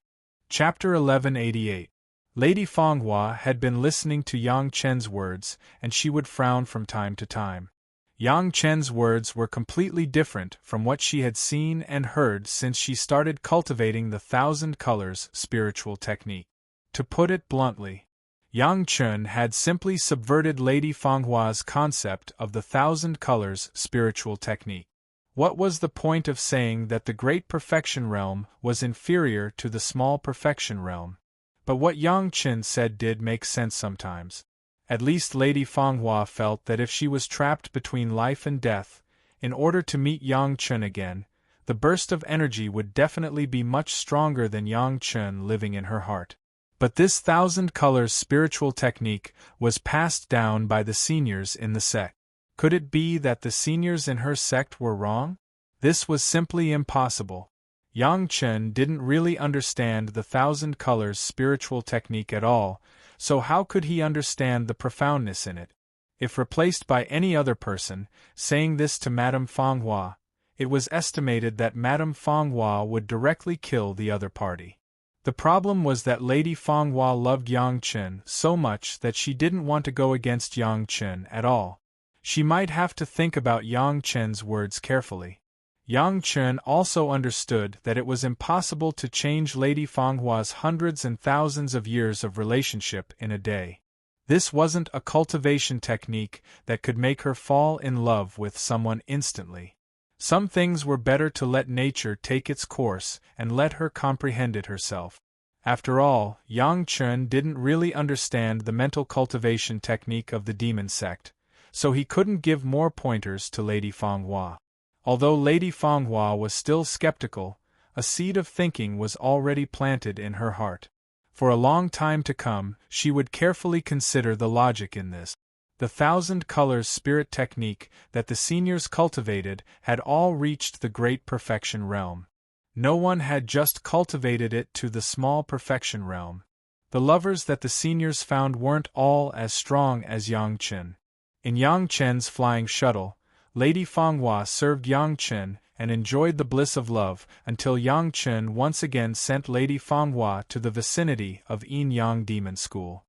Chapter 1188. Lady Fanghua had been listening to Yang Chen's words, and she would frown from time to time. Yang Chen's words were completely different from what she had seen and heard since she started cultivating the thousand colors spiritual technique. To put it bluntly, Yang Chen had simply subverted Lady Fanghua's concept of the thousand colors spiritual technique. What was the point of saying that the great perfection realm was inferior to the small perfection realm? But what Yang Chen said did make sense sometimes. At least Lady Fanghua felt that if she was trapped between life and death, in order to meet Yang Chen again, the burst of energy would definitely be much stronger than Yang Chen living in her heart. But this thousand colors spiritual technique was passed down by the seniors in the sect. Could it be that the seniors in her sect were wrong? This was simply impossible. Yang Chen didn't really understand the thousand colors spiritual technique at all, so how could he understand the profoundness in it? If replaced by any other person, saying this to Madame Fanghua, it was estimated that Madame Fanghua would directly kill the other party. The problem was that Lady Fanghua loved Yang Chen so much that she didn't want to go against Yang Chen at all. She might have to think about Yang Chen's words carefully. Yang Chen also understood that it was impossible to change Lady Fanghua's hundreds and thousands of years of relationship in a day. This wasn't a cultivation technique that could make her fall in love with someone instantly. Some things were better to let nature take its course and let her comprehend it herself. After all, Yang Chen didn't really understand the mental cultivation technique of the demon sect, so he couldn't give more pointers to Lady Fanghua. Although Lady Fanghua was still skeptical, a seed of thinking was already planted in her heart. For a long time to come, she would carefully consider the logic in this. The thousand colors spirit technique that the seniors cultivated had all reached the great perfection realm. No one had just cultivated it to the small perfection realm. The lovers that the seniors found weren't all as strong as Yang Chen. In Yang Chen's flying shuttle, Lady Fanghua served Yang Chen and enjoyed the bliss of love until Yang Chen once again sent Lady Fanghua to the vicinity of Yin Yang Demon School.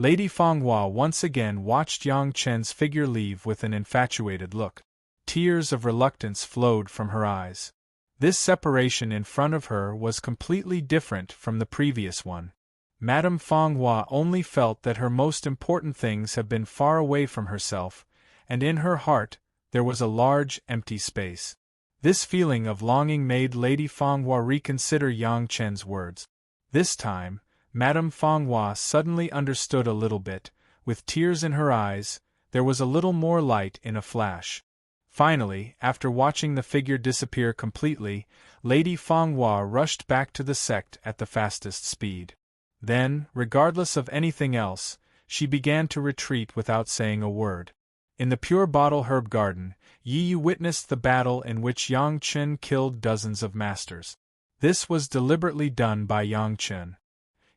Lady Fanghua once again watched Yang Chen's figure leave with an infatuated look. Tears of reluctance flowed from her eyes. This separation in front of her was completely different from the previous one. Madame Fanghua only felt that her most important things had been far away from herself, and in her heart there was a large, empty space. This feeling of longing made Lady Fanghua reconsider Yang Chen's words. This time, Madame Fanghua suddenly understood a little bit. With tears in her eyes, there was a little more light in a flash. Finally, after watching the figure disappear completely, Lady Fanghua rushed back to the sect at the fastest speed. Then, regardless of anything else, she began to retreat without saying a word. In the Pure Bottle Herb Garden, Yi Yu witnessed the battle in which Yang Chen killed dozens of masters. This was deliberately done by Yang Chen.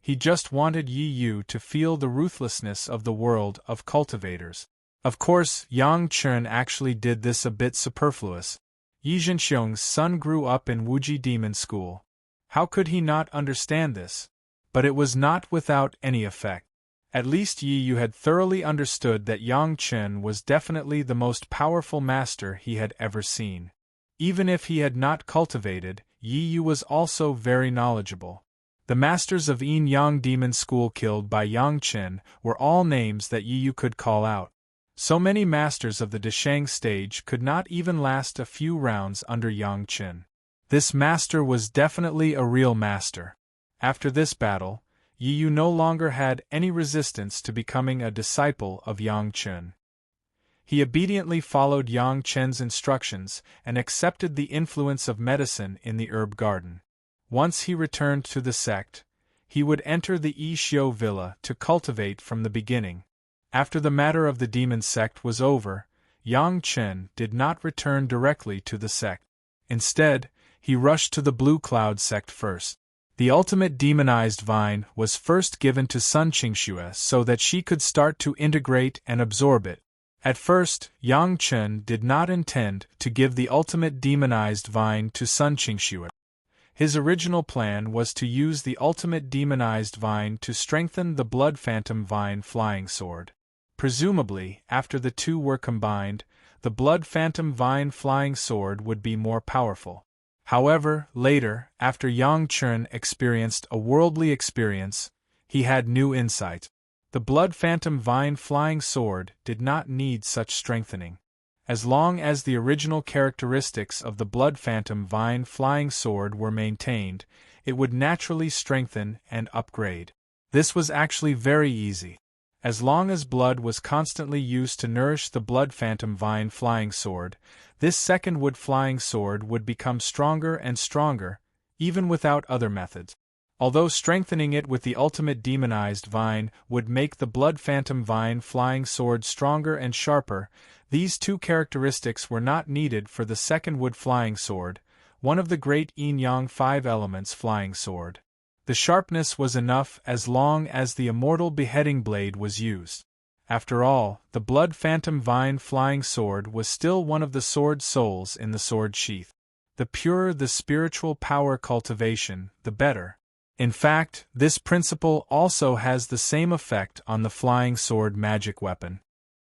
He just wanted Yi Yu to feel the ruthlessness of the world of cultivators. Of course, Yang Chen actually did this a bit superfluous. Yi Zhenxiong's son grew up in Wuji Demon School. How could he not understand this? But it was not without any effect. At least Yi Yu had thoroughly understood that Yang Chen was definitely the most powerful master he had ever seen. Even if he had not cultivated, Yi Yu was also very knowledgeable. The masters of Yin Yang Demon School killed by Yang Chen were all names that Yi Yu could call out. So many masters of the Deshang stage could not even last a few rounds under Yang Chen. This master was definitely a real master. After this battle, Yi Yu no longer had any resistance to becoming a disciple of Yang Chen. He obediently followed Yang Chen's instructions and accepted the influence of medicine in the herb garden. Once he returned to the sect, he would enter the Yi Xiu villa to cultivate from the beginning. After the matter of the demon sect was over, Yang Chen did not return directly to the sect. Instead, he rushed to the Blue Cloud sect first. The ultimate demonized vine was first given to Sun Qingxue so that she could start to integrate and absorb it. At first, Yang Chen did not intend to give the ultimate demonized vine to Sun Qingxue. His original plan was to use the ultimate demonized vine to strengthen the Blood Phantom Vine Flying Sword. Presumably, after the two were combined, the Blood Phantom Vine Flying Sword would be more powerful. However, later, after Yang Chen experienced a worldly experience, he had new insight. The Blood Phantom Vine Flying Sword did not need such strengthening. As long as the original characteristics of the Blood Phantom Vine Flying Sword were maintained, it would naturally strengthen and upgrade. This was actually very easy. As long as blood was constantly used to nourish the Blood Phantom Vine Flying Sword, this second wood flying sword would become stronger and stronger, even without other methods. Although strengthening it with the ultimate demonized vine would make the blood phantom vine flying sword stronger and sharper, these two characteristics were not needed for the second wood flying sword, one of the great yin-yang five elements flying sword. The sharpness was enough as long as the immortal beheading blade was used. After all, the blood phantom vine flying sword was still one of the sword souls in the sword sheath. The purer the spiritual power cultivation, the better. In fact, this principle also has the same effect on the flying sword magic weapon.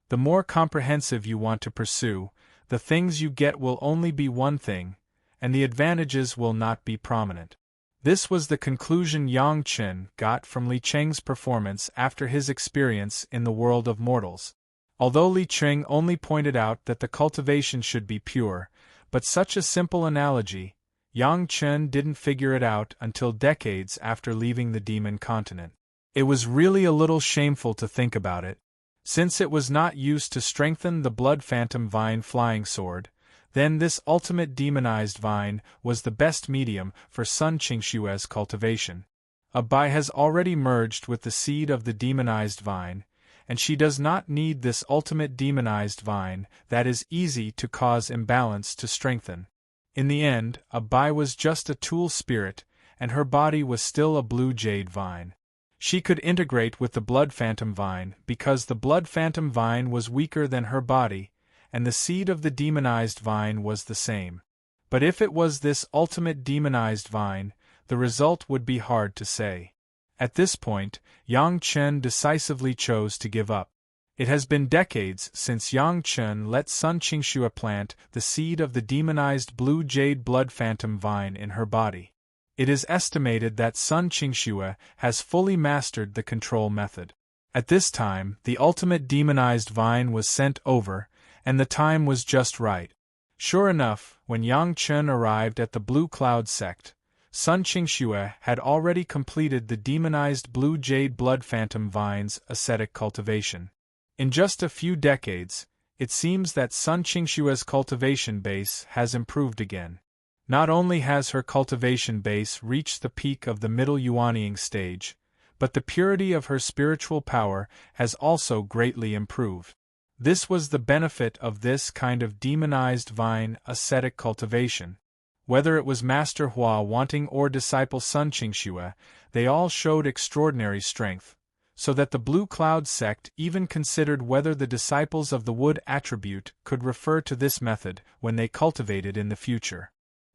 The more comprehensive you want to pursue, the things you get will only be one thing, and the advantages will not be prominent. This was the conclusion Yang Chen got from Li Cheng's performance after his experience in the world of mortals. Although Li Cheng only pointed out that the cultivation should be pure, but such a simple analogy, Yang Chen didn't figure it out until decades after leaving the demon continent. It was really a little shameful to think about it. Since it was not used to strengthen the blood phantom vine flying sword, then this ultimate demonized vine was the best medium for Sun Qingshue's cultivation. A Bai has already merged with the seed of the demonized vine, and she does not need this ultimate demonized vine that is easy to cause imbalance to strengthen. In the end, a Bai was just a tool spirit, and her body was still a blue jade vine. She could integrate with the blood phantom vine because the blood phantom vine was weaker than her body, and the seed of the demonized vine was the same. But if it was this ultimate demonized vine, the result would be hard to say. At this point, Yang Chen decisively chose to give up. It has been decades since Yang Chen let Sun Qingshu plant the seed of the demonized blue jade blood phantom vine in her body. It is estimated that Sun Qingshu has fully mastered the control method. At this time, the ultimate demonized vine was sent over, and the time was just right. Sure enough, when Yang Chen arrived at the Blue Cloud sect, Sun Qingshu had already completed the demonized blue jade blood phantom vine's ascetic cultivation. In just a few decades, it seems that Sun Qingshue's cultivation base has improved again. Not only has her cultivation base reached the peak of the middle Yuanying stage, but the purity of her spiritual power has also greatly improved. This was the benefit of this kind of demonized vine ascetic cultivation. Whether it was Master Hua wanting or disciple Sun Qingshu, they all showed extraordinary strength, so that the Blue Cloud sect even considered whether the disciples of the wood attribute could refer to this method when they cultivated in the future.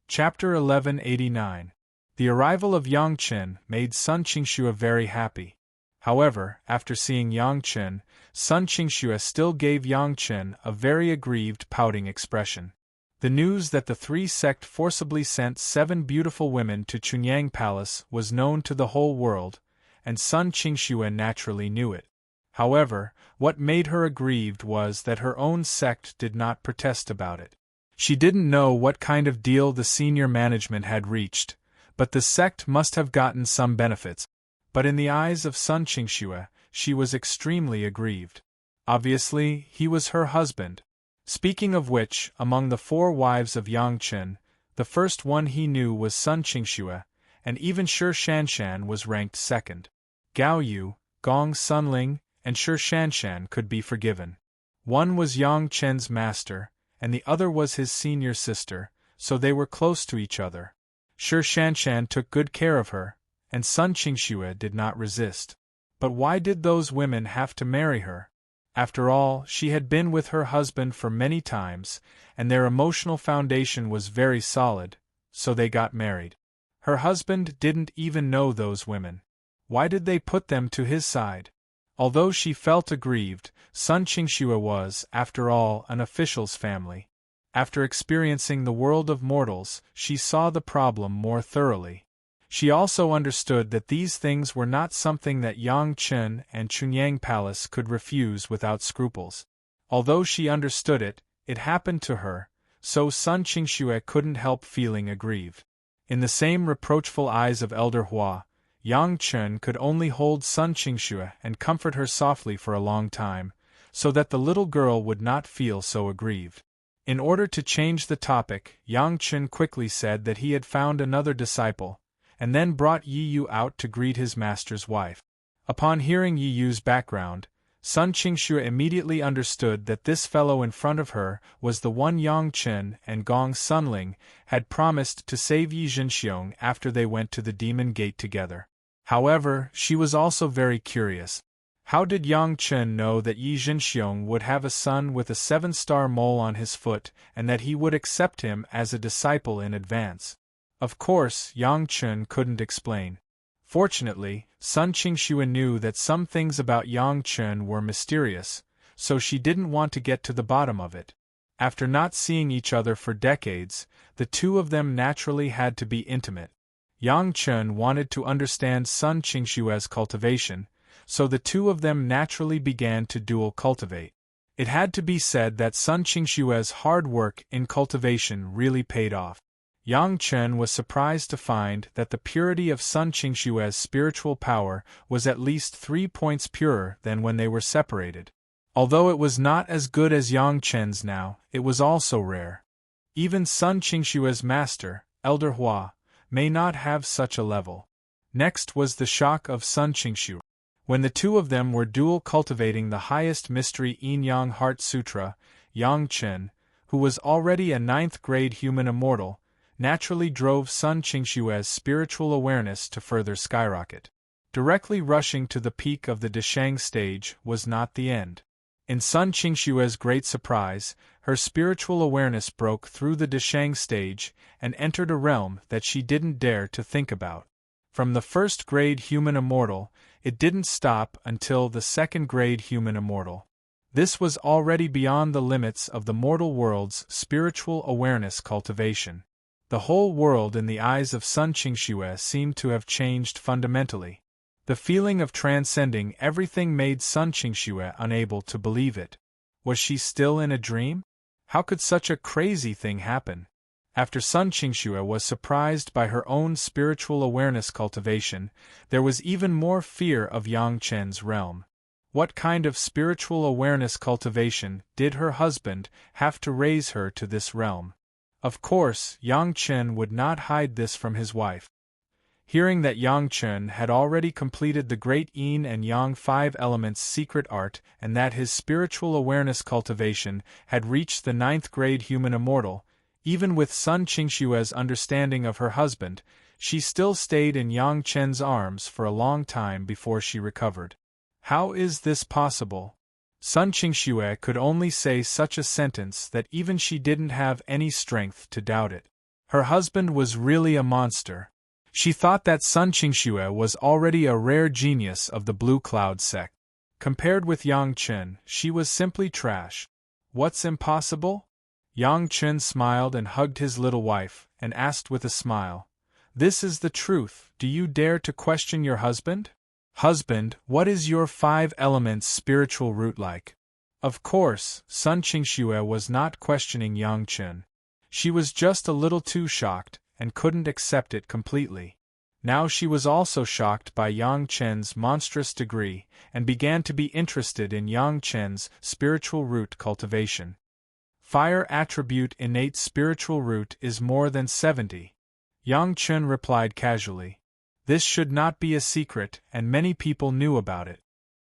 Chapter 1189. The arrival of Yang Chen made Sun Qingshu very happy. However, after seeing Yang Chen, Sun Qingshu still gave Yang Chen a very aggrieved pouting expression. The news that the three sect forcibly sent 7 beautiful women to Chunyang Palace was known to the whole world, and Sun Qingshu naturally knew it. However, what made her aggrieved was that her own sect did not protest about it. She didn't know what kind of deal the senior management had reached, but the sect must have gotten some benefits. But in the eyes of Sun Qingshu, she was extremely aggrieved. Obviously, he was her husband. Speaking of which, among the 4 wives of Yang Chen, the first one he knew was Sun Qingshu, and even Shi Shanshan was ranked second. Gao Yu, Gong Sunling, and Shi Shanshan could be forgiven. One was Yang Chen's master, and the other was his senior sister, so they were close to each other. Shi Shanshan took good care of her, and Sun Qingshu did not resist. But why did those women have to marry her? After all, she had been with her husband for many times, and their emotional foundation was very solid, so they got married. Her husband didn't even know those women. Why did they put them to his side? Although she felt aggrieved, Sun Qingshu was, after all, an official's family. After experiencing the world of mortals, she saw the problem more thoroughly. She also understood that these things were not something that Yang Chen and Chunyang Palace could refuse without scruples. Although she understood it, it happened to her, so Sun Qingshu couldn't help feeling aggrieved. In the same reproachful eyes of Elder Hua, Yang Chen could only hold Sun Qingshu and comfort her softly for a long time, so that the little girl would not feel so aggrieved. In order to change the topic, Yang Chen quickly said that he had found another disciple, and then brought Yi Yu out to greet his master's wife. Upon hearing Yi Yu's background, Sun Qingxue immediately understood that this fellow in front of her was the one Yang Chen and Gong Sunling had promised to save Yi Zhenxiong after they went to the Demon Gate together. However, she was also very curious. How did Yang Chen know that Yi Zhenxiong would have a son with a 7-star mole on his foot and that he would accept him as a disciple in advance? Of course, Yang Chen couldn't explain. Fortunately, Sun Qingxue knew that some things about Yang Chen were mysterious, so she didn't want to get to the bottom of it. After not seeing each other for decades, the two of them naturally had to be intimate. Yang Chen wanted to understand Sun Qingxue's cultivation, so the two of them naturally began to dual cultivate. It had to be said that Sun Qingxue's hard work in cultivation really paid off. Yang Chen was surprised to find that the purity of Sun Qingxue's spiritual power was at least 3 points purer than when they were separated. Although it was not as good as Yang Chen's now, it was also rare. Even Sun Qingxue's master, Elder Hua, may not have such a level. Next was the shock of Sun Qingxue. When the two of them were dual cultivating the highest mystery Yin-Yang Heart Sutra, Yang Chen, who was already a 9th-grade human immortal, naturally drove Sun Qingxue's spiritual awareness to further skyrocket. Directly rushing to the peak of the Deshang stage was not the end. In Sun Qingxue's great surprise, her spiritual awareness broke through the Deshang stage and entered a realm that she didn't dare to think about. From the 1st-grade human immortal, it didn't stop until the 2nd-grade human immortal. This was already beyond the limits of the mortal world's spiritual awareness cultivation. The whole world in the eyes of Sun Qingxue seemed to have changed fundamentally. The feeling of transcending everything made Sun Qingxue unable to believe it. Was she still in a dream? How could such a crazy thing happen? After Sun Qingxue was surprised by her own spiritual awareness cultivation, there was even more fear of Yang Chen's realm. What kind of spiritual awareness cultivation did her husband have to raise her to this realm? Of course, Yang Chen would not hide this from his wife. Hearing that Yang Chen had already completed the great Yin and Yang 5 elements secret art and that his spiritual awareness cultivation had reached the 9th-grade human immortal, even with Sun Qingxue's understanding of her husband, she still stayed in Yang Chen's arms for a long time before she recovered. How is this possible? Sun Qingxue could only say such a sentence that even she didn't have any strength to doubt it. Her husband was really a monster. She thought that Sun Qingxue was already a rare genius of the Blue Cloud sect. Compared with Yang Chen, she was simply trash. What's impossible? Yang Chen smiled and hugged his little wife, and asked with a smile, "This is the truth. Do you dare to question your husband? Husband, what is your 5 elements spiritual root like?" Of course, Sun Qingxue was not questioning Yang Chen. She was just a little too shocked, and couldn't accept it completely. Now she was also shocked by Yang Chen's monstrous degree, and began to be interested in Yang Chen's spiritual root cultivation. Fire attribute innate spiritual root is more than 70. Yang Chen replied casually. This should not be a secret, and many people knew about it.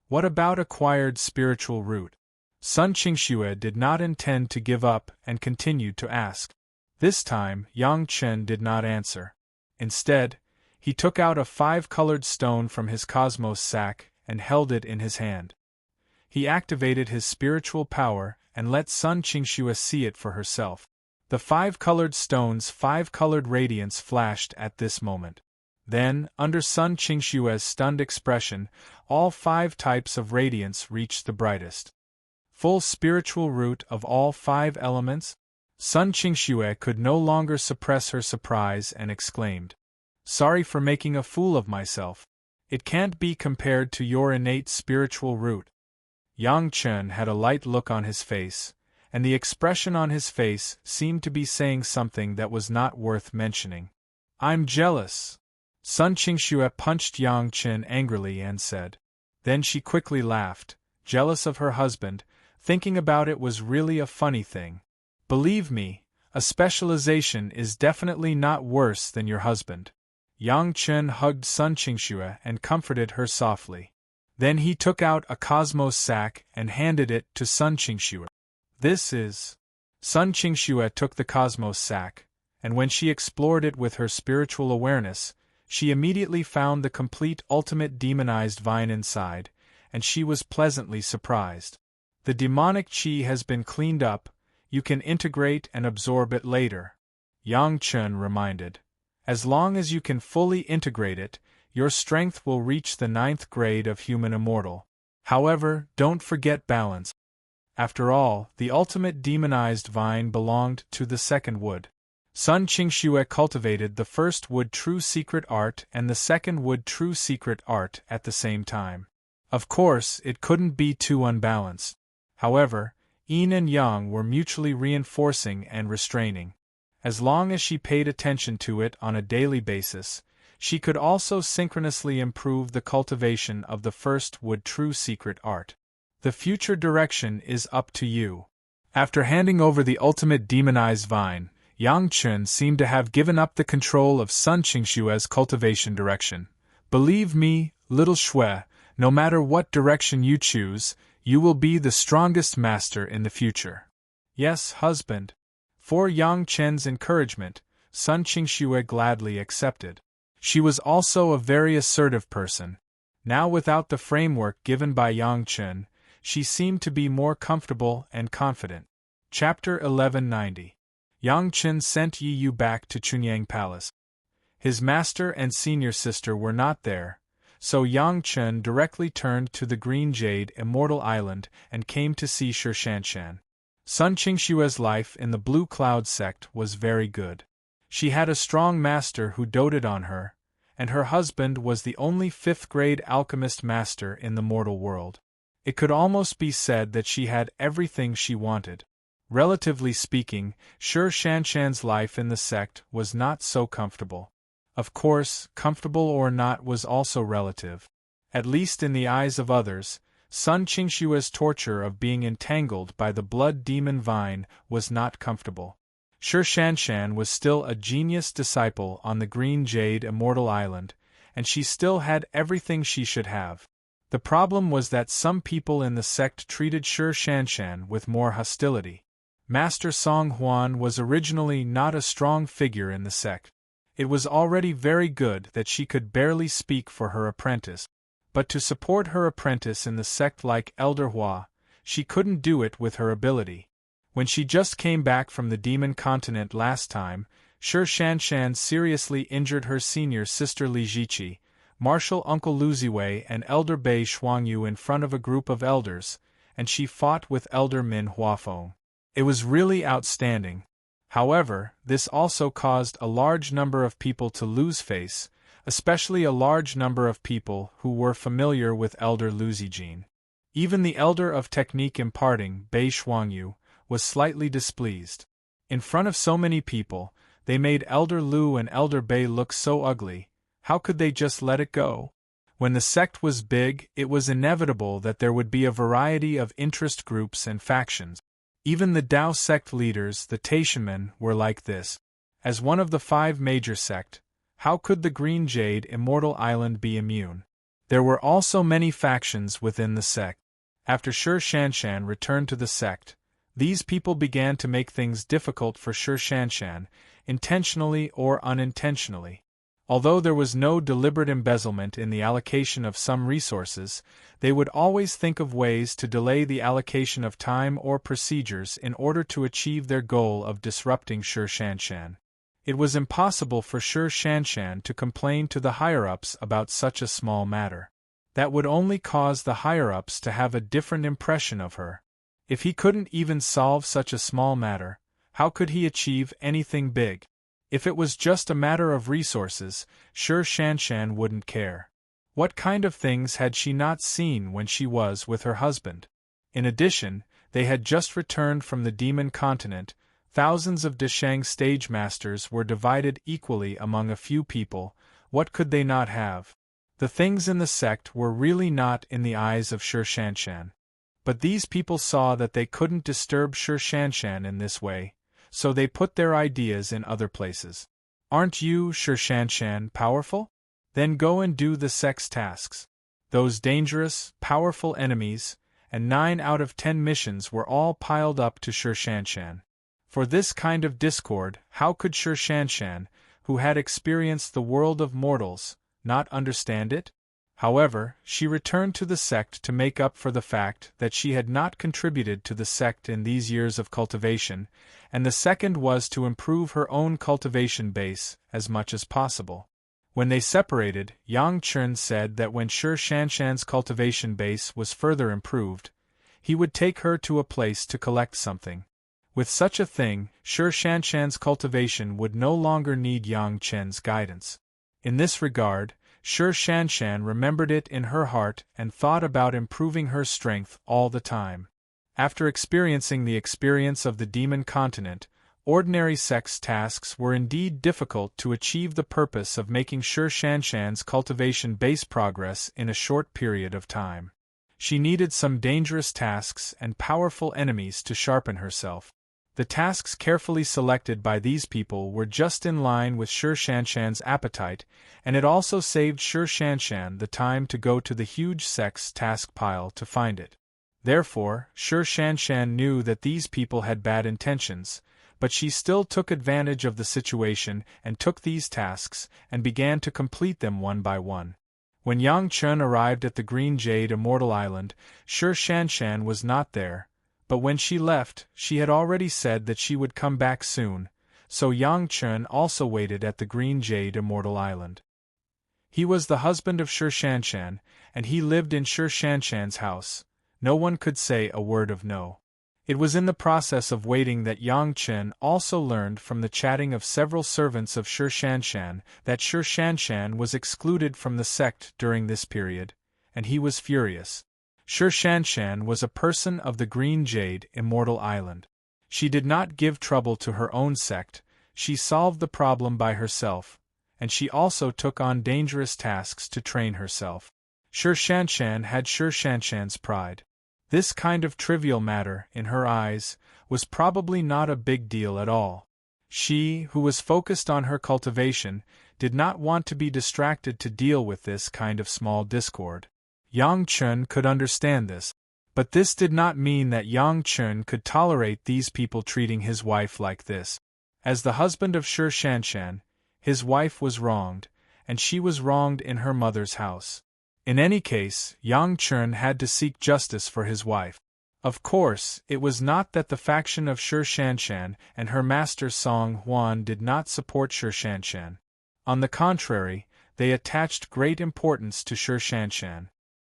What about acquired spiritual root? Sun Qingxue did not intend to give up and continued to ask. This time, Yang Chen did not answer. Instead, he took out a 5-colored stone from his cosmos sack and held it in his hand. He activated his spiritual power and let Sun Qingxue see it for herself. The 5-colored stone's 5-colored radiance flashed at this moment. Then, under Sun Qingxue's stunned expression, all 5 types of radiance reached the brightest. Full spiritual root of all 5 elements? Sun Qingxue could no longer suppress her surprise and exclaimed, "Sorry for making a fool of myself. It can't be compared to your innate spiritual root." Yang Chen had a light look on his face, and the expression on his face seemed to be saying something that was not worth mentioning. "I'm jealous." Sun Qingxue punched Yang Chen angrily and said. Then she quickly laughed, jealous of her husband. Thinking about it was really a funny thing. Believe me, a specialization is definitely not worse than your husband. Yang Chen hugged Sun Qingxue and comforted her softly. Then he took out a cosmos sack and handed it to Sun Qingxue. This is. Sun Qingxue took the cosmos sack, and when she explored it with her spiritual awareness, she immediately found the complete ultimate demonized vine inside, and she was pleasantly surprised. The demonic qi has been cleaned up, you can integrate and absorb it later, Yang Chen reminded. As long as you can fully integrate it, your strength will reach the 9th grade of human immortal. However, don't forget balance. After all, the ultimate demonized vine belonged to the second wood. Sun Qingxue cultivated the first wood true secret art and the second wood true secret art at the same time. Of course, it couldn't be too unbalanced. However, yin and yang were mutually reinforcing and restraining. As long as she paid attention to it on a daily basis, she could also synchronously improve the cultivation of the first wood true secret art. The future direction is up to you. After handing over the ultimate demonized vine, Yang Chen seemed to have given up the control of Sun Qingxue's cultivation direction. Believe me, little Xue, no matter what direction you choose, you will be the strongest master in the future. Yes, husband. For Yang Chen's encouragement, Sun Qingxue gladly accepted. She was also a very assertive person. Now without the framework given by Yang Chen, she seemed to be more comfortable and confident. Chapter 1190. Yang Chen sent Yi Yu back to Chunyang Palace. His master and senior sister were not there, so Yang Chen directly turned to the Green Jade Immortal Island and came to see Shi Shanshan. Sun Qingxue's life in the Blue Cloud sect was very good. She had a strong master who doted on her, and her husband was the only 5th-grade alchemist master in the mortal world. It could almost be said that she had everything she wanted. Relatively speaking, Shi Shanshan's life in the sect was not so comfortable. Of course, comfortable or not was also relative. At least in the eyes of others, Sun Qingxue's torture of being entangled by the blood demon vine was not comfortable. Shi Shanshan was still a genius disciple on the Green Jade Immortal Island, and she still had everything she should have. The problem was that some people in the sect treated Shi Shanshan with more hostility. Master Song Huan was originally not a strong figure in the sect. It was already very good that she could barely speak for her apprentice. But to support her apprentice in the sect like Elder Hua, she couldn't do it with her ability. When she just came back from the demon continent last time, Shi Shanshan seriously injured her senior sister Li Jiqi, Martial Uncle Lu Ziwei and Elder Bei Shuangyu in front of a group of elders, and she fought with Elder Min Huafeng. It was really outstanding. However, this also caused a large number of people to lose face, especially a large number of people who were familiar with Elder Lu Zijin. Even the Elder of Technique imparting, Bei Shuangyu, was slightly displeased. In front of so many people, they made Elder Lu and Elder Bei look so ugly. How could they just let it go? When the sect was big, it was inevitable that there would be a variety of interest groups and factions. Even the Dao sect leaders, the Taishanmen, were like this. As one of the 5 major sect, how could the Green Jade Immortal Island be immune? There were also many factions within the sect. After Shi Shanshan returned to the sect, these people began to make things difficult for Shi Shanshan, intentionally or unintentionally. Although there was no deliberate embezzlement in the allocation of some resources, they would always think of ways to delay the allocation of time or procedures in order to achieve their goal of disrupting Shi Shanshan. It was impossible for Shi Shanshan to complain to the higher-ups about such a small matter. That would only cause the higher-ups to have a different impression of her. If he couldn't even solve such a small matter, how could he achieve anything big? If it was just a matter of resources, Shi Shanshan wouldn't care. What kind of things had she not seen when she was with her husband? In addition, they had just returned from the demon continent. Thousands of Deshang stage masters were divided equally among a few people. What could they not have? The things in the sect were really not in the eyes of Shi Shanshan. But these people saw that they couldn't disturb Shi Shanshan in this way, so they put their ideas in other places. Aren't you, Shan, powerful? Then go and do the sex tasks. Those dangerous, powerful enemies, and 9 out of 10 missions were all piled up to Shan. For this kind of discord, how could Shan, who had experienced the world of mortals, not understand it? However, she returned to the sect to make up for the fact that she had not contributed to the sect in these years of cultivation, and the second was to improve her own cultivation base as much as possible. When they separated, Yang Chen said that when Shan's cultivation base was further improved, he would take her to a place to collect something. With such a thing, Shan's cultivation would no longer need Yang Chen's guidance. In this regard, Shan remembered it in her heart and thought about improving her strength all the time. After experiencing the experience of the demon continent, ordinary sex tasks were indeed difficult to achieve the purpose of making Shan's cultivation base progress in a short period of time. She needed some dangerous tasks and powerful enemies to sharpen herself. The tasks carefully selected by these people were just in line with Shan's appetite, and it also saved Shan the time to go to the huge sex task pile to find it. Therefore, Shan knew that these people had bad intentions, but she still took advantage of the situation and took these tasks and began to complete them one by one. When Yang Chen arrived at the Green Jade Immortal Island, Shan was not there. But when she left, she had already said that she would come back soon, so Yang Chen also waited at the Green Jade Immortal Island. He was the husband of Shan, and he lived in Shan's house. No one could say a word of no. It was in the process of waiting that Yang Chen also learned from the chatting of several servants of Shan that Shan was excluded from the sect during this period, and he was furious. Shan was a person of the Green Jade Immortal Island. She did not give trouble to her own sect, she solved the problem by herself, and she also took on dangerous tasks to train herself. Shan had Shan's pride. This kind of trivial matter, in her eyes, was probably not a big deal at all. She, who was focused on her cultivation, did not want to be distracted to deal with this kind of small discord. Yang Chen could understand this, but this did not mean that Yang Chen could tolerate these people treating his wife like this. As the husband of Shan, his wife was wronged, and she was wronged in her mother's house. In any case, Yang Chen had to seek justice for his wife. Of course, it was not that the faction of Shan and her master Song Huan did not support Shan. On the contrary, they attached great importance to Shan.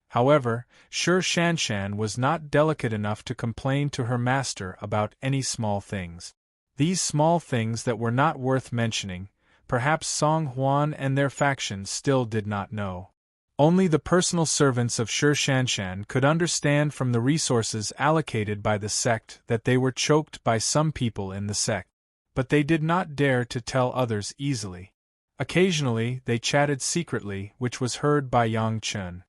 However, Shan was not delicate enough to complain to her master about any small things. These small things that were not worth mentioning, perhaps Song Huan and their faction still did not know. Only the personal servants of Shan could understand from the resources allocated by the sect that they were choked by some people in the sect. But they did not dare to tell others easily. Occasionally, they chatted secretly, which was heard by Yang Chen.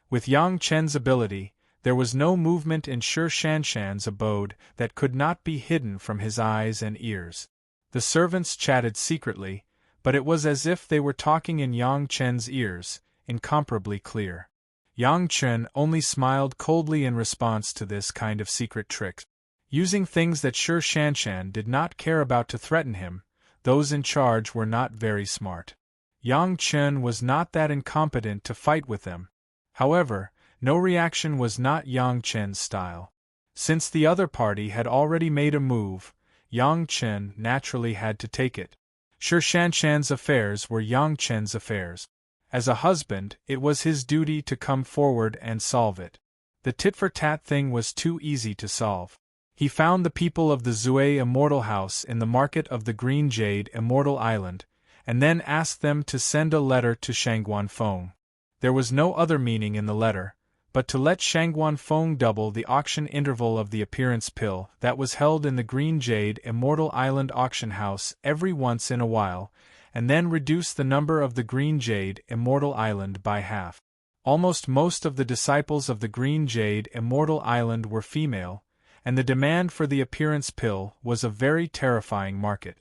With Yang Chen's ability, there was no movement in Shan's abode that could not be hidden from his eyes and ears. The servants chatted secretly, but it was as if they were talking in Yang Chen's ears, incomparably clear. Yang Chen only smiled coldly in response to this kind of secret trick. Using things that Shan did not care about to threaten him, those in charge were not very smart. Yang Chen was not that incompetent to fight with them. However, no reaction was not Yang Chen's style. Since the other party had already made a move, Yang Chen naturally had to take it. Shan's affairs were Yang Chen's affairs. As a husband, it was his duty to come forward and solve it. The tit-for-tat thing was too easy to solve. He found the people of the Zui Immortal House in the market of the Green Jade Immortal Island, and then asked them to send a letter to Shangguanfeng. There was no other meaning in the letter, but to let Shangguanfeng double the auction interval of the appearance pill that was held in the Green Jade Immortal Island auction house every once in a while, and then reduce the number of the Green Jade Immortal Island by half. Almost most of the disciples of the Green Jade Immortal Island were female, and the demand for the appearance pill was a very terrifying market.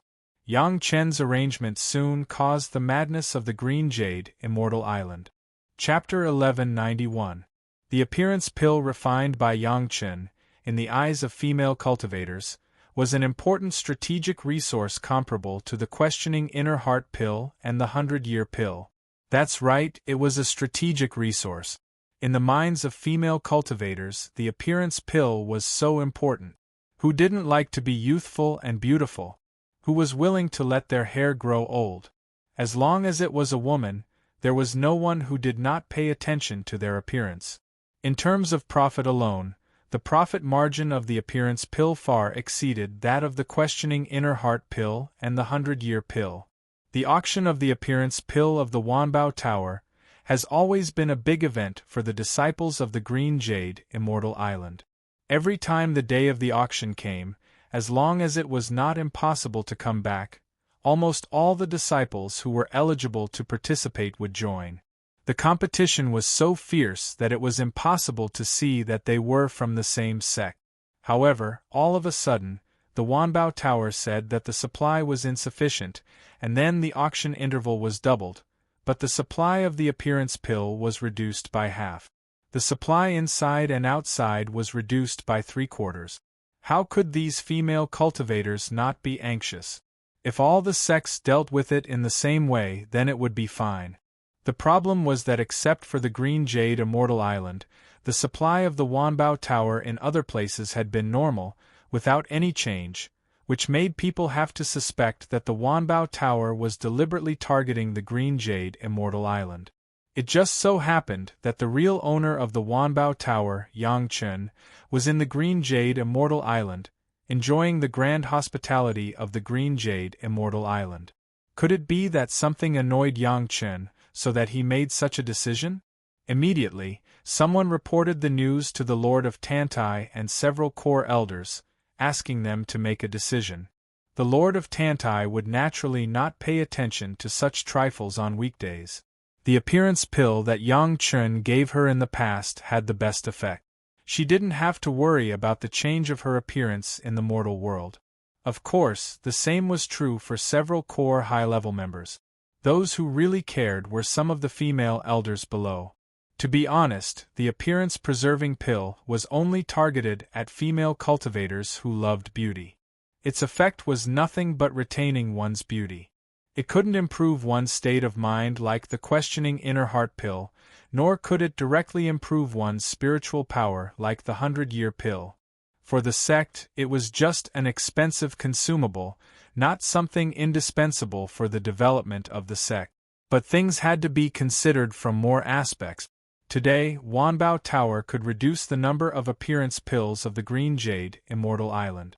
Yang Chen's arrangement soon caused the madness of the Green Jade, Immortal Island. Chapter 1191. The appearance pill refined by Yang Chen, in the eyes of female cultivators, was an important strategic resource comparable to the questioning inner heart pill and the 100-year pill. That's right, it was a strategic resource. In the minds of female cultivators, the appearance pill was so important. Who didn't like to be youthful and beautiful? Who was willing to let their hair grow old? As long as it was a woman, there was no one who did not pay attention to their appearance. In terms of profit alone, the profit margin of the appearance pill far exceeded that of the questioning inner heart pill and the 100-year pill. The auction of the appearance pill of the Wanbao Tower has always been a big event for the disciples of the Green Jade, Immortal Island. Every time the day of the auction came, as long as it was not impossible to come back, almost all the disciples who were eligible to participate would join. The competition was so fierce that it was impossible to see that they were from the same sect. However, all of a sudden, the Wanbao Tower said that the supply was insufficient, and then the auction interval was doubled, but the supply of the appearance pill was reduced by half. The supply inside and outside was reduced by 3/4. How could these female cultivators not be anxious? If all the sects dealt with it in the same way, then it would be fine. The problem was that except for the Green Jade Immortal Island, the supply of the Wanbao Tower in other places had been normal, without any change, which made people have to suspect that the Wanbao Tower was deliberately targeting the Green Jade Immortal Island. It just so happened that the real owner of the Wanbao Tower, Yang Chen, was in the Green Jade Immortal Island, enjoying the grand hospitality of the Green Jade Immortal Island. Could it be that something annoyed Yang Chen, so that he made such a decision? Immediately, someone reported the news to the Lord of Tantai and several core elders, asking them to make a decision. The Lord of Tantai would naturally not pay attention to such trifles on weekdays. The appearance pill that Yang Chen gave her in the past had the best effect. She didn't have to worry about the change of her appearance in the mortal world. Of course, the same was true for several core high-level members. Those who really cared were some of the female elders below. To be honest, the appearance-preserving pill was only targeted at female cultivators who loved beauty. Its effect was nothing but retaining one's beauty. It couldn't improve one's state of mind like the questioning inner heart pill, nor could it directly improve one's spiritual power like the 100-year pill. For the sect, it was just an expensive consumable, not something indispensable for the development of the sect. But things had to be considered from more aspects. Today, Wanbao Tower could reduce the number of appearance pills of the Green Jade, Immortal Island.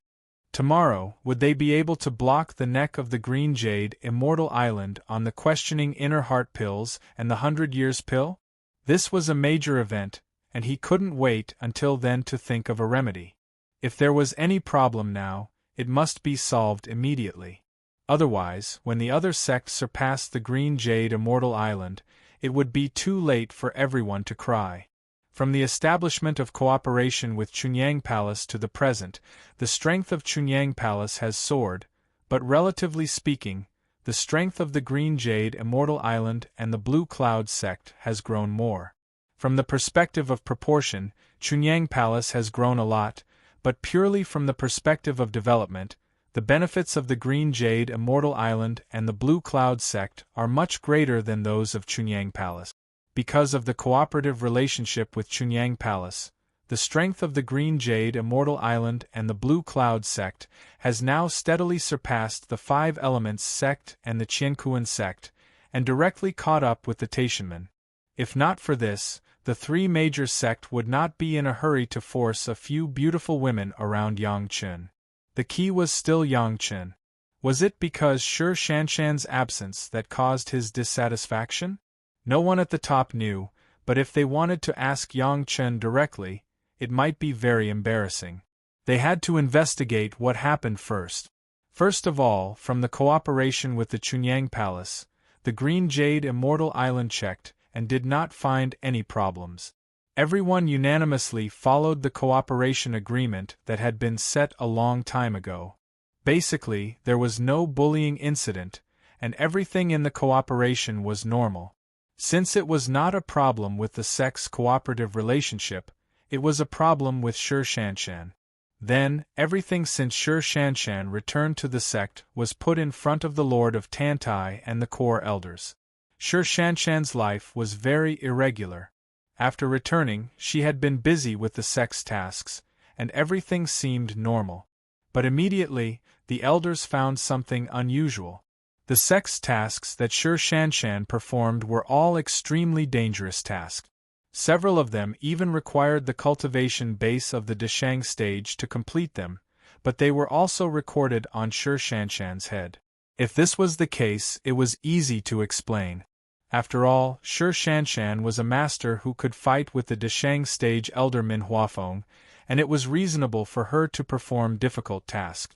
Tomorrow, would they be able to block the neck of the Green Jade, Immortal Island on the questioning inner heart pills and the 100 years pill? This was a major event, and he couldn't wait until then to think of a remedy. If there was any problem now, it must be solved immediately. Otherwise, when the other sect surpassed the Green Jade Immortal Island, it would be too late for everyone to cry. From the establishment of cooperation with Chunyang Palace to the present, the strength of Chunyang Palace has soared, but relatively speaking, the strength of the Green Jade Immortal Island and the Blue Cloud sect has grown more. From the perspective of proportion, Chunyang Palace has grown a lot, but purely from the perspective of development, the benefits of the Green Jade Immortal Island and the Blue Cloud sect are much greater than those of Chunyang Palace. Because of the cooperative relationship with Chunyang Palace, the strength of the Green Jade Immortal Island and the Blue Cloud sect has now steadily surpassed the Five Elements sect and the Qiankuan sect, and directly caught up with the Taishanmen. If not for this, the three major sects would not be in a hurry to force a few beautiful women around Yang Chen. The key was still Yang Chen. Was it because Shi Shanshan's absence that caused his dissatisfaction? No one at the top knew, but if they wanted to ask Yang Chen directly, it might be very embarrassing. They had to investigate what happened first. First of all, from the cooperation with the Chunyang Palace, the Green Jade Immortal Island checked and did not find any problems. Everyone unanimously followed the cooperation agreement that had been set a long time ago. Basically, there was no bullying incident, and everything in the cooperation was normal. Since it was not a problem with the sect's cooperative relationship, it was a problem with Shi Shanshan. Then, everything since Shi Shanshan returned to the sect was put in front of the Lord of Tantai and the core elders. Shi Shanshan's life was very irregular. After returning, she had been busy with the sect's tasks, and everything seemed normal. But immediately, the elders found something unusual. The sect's tasks that Shi Shanshan performed were all extremely dangerous tasks. Several of them even required the cultivation base of the Deshang stage to complete them, but they were also recorded on Shi Shanshan's head. If this was the case, it was easy to explain. After all, Shi Shanshan was a master who could fight with the Deshang stage elder Min Huafeng, and it was reasonable for her to perform difficult tasks.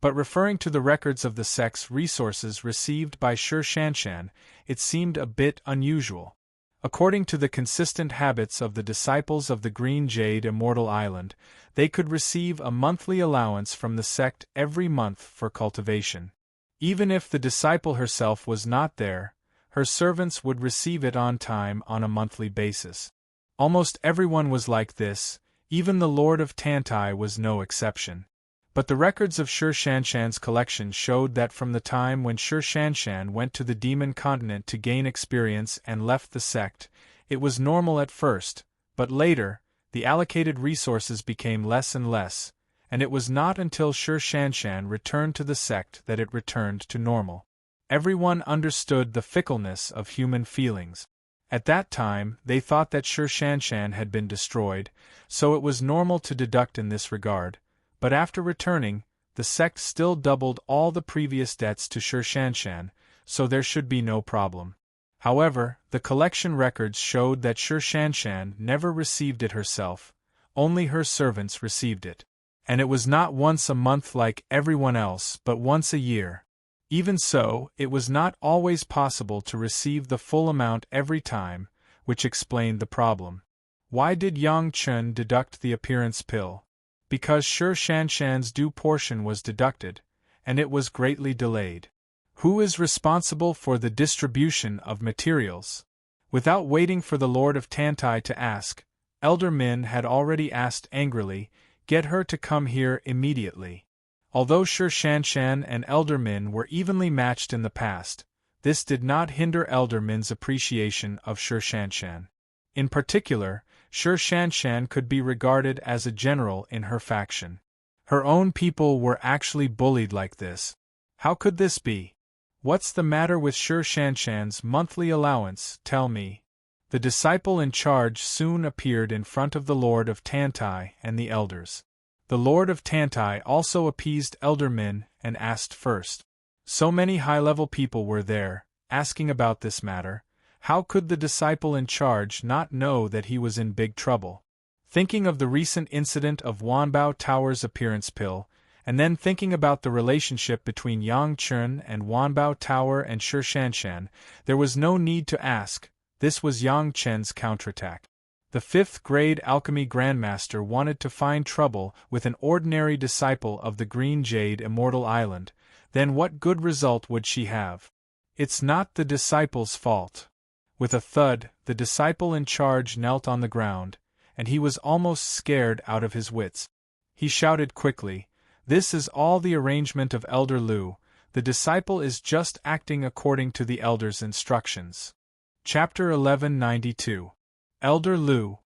But referring to the records of the sect's resources received by Shi Shanshan, it seemed a bit unusual. According to the consistent habits of the disciples of the Green Jade Immortal Island, they could receive a monthly allowance from the sect every month for cultivation. Even if the disciple herself was not there, her servants would receive it on time on a monthly basis. Almost everyone was like this, even the Lord of Tantai was no exception. But the records of Shi Shanshan's collection showed that from the time when Shi Shanshan went to the demon continent to gain experience and left the sect, it was normal at first, but later, the allocated resources became less and less, and it was not until Shi Shanshan returned to the sect that it returned to normal. Everyone understood the fickleness of human feelings. At that time, they thought that Shi Shanshan had been destroyed, so it was normal to deduct in this regard. But after returning, the sect still doubled all the previous debts to Shi Shanshan, so there should be no problem. However, the collection records showed that Shi Shanshan never received it herself, only her servants received it. And it was not once a month like everyone else but once a year. Even so, it was not always possible to receive the full amount every time, which explained the problem. Why did Yang Chen deduct the appearance pill? Because Shi Shanshan's due portion was deducted, and it was greatly delayed. Who is responsible for the distribution of materials? Without waiting for the Lord of Tantai to ask, Elder Min had already asked angrily, "Get her to come here immediately." Although Shi Shanshan and Elder Min were evenly matched in the past, this did not hinder Elder Min's appreciation of Shi Shanshan. In particular, Shi Shanshan could be regarded as a general in her faction. Her own people were actually bullied like this. How could this be? What's the matter with Shi Shanshan's monthly allowance, tell me? The disciple in charge soon appeared in front of the Lord of Tantai and the elders. The Lord of Tantai also appeased Elder Min and asked first. So many high-level people were there, asking about this matter. How could the disciple in charge not know that he was in big trouble? Thinking of the recent incident of Wanbao Tower's appearance pill, and then thinking about the relationship between Yang Chen and Wanbao Tower and Shi Shanshan, there was no need to ask. This was Yang Chen's counterattack. The 5th grade alchemy grandmaster wanted to find trouble with an ordinary disciple of the Green Jade Immortal Island, then what good result would she have? It's not the disciple's fault. With a thud, the disciple in charge knelt on the ground, and he was almost scared out of his wits. He shouted quickly, "This is all the arrangement of Elder Lu, the disciple is just acting according to the elder's instructions." Chapter 1192. Elder Lu.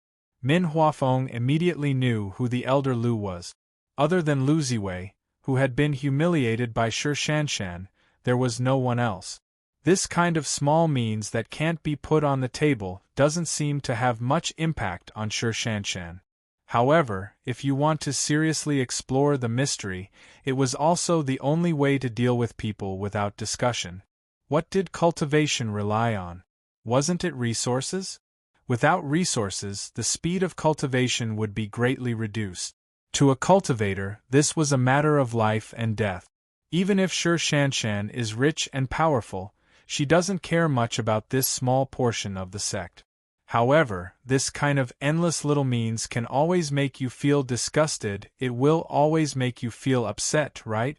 Min Huafeng immediately knew who the Elder Lu was. Other than Lu Ziwei, who had been humiliated by Shi Shanshan, there was no one else. This kind of small means that can't be put on the table doesn't seem to have much impact on Shi Shanshan. However, if you want to seriously explore the mystery, it was also the only way to deal with people without discussion. What did cultivation rely on? Wasn't it resources? Without resources, the speed of cultivation would be greatly reduced. To a cultivator, this was a matter of life and death. Even if Shi Shanshan is rich and powerful, she doesn't care much about this small portion of the sect. However, this kind of endless little means can always make you feel disgusted, it will always make you feel upset, right?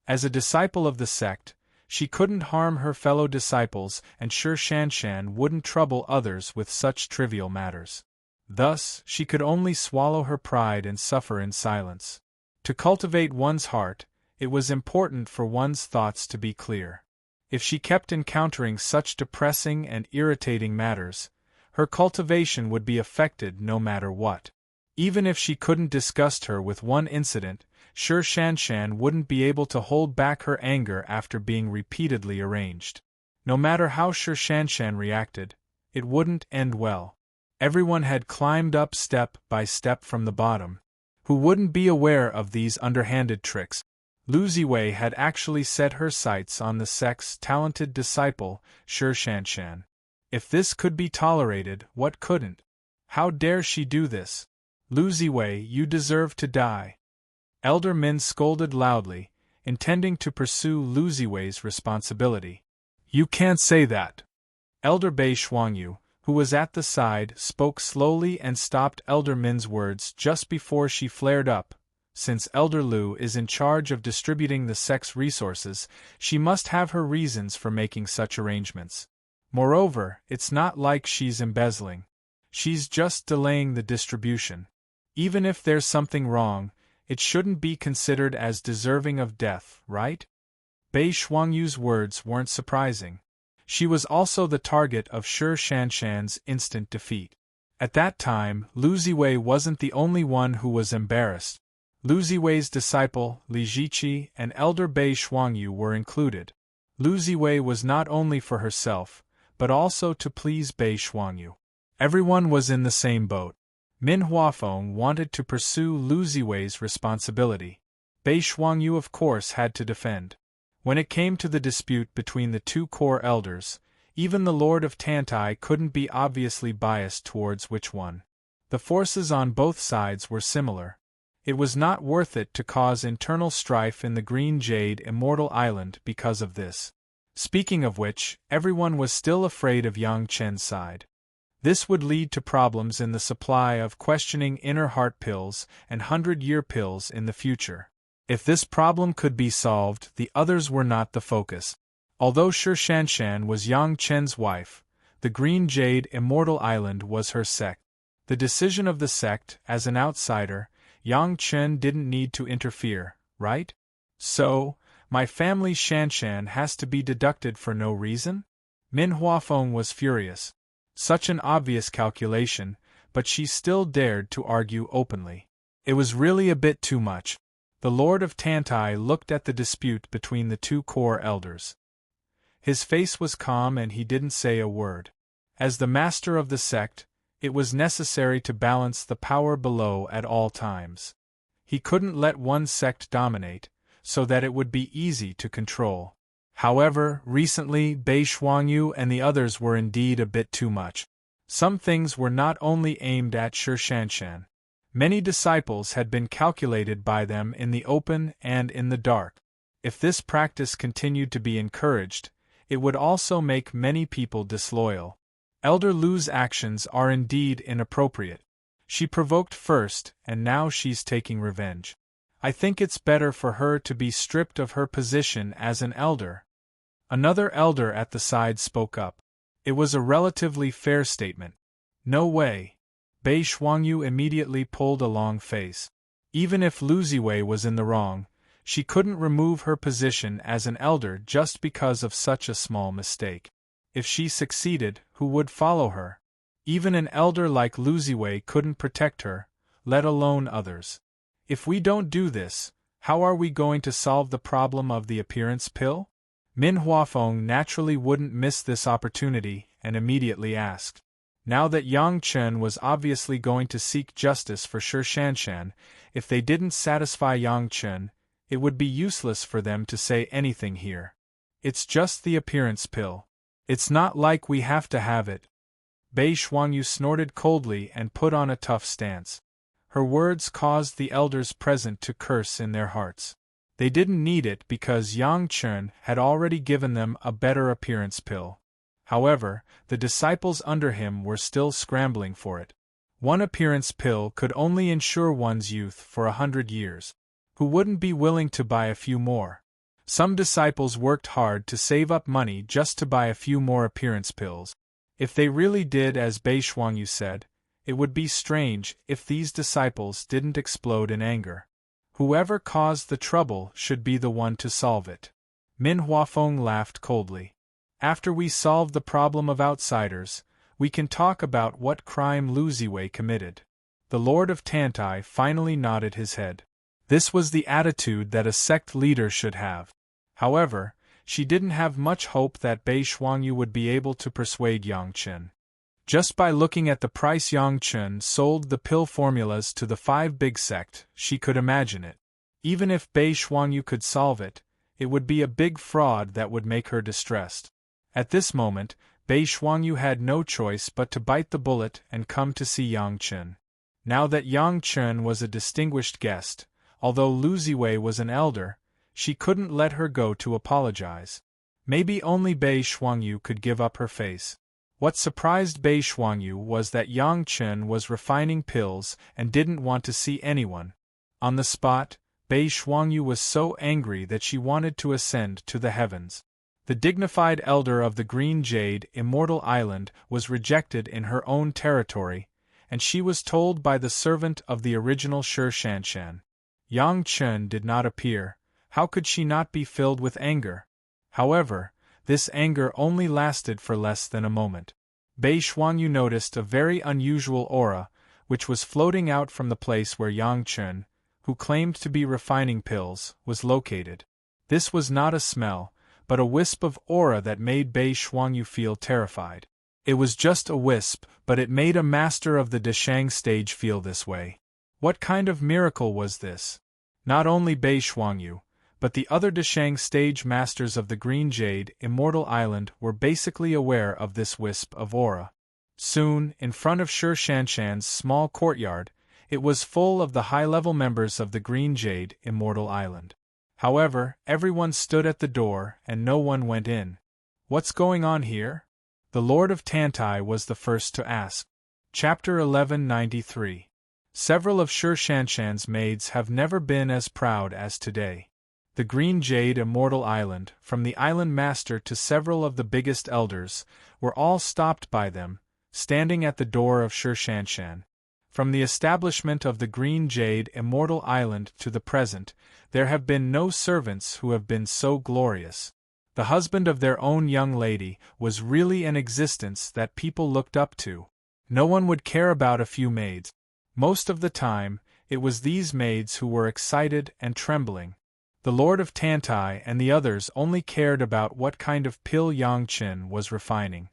As a disciple of the sect, she couldn't harm her fellow disciples, and Sure Shanshan wouldn't trouble others with such trivial matters. Thus, she could only swallow her pride and suffer in silence. To cultivate one's heart, it was important for one's thoughts to be clear. If she kept encountering such depressing and irritating matters, her cultivation would be affected no matter what. Even if she couldn't disgust her with one incident, Sure Shanshan wouldn't be able to hold back her anger after being repeatedly arraigned. No matter how Sure Shanshan reacted, it wouldn't end well. Everyone had climbed up step by step from the bottom. Who wouldn't be aware of these underhanded tricks? Lu Ziwei had actually set her sights on the sect's talented disciple, Sure Shanshan. If this could be tolerated, what couldn't? How dare she do this? Lu Ziwei, you deserve to die. Elder Min scolded loudly, intending to pursue Lu Ziwei's responsibility. You can't say that. Elder Bei Shuangyu, who was at the side, spoke slowly and stopped Elder Min's words just before she flared up. Since Elder Lu is in charge of distributing the sect's resources, she must have her reasons for making such arrangements. Moreover, it's not like she's embezzling. She's just delaying the distribution. Even if there's something wrong, it shouldn't be considered as deserving of death, right? Bei Shuangyu's words weren't surprising. She was also the target of Sure Shanshan's instant defeat. At that time, Lu Ziwei wasn't the only one who was embarrassed. Lu Ziwei's disciple, Li Jiqi, and Elder Bei Shuangyu were included. Lu Ziwei was not only for herself, but also to please Bei Shuangyu. Everyone was in the same boat. Min Huafeng wanted to pursue Lu Ziwei's responsibility. Bei Shuangyu of course had to defend. When it came to the dispute between the two core elders, even the Lord of Tantai couldn't be obviously biased towards which one. The forces on both sides were similar. It was not worth it to cause internal strife in the Green Jade Immortal Island because of this. Speaking of which, everyone was still afraid of Yang Chen's side. This would lead to problems in the supply of questioning inner heart pills and 100-year pills in the future. If this problem could be solved, the others were not the focus. Although Sure Shanshan was Yang Chen's wife, the Green Jade Immortal Island was her sect. The decision of the sect, as an outsider, Yang Chen didn't need to interfere, right? So, my family Shanshan has to be deducted for no reason? Min Huafeng was furious. Such an obvious calculation, but she still dared to argue openly. It was really a bit too much. The Lord of Tantai looked at the dispute between the two core elders. His face was calm and he didn't say a word. As the master of the sect, it was necessary to balance the power below at all times. He couldn't let one sect dominate, so that it would be easy to control. However, recently Bei Shuangyu and the others were indeed a bit too much. Some things were not only aimed at Sure Shanshan. Many disciples had been calculated by them in the open and in the dark. If this practice continued to be encouraged, it would also make many people disloyal. Elder Lu's actions are indeed inappropriate. She provoked first, and now she's taking revenge. I think it's better for her to be stripped of her position as an elder. Another elder at the side spoke up. It was a relatively fair statement. No way. Bei Shuangyu immediately pulled a long face. Even if Lu Ziwei was in the wrong, she couldn't remove her position as an elder just because of such a small mistake. If she succeeded, who would follow her? Even an elder like Lu Ziwei couldn't protect her, let alone others. If we don't do this, how are we going to solve the problem of the appearance pill? Min Huafeng naturally wouldn't miss this opportunity and immediately asked. Now that Yang Chen was obviously going to seek justice for Sure Shanshan, if they didn't satisfy Yang Chen, it would be useless for them to say anything here. It's just the appearance pill. It's not like we have to have it. Bei Shuangyu snorted coldly and put on a tough stance. Her words caused the elders present to curse in their hearts. They didn't need it because Yang Chen had already given them a better appearance pill. However, the disciples under him were still scrambling for it. One appearance pill could only ensure one's youth for 100 years. Who wouldn't be willing to buy a few more? Some disciples worked hard to save up money just to buy a few more appearance pills. If they really did as Bei Shuangyu said, it would be strange if these disciples didn't explode in anger. Whoever caused the trouble should be the one to solve it. Min Huafeng laughed coldly. After we solve the problem of outsiders, we can talk about what crime Lu Ziwei committed. The Lord of Tantai finally nodded his head. This was the attitude that a sect leader should have. However, she didn't have much hope that Bei Shuangyu would be able to persuade Yang Chen. Just by looking at the price Yang Chen sold the pill formulas to the 5 big sect, she could imagine it. Even if Bei Shuangyu could solve it, it would be a big fraud that would make her distressed. At this moment, Bei Shuangyu had no choice but to bite the bullet and come to see Yang Chen. Now that Yang Chen was a distinguished guest, although Lu Ziwei was an elder, she couldn't let her go to apologize. Maybe only Bei Shuangyu could give up her face. What surprised Bei Shuangyu was that Yang Chen was refining pills and didn't want to see anyone. On the spot, Bei Shuangyu was so angry that she wanted to ascend to the heavens. The dignified elder of the Green Jade, Immortal Island, was rejected in her own territory, and she was told by the servant of the original Shi Shanshan. Yang Chen did not appear. How could she not be filled with anger? However, this anger only lasted for less than a moment. Bei Shuangyu noticed a very unusual aura, which was floating out from the place where Yang Chen, who claimed to be refining pills, was located. This was not a smell, but a wisp of aura that made Bei Shuangyu feel terrified. It was just a wisp, but it made a master of the Deshang stage feel this way. What kind of miracle was this? Not only Bei Shuangyu, but the other Deshang stage masters of the Green Jade, Immortal Island, were basically aware of this wisp of aura. Soon, in front of Shi Shanshan's small courtyard, it was full of the high-level members of the Green Jade, Immortal Island. However, everyone stood at the door and no one went in. What's going on here? The Lord of Tantai was the first to ask. Chapter 1193. Several of Shi Shanshan's maids have never been as proud as today. The Green Jade Immortal Island, from the island master to several of the biggest elders, were all stopped by them, standing at the door of Shi Shanshan. From the establishment of the Green Jade Immortal Island to the present, there have been no servants who have been so glorious. The husband of their own young lady was really an existence that people looked up to. No one would care about a few maids. Most of the time, it was these maids who were excited and trembling. The Lord of Tantai and the others only cared about what kind of pill Yang Chen was refining.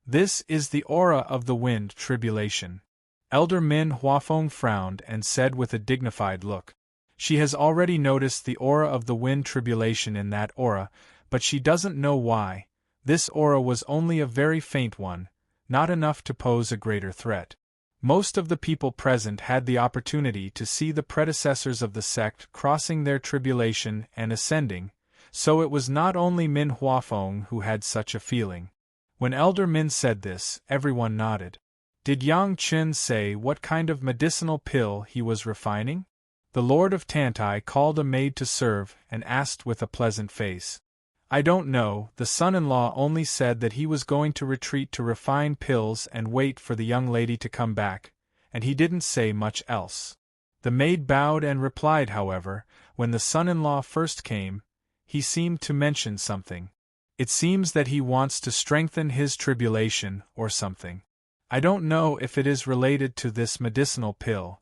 This is the aura of the wind tribulation. Elder Min Huafeng frowned and said with a dignified look. She has already noticed the aura of the wind tribulation in that aura, but she doesn't know why. This aura was only a very faint one, not enough to pose a greater threat. Most of the people present had the opportunity to see the predecessors of the sect crossing their tribulation and ascending, so it was not only Min Huafeng who had such a feeling. When Elder Min said this, everyone nodded. Did Yang Chen say what kind of medicinal pill he was refining? The Lord of Tantai called a maid to serve and asked with a pleasant face. I don't know, the son-in-law only said that he was going to retreat to refine pills and wait for the young lady to come back, and he didn't say much else. The maid bowed and replied, however, when the son-in-law first came, he seemed to mention something. It seems that he wants to strengthen his tribulation or something. I don't know if it is related to this medicinal pill.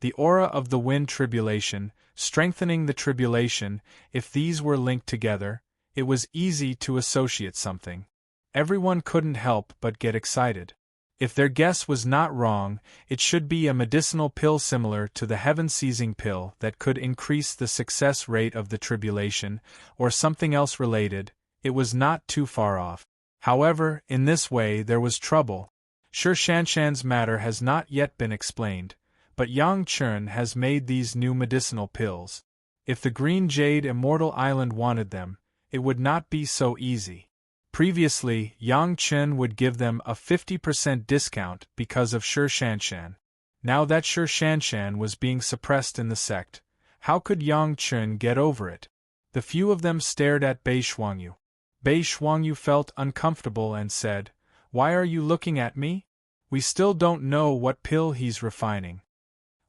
The aura of the wind tribulation, strengthening the tribulation, if these were linked together, it was easy to associate something. Everyone couldn't help but get excited. If their guess was not wrong, it should be a medicinal pill similar to the heaven-seizing pill that could increase the success rate of the tribulation, or something else related. It was not too far off. However, in this way there was trouble. Shi Shanshan's matter has not yet been explained, but Yang Chen has made these new medicinal pills. If the Green Jade Immortal Island wanted them, it would not be so easy. Previously, Yang Chen would give them a 50% discount because of Shi Shanshan. Now that Shi Shanshan was being suppressed in the sect, how could Yang Chen get over it? The few of them stared at Bei Shuangyu. Bei Shuangyu felt uncomfortable and said, "Why are you looking at me? We still don't know what pill he's refining."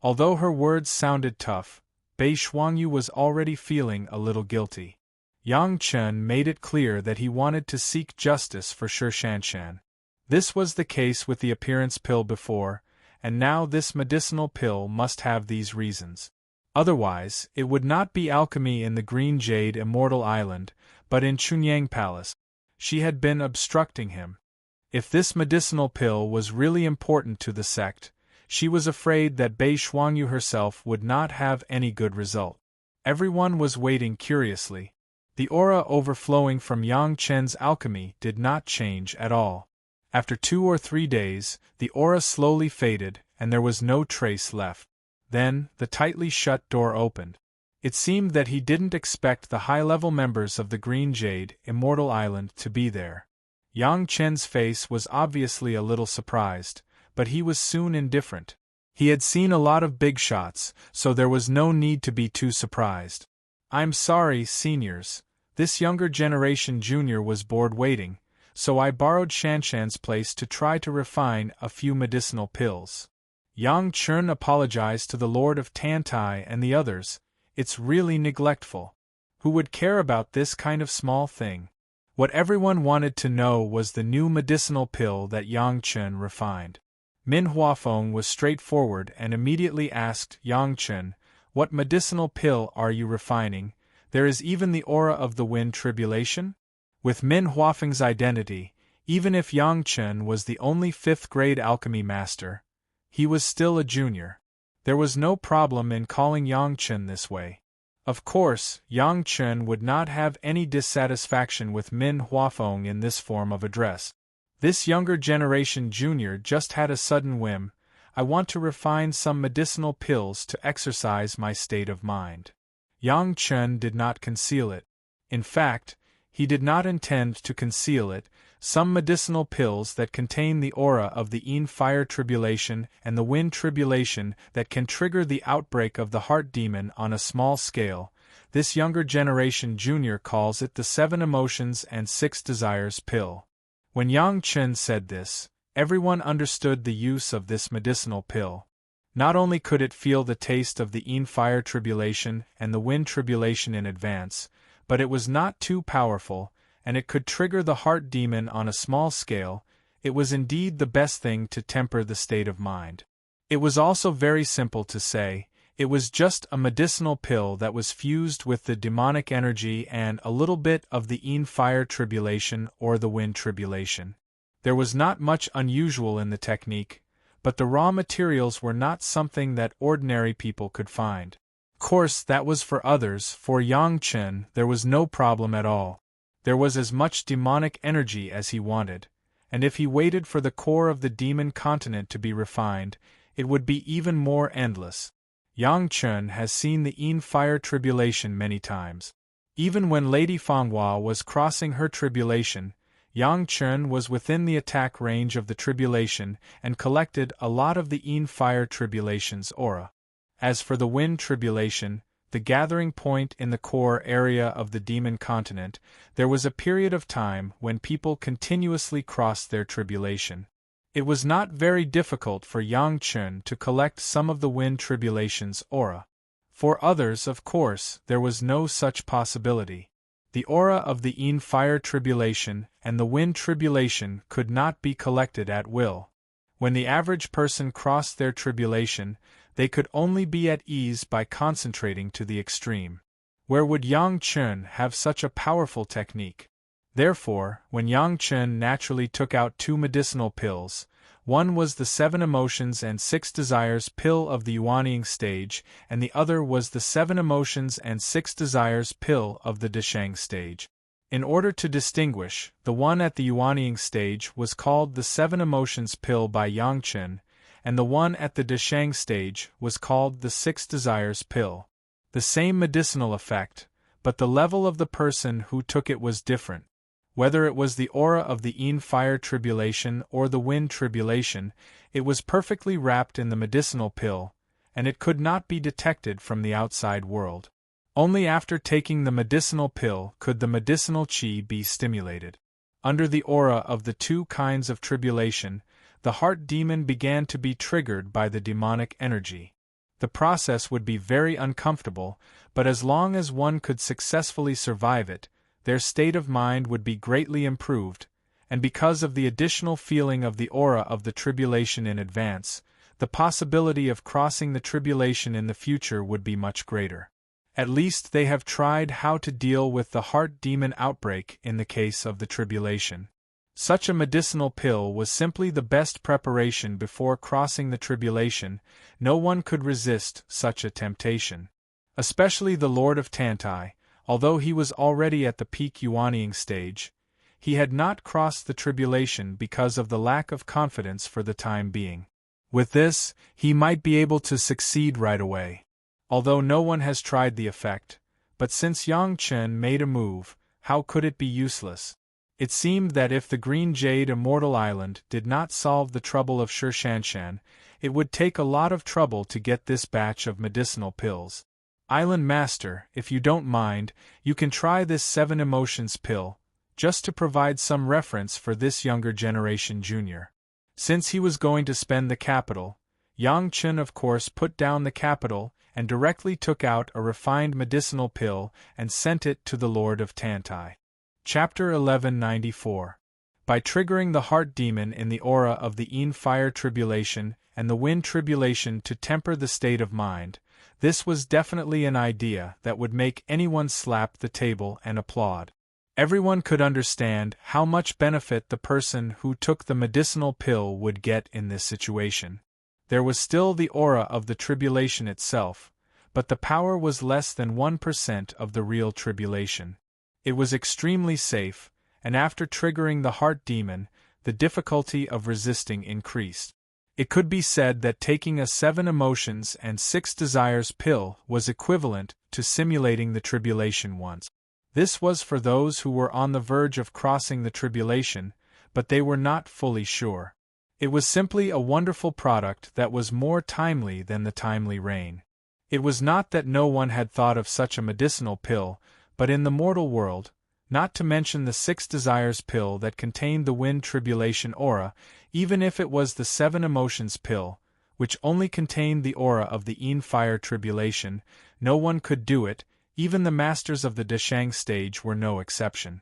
Although her words sounded tough, Bei Shuangyu was already feeling a little guilty. Yang Chen made it clear that he wanted to seek justice for Shi Shanshan. This was the case with the appearance pill before, and now this medicinal pill must have these reasons. Otherwise, it would not be alchemy in the Green Jade Immortal Island, but in Chunyang Palace. She had been obstructing him. If this medicinal pill was really important to the sect, she was afraid that Bei Shuangyu herself would not have any good result. Everyone was waiting curiously. The aura overflowing from Yang Chen's alchemy did not change at all. After 2 or 3 days, the aura slowly faded, and there was no trace left. Then, the tightly shut door opened. It seemed that he didn't expect the high-level members of the Green Jade Immortal Island to be there. Yang Chen's face was obviously a little surprised, but he was soon indifferent. He had seen a lot of big shots, so there was no need to be too surprised. "I'm sorry, seniors. This younger generation junior was bored waiting, so I borrowed Shanshan's place to try to refine a few medicinal pills." Yang Chen apologized to the Lord of Tantai and the others. "It's really neglectful. Who would care about this kind of small thing?" What everyone wanted to know was the new medicinal pill that Yang Chen refined. Min Huafeng was straightforward and immediately asked Yang Chen, "What medicinal pill are you refining? There is even the aura of the wind tribulation?" With Min Huafeng's identity, even if Yang Chen was the only 5th-grade alchemy master, he was still a junior. There was no problem in calling Yang Chen this way. Of course, Yang Chen would not have any dissatisfaction with Min Huafeng in this form of address. This younger generation junior just had a sudden whim. "I want to refine some medicinal pills to exercise my state of mind." Yang Chen did not conceal it. In fact, he did not intend to conceal it. Some medicinal pills that contain the aura of the Yin fire tribulation and the wind tribulation that can trigger the outbreak of the heart demon on a small scale. This younger generation junior calls it the 7 emotions and 6 desires pill. When Yang Chen said this, everyone understood the use of this medicinal pill. Not only could it feel the taste of the Yin fire tribulation and the wind tribulation in advance, but it was not too powerful, and it could trigger the heart demon on a small scale. It was indeed the best thing to temper the state of mind. It was also very simple to say. It was just a medicinal pill that was fused with the demonic energy and a little bit of the Yin fire tribulation or the wind tribulation. There was not much unusual in the technique, but the raw materials were not something that ordinary people could find. Of course, that was for others. For Yang Chen, there was no problem at all. There was as much demonic energy as he wanted, and if he waited for the core of the demon continent to be refined, it would be even more endless. Yang Chen has seen the Yin fire tribulation many times. Even when Lady Fanghua was crossing her tribulation, Yang Chen was within the attack range of the tribulation and collected a lot of the Yin fire tribulation's aura. As for the wind tribulation, the gathering point in the core area of the demon continent, there was a period of time when people continuously crossed their tribulation. It was not very difficult for Yang Chen to collect some of the wind tribulation's aura. For others, of course, there was no such possibility. The aura of the Yin fire tribulation and the wind tribulation could not be collected at will. When the average person crossed their tribulation, they could only be at ease by concentrating to the extreme. Where would Yang Chen have such a powerful technique? Therefore, when Yang Chen naturally took out 2 medicinal pills, one was the 7 emotions and 6 desires pill of the Yuanying stage, and the other was the 7 emotions and 6 desires pill of the Deshang stage. In order to distinguish, the one at the Yuanying stage was called the 7 emotions pill by Yang Chen, and the one at the Deshang stage was called the 6 desires pill. The same medicinal effect, but the level of the person who took it was different. Whether it was the aura of the Yin fire tribulation or the wind tribulation, it was perfectly wrapped in the medicinal pill, and it could not be detected from the outside world. Only after taking the medicinal pill could the medicinal chi be stimulated. Under the aura of the two kinds of tribulation, the heart demon began to be triggered by the demonic energy. The process would be very uncomfortable, but as long as one could successfully survive it, their state of mind would be greatly improved, and because of the additional feeling of the aura of the tribulation in advance, the possibility of crossing the tribulation in the future would be much greater. At least they have tried how to deal with the heart demon outbreak in the case of the tribulation. Such a medicinal pill was simply the best preparation before crossing the tribulation. No one could resist such a temptation. Especially the Lord of Tantai, although he was already at the peak Yuanying stage, he had not crossed the tribulation because of the lack of confidence for the time being. With this, he might be able to succeed right away. Although no one has tried the effect, but since Yang Chen made a move, how could it be useless? It seemed that if the Green Jade Immortal Island did not solve the trouble of Shirshanshan, it would take a lot of trouble to get this batch of medicinal pills. Island Master, if you don't mind, you can try this 7 emotions pill, just to provide some reference for this younger generation junior. Since he was going to spend the capital, Yang Chen of course put down the capital and directly took out a refined medicinal pill and sent it to the Lord of Tantai. Chapter 1194. By triggering the heart demon in the aura of the Yin fire tribulation and the wind tribulation to temper the state of mind, this was definitely an idea that would make anyone slap the table and applaud. Everyone could understand how much benefit the person who took the medicinal pill would get in this situation. There was still the aura of the tribulation itself, but the power was less than 1% of the real tribulation. It was extremely safe, and after triggering the heart demon, the difficulty of resisting increased. It could be said that taking a 7 emotions and 6 desires pill was equivalent to simulating the tribulation once. This was for those who were on the verge of crossing the tribulation, but they were not fully sure. It was simply a wonderful product that was more timely than the timely rain. It was not that no one had thought of such a medicinal pill, but in the mortal world, not to mention the 6 desires pill that contained the wind tribulation aura, even if it was the 7 emotions pill, which only contained the aura of the Yin fire tribulation, no one could do it. Even the masters of the Deshang stage were no exception.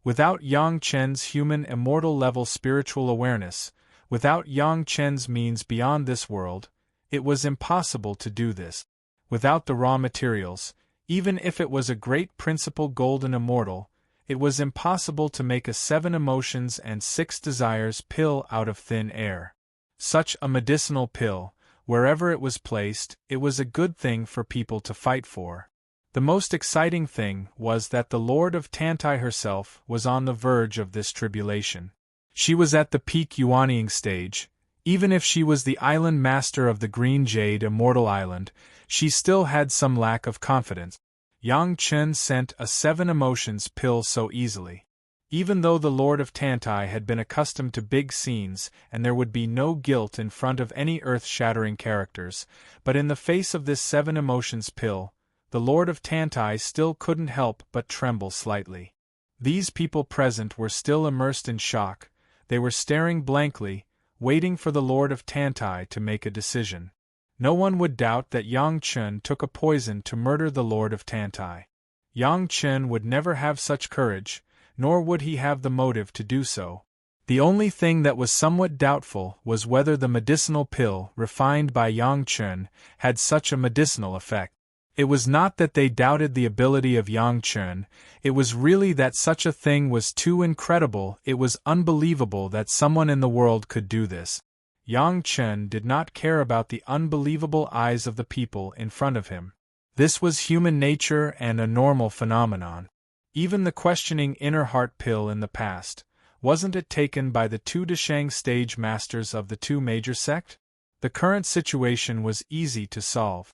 Without Yang Chen's human immortal level spiritual awareness, without Yang Chen's means beyond this world, it was impossible to do this. Without the raw materials, even if it was a great principal golden immortal, it was impossible to make a 7 emotions and 6 desires pill out of thin air. Such a medicinal pill, wherever it was placed, it was a good thing for people to fight for. The most exciting thing was that the Lord of Tantai herself was on the verge of this tribulation. She was at the peak Yuanying stage. Even if she was the island master of the Green Jade Immortal Island, she still had some lack of confidence. Yang Chen sent a 7 emotions pill so easily. Even though the Lord of Tantai had been accustomed to big scenes and there would be no guilt in front of any earth-shattering characters, but in the face of this 7 emotions pill, the Lord of Tantai still couldn't help but tremble slightly. These people present were still immersed in shock. They were staring blankly, waiting for the Lord of Tantai to make a decision. No one would doubt that Yang Chen took a poison to murder the Lord of Tantai. Yang Chen would never have such courage, nor would he have the motive to do so. The only thing that was somewhat doubtful was whether the medicinal pill refined by Yang Chen had such a medicinal effect. It was not that they doubted the ability of Yang Chen, it was really that such a thing was too incredible. It was unbelievable that someone in the world could do this. Yang Chen did not care about the unbelievable eyes of the people in front of him. This was human nature and a normal phenomenon. Even the questioning inner heart pill in the past, wasn't it taken by the 2 Deshang stage masters of the 2 major sect? The current situation was easy to solve.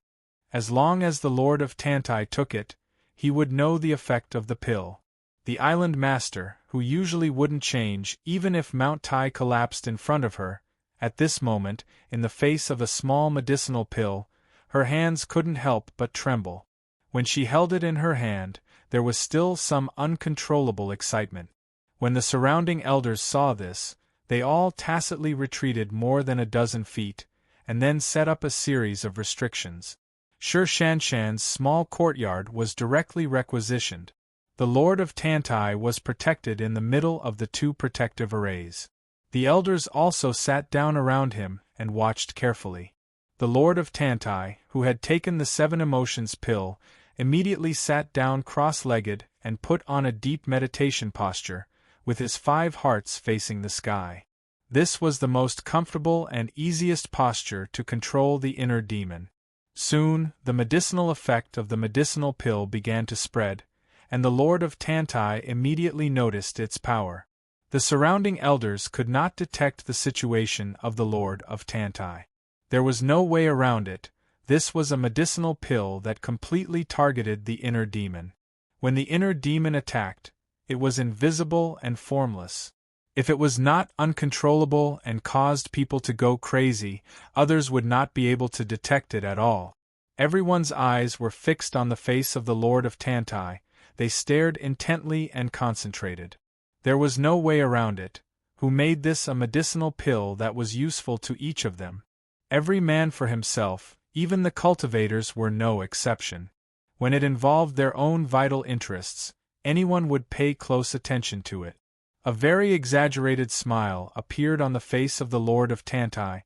As long as the Lord of Tantai took it, he would know the effect of the pill. The island master, who usually wouldn't change even if Mount Tai collapsed in front of her, at this moment, in the face of a small medicinal pill, her hands couldn't help but tremble. When she held it in her hand, there was still some uncontrollable excitement. When the surrounding elders saw this, they all tacitly retreated more than a dozen feet, and then set up a series of restrictions. Sher Shanshan's small courtyard was directly requisitioned. The Lord of Tantai was protected in the middle of the two protective arrays. The elders also sat down around him and watched carefully. The Lord of Tantai, who had taken the 7 emotions pill, immediately sat down cross-legged and put on a deep meditation posture, with his 5 hearts facing the sky. This was the most comfortable and easiest posture to control the inner demon. Soon, the medicinal effect of the medicinal pill began to spread, and the Lord of Tantai immediately noticed its power. The surrounding elders could not detect the situation of the Lord of Tantai. There was no way around it. This was a medicinal pill that completely targeted the inner demon. When the inner demon attacked, it was invisible and formless. If it was not uncontrollable and caused people to go crazy, others would not be able to detect it at all. Everyone's eyes were fixed on the face of the Lord of Tantai. They stared intently and concentrated. There was no way around it. Who made this a medicinal pill that was useful to each of them? Every man for himself, even the cultivators were no exception. When it involved their own vital interests, anyone would pay close attention to it. A very exaggerated smile appeared on the face of the Lord of Tantai.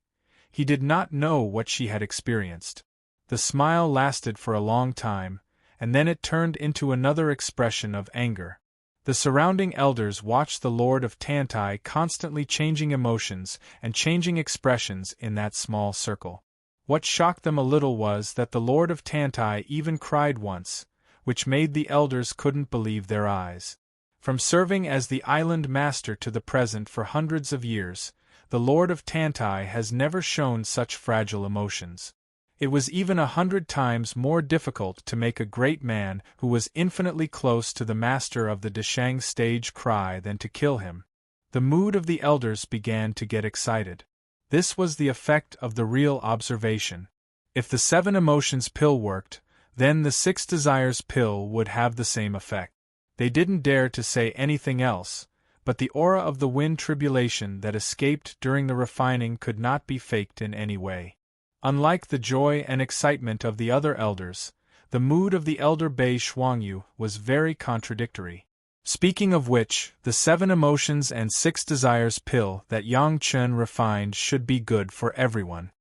He did not know what she had experienced. The smile lasted for a long time, and then it turned into another expression of anger. The surrounding elders watched the Lord of Tantai constantly changing emotions and changing expressions in that small circle. What shocked them a little was that the Lord of Tantai even cried once, which made the elders couldn't believe their eyes. From serving as the island master to the present for hundreds of years, the Lord of Tantai has never shown such fragile emotions. It was even 100 times more difficult to make a great man who was infinitely close to the master of the Deshang stage cry than to kill him. The mood of the elders began to get excited. This was the effect of the real observation. If the 7 emotions pill worked, then the 6 desires pill would have the same effect. They didn't dare to say anything else, but the aura of the wind tribulation that escaped during the refining could not be faked in any way. Unlike the joy and excitement of the other elders, the mood of the elder Bei Shuangyu was very contradictory. Speaking of which, the 7 emotions and 6 desires pill that Yang Chen refined should be good for everyone.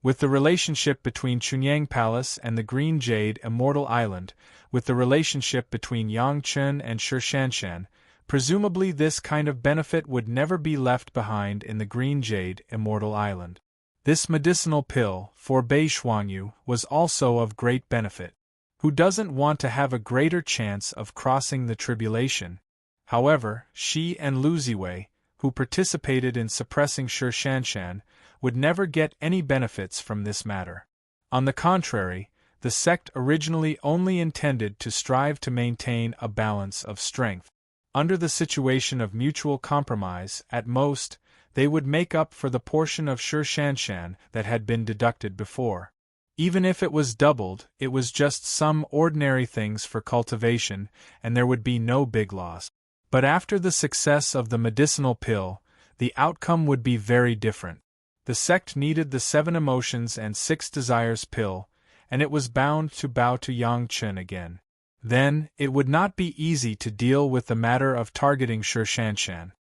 With the relationship between Chunyang Palace and the Green Jade Immortal Island, with the relationship between Yang Chen and Sher Shanshan, presumably this kind of benefit would never be left behind in the Green Jade Immortal Island. This medicinal pill, for Bei Shuangyu, was also of great benefit. Who doesn't want to have a greater chance of crossing the tribulation? However, she and Lu Ziwei, who participated in suppressing Sher Shanshan, would never get any benefits from this matter. On the contrary, the sect originally only intended to strive to maintain a balance of strength. Under the situation of mutual compromise, at most, they would make up for the portion of Sher Shanshan that had been deducted before. Even if it was doubled, it was just some ordinary things for cultivation, and there would be no big loss. But after the success of the medicinal pill, the outcome would be very different. The sect needed the 7 emotions and 6 desires pill, and it was bound to bow to Yang Chen again. Then, it would not be easy to deal with the matter of targeting Sher Shanshan.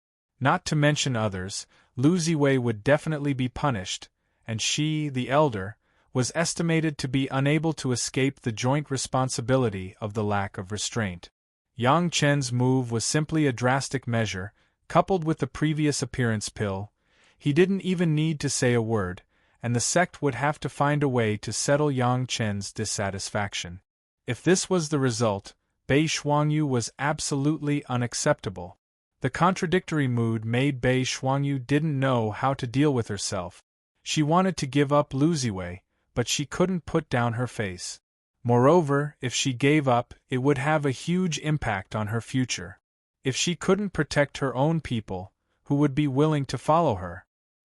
Not to mention others, Lu Ziwei would definitely be punished, and she, the elder, was estimated to be unable to escape the joint responsibility of the lack of restraint. Yang Chen's move was simply a drastic measure, coupled with the previous appearance pill. He didn't even need to say a word, and the sect would have to find a way to settle Yang Chen's dissatisfaction. If this was the result, Bei Shuangyu was absolutely unacceptable. The contradictory mood made Bei Shuangyu didn't know how to deal with herself. She wanted to give up Lu Ziwei, but she couldn't put down her face. Moreover, if she gave up, it would have a huge impact on her future. If she couldn't protect her own people, who would be willing to follow her?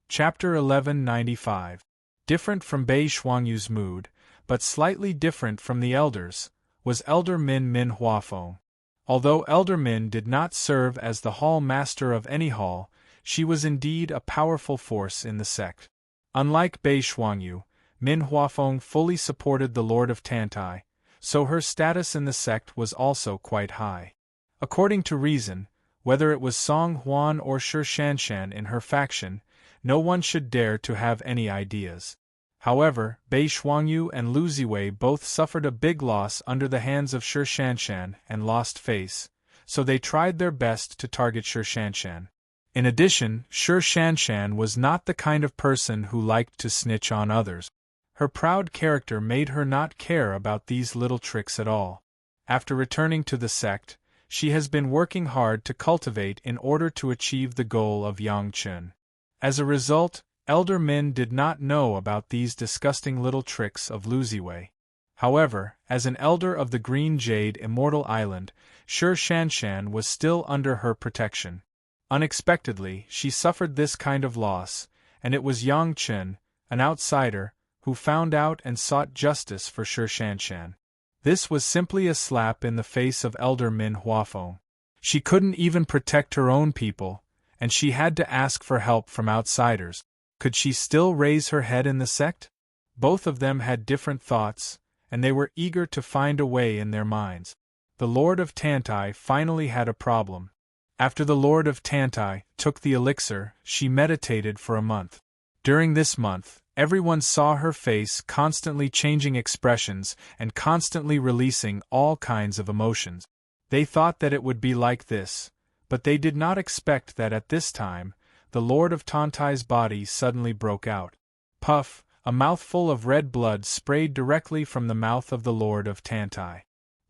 Chapter 1195. Different from Bei Shuangyu's mood, but slightly different from the elders, was Elder Min Min Huafeng. Although Elder Min did not serve as the hall master of any hall, she was indeed a powerful force in the sect. Unlike Bei Shuangyu, Min Huafeng fully supported the Lord of Tantai, so her status in the sect was also quite high. According to reason, whether it was Song Huan or Shi Shanshan in her faction, no one should dare to have any ideas. However, Bei Shuangyu and Lu Ziwei both suffered a big loss under the hands of Shi Shanshan and lost face, so they tried their best to target Shi Shanshan. In addition, Shi Shanshan was not the kind of person who liked to snitch on others. Her proud character made her not care about these little tricks at all. After returning to the sect, she has been working hard to cultivate in order to achieve the goal of Yangchun. As a result, Elder Min did not know about these disgusting little tricks of Lu Ziwei. However, as an elder of the Green Jade Immortal Island, Shi Shanshan was still under her protection. Unexpectedly, she suffered this kind of loss, and it was Yang Chen, an outsider, who found out and sought justice for Shi Shanshan. This was simply a slap in the face of Elder Min Huafeng. She couldn't even protect her own people, and she had to ask for help from outsiders. Could she still raise her head in the sect? Both of them had different thoughts, and they were eager to find a way in their minds. The Lord of Tantai finally had a problem. After the Lord of Tantai took the elixir, she meditated for a month. During this month, everyone saw her face constantly changing expressions and constantly releasing all kinds of emotions. They thought that it would be like this, but they did not expect that at this time, the Lord of Tantai's body suddenly broke out. Puff, a mouthful of red blood sprayed directly from the mouth of the Lord of Tantai.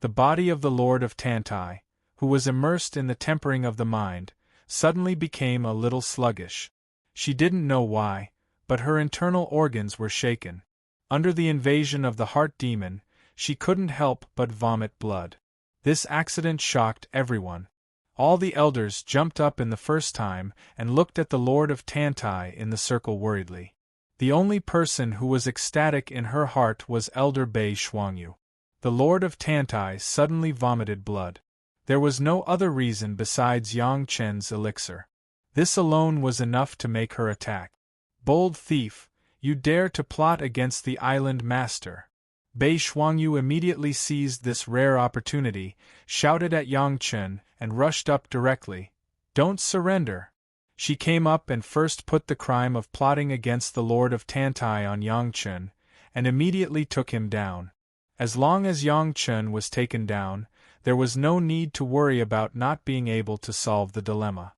The body of the Lord of Tantai, who was immersed in the tempering of the mind, suddenly became a little sluggish. She didn't know why, but her internal organs were shaken. Under the invasion of the heart demon, she couldn't help but vomit blood. This accident shocked everyone. All the elders jumped up in the first time and looked at the Lord of Tantai in the circle worriedly. The only person who was ecstatic in her heart was Elder Bei Shuangyu. The Lord of Tantai suddenly vomited blood. There was no other reason besides Yang Chen's elixir. This alone was enough to make her attack. Bold thief, you dare to plot against the island master. Bei Shuangyu immediately seized this rare opportunity, shouted at Yang Chen, and rushed up directly. Don't surrender. She came up and first put the crime of plotting against the Lord of Tantai on Yang Chen, and immediately took him down. As long as Yang Chen was taken down, there was no need to worry about not being able to solve the dilemma.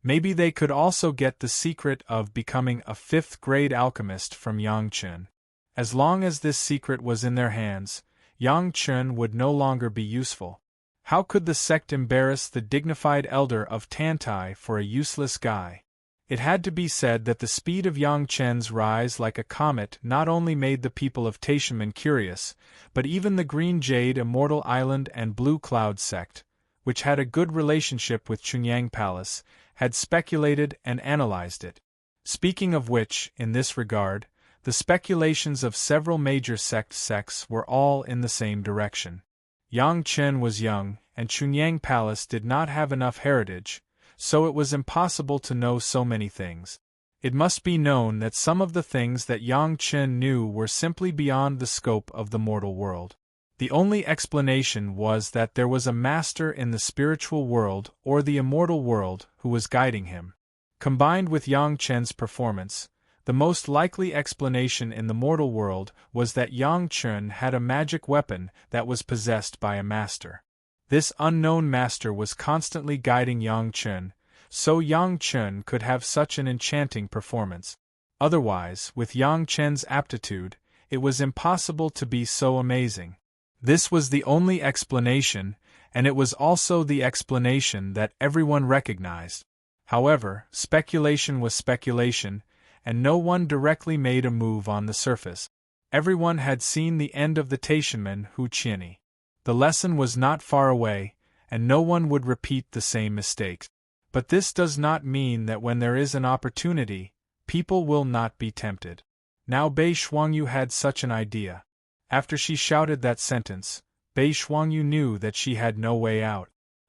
Maybe they could also get the secret of becoming a 5th-grade alchemist from Yang Chen. As long as this secret was in their hands, Yang Chen would no longer be useful. How could the sect embarrass the dignified elder of Tantai for a useless guy? It had to be said that the speed of Yang Chen's rise like a comet not only made the people of Taishanmen curious, but even the Green Jade Immortal Island and Blue Cloud sect, which had a good relationship with Chunyang Palace, had speculated and analyzed it. Speaking of which, in this regard, the speculations of several major sects were all in the same direction. Yang Chen was young, and Chunyang Palace did not have enough heritage, so it was impossible to know so many things. It must be known that some of the things that Yang Chen knew were simply beyond the scope of the mortal world. The only explanation was that there was a master in the spiritual world or the immortal world who was guiding him. Combined with Yang Chen's performance, the most likely explanation in the mortal world was that Yang Chen had a magic weapon that was possessed by a master. This unknown master was constantly guiding Yang Chen, so Yang Chen could have such an enchanting performance. Otherwise, with Yang Chen's aptitude, it was impossible to be so amazing. This was the only explanation, and it was also the explanation that everyone recognized. However, speculation was speculation, and no one directly made a move on the surface. Everyone had seen the end of the Taishanmen Hu Qianni. The lesson was not far away, and no one would repeat the same mistakes. But this does not mean that when there is an opportunity, people will not be tempted. Now Bei Shuangyu had such an idea. After she shouted that sentence, Bei Shuangyu knew that she had no way out.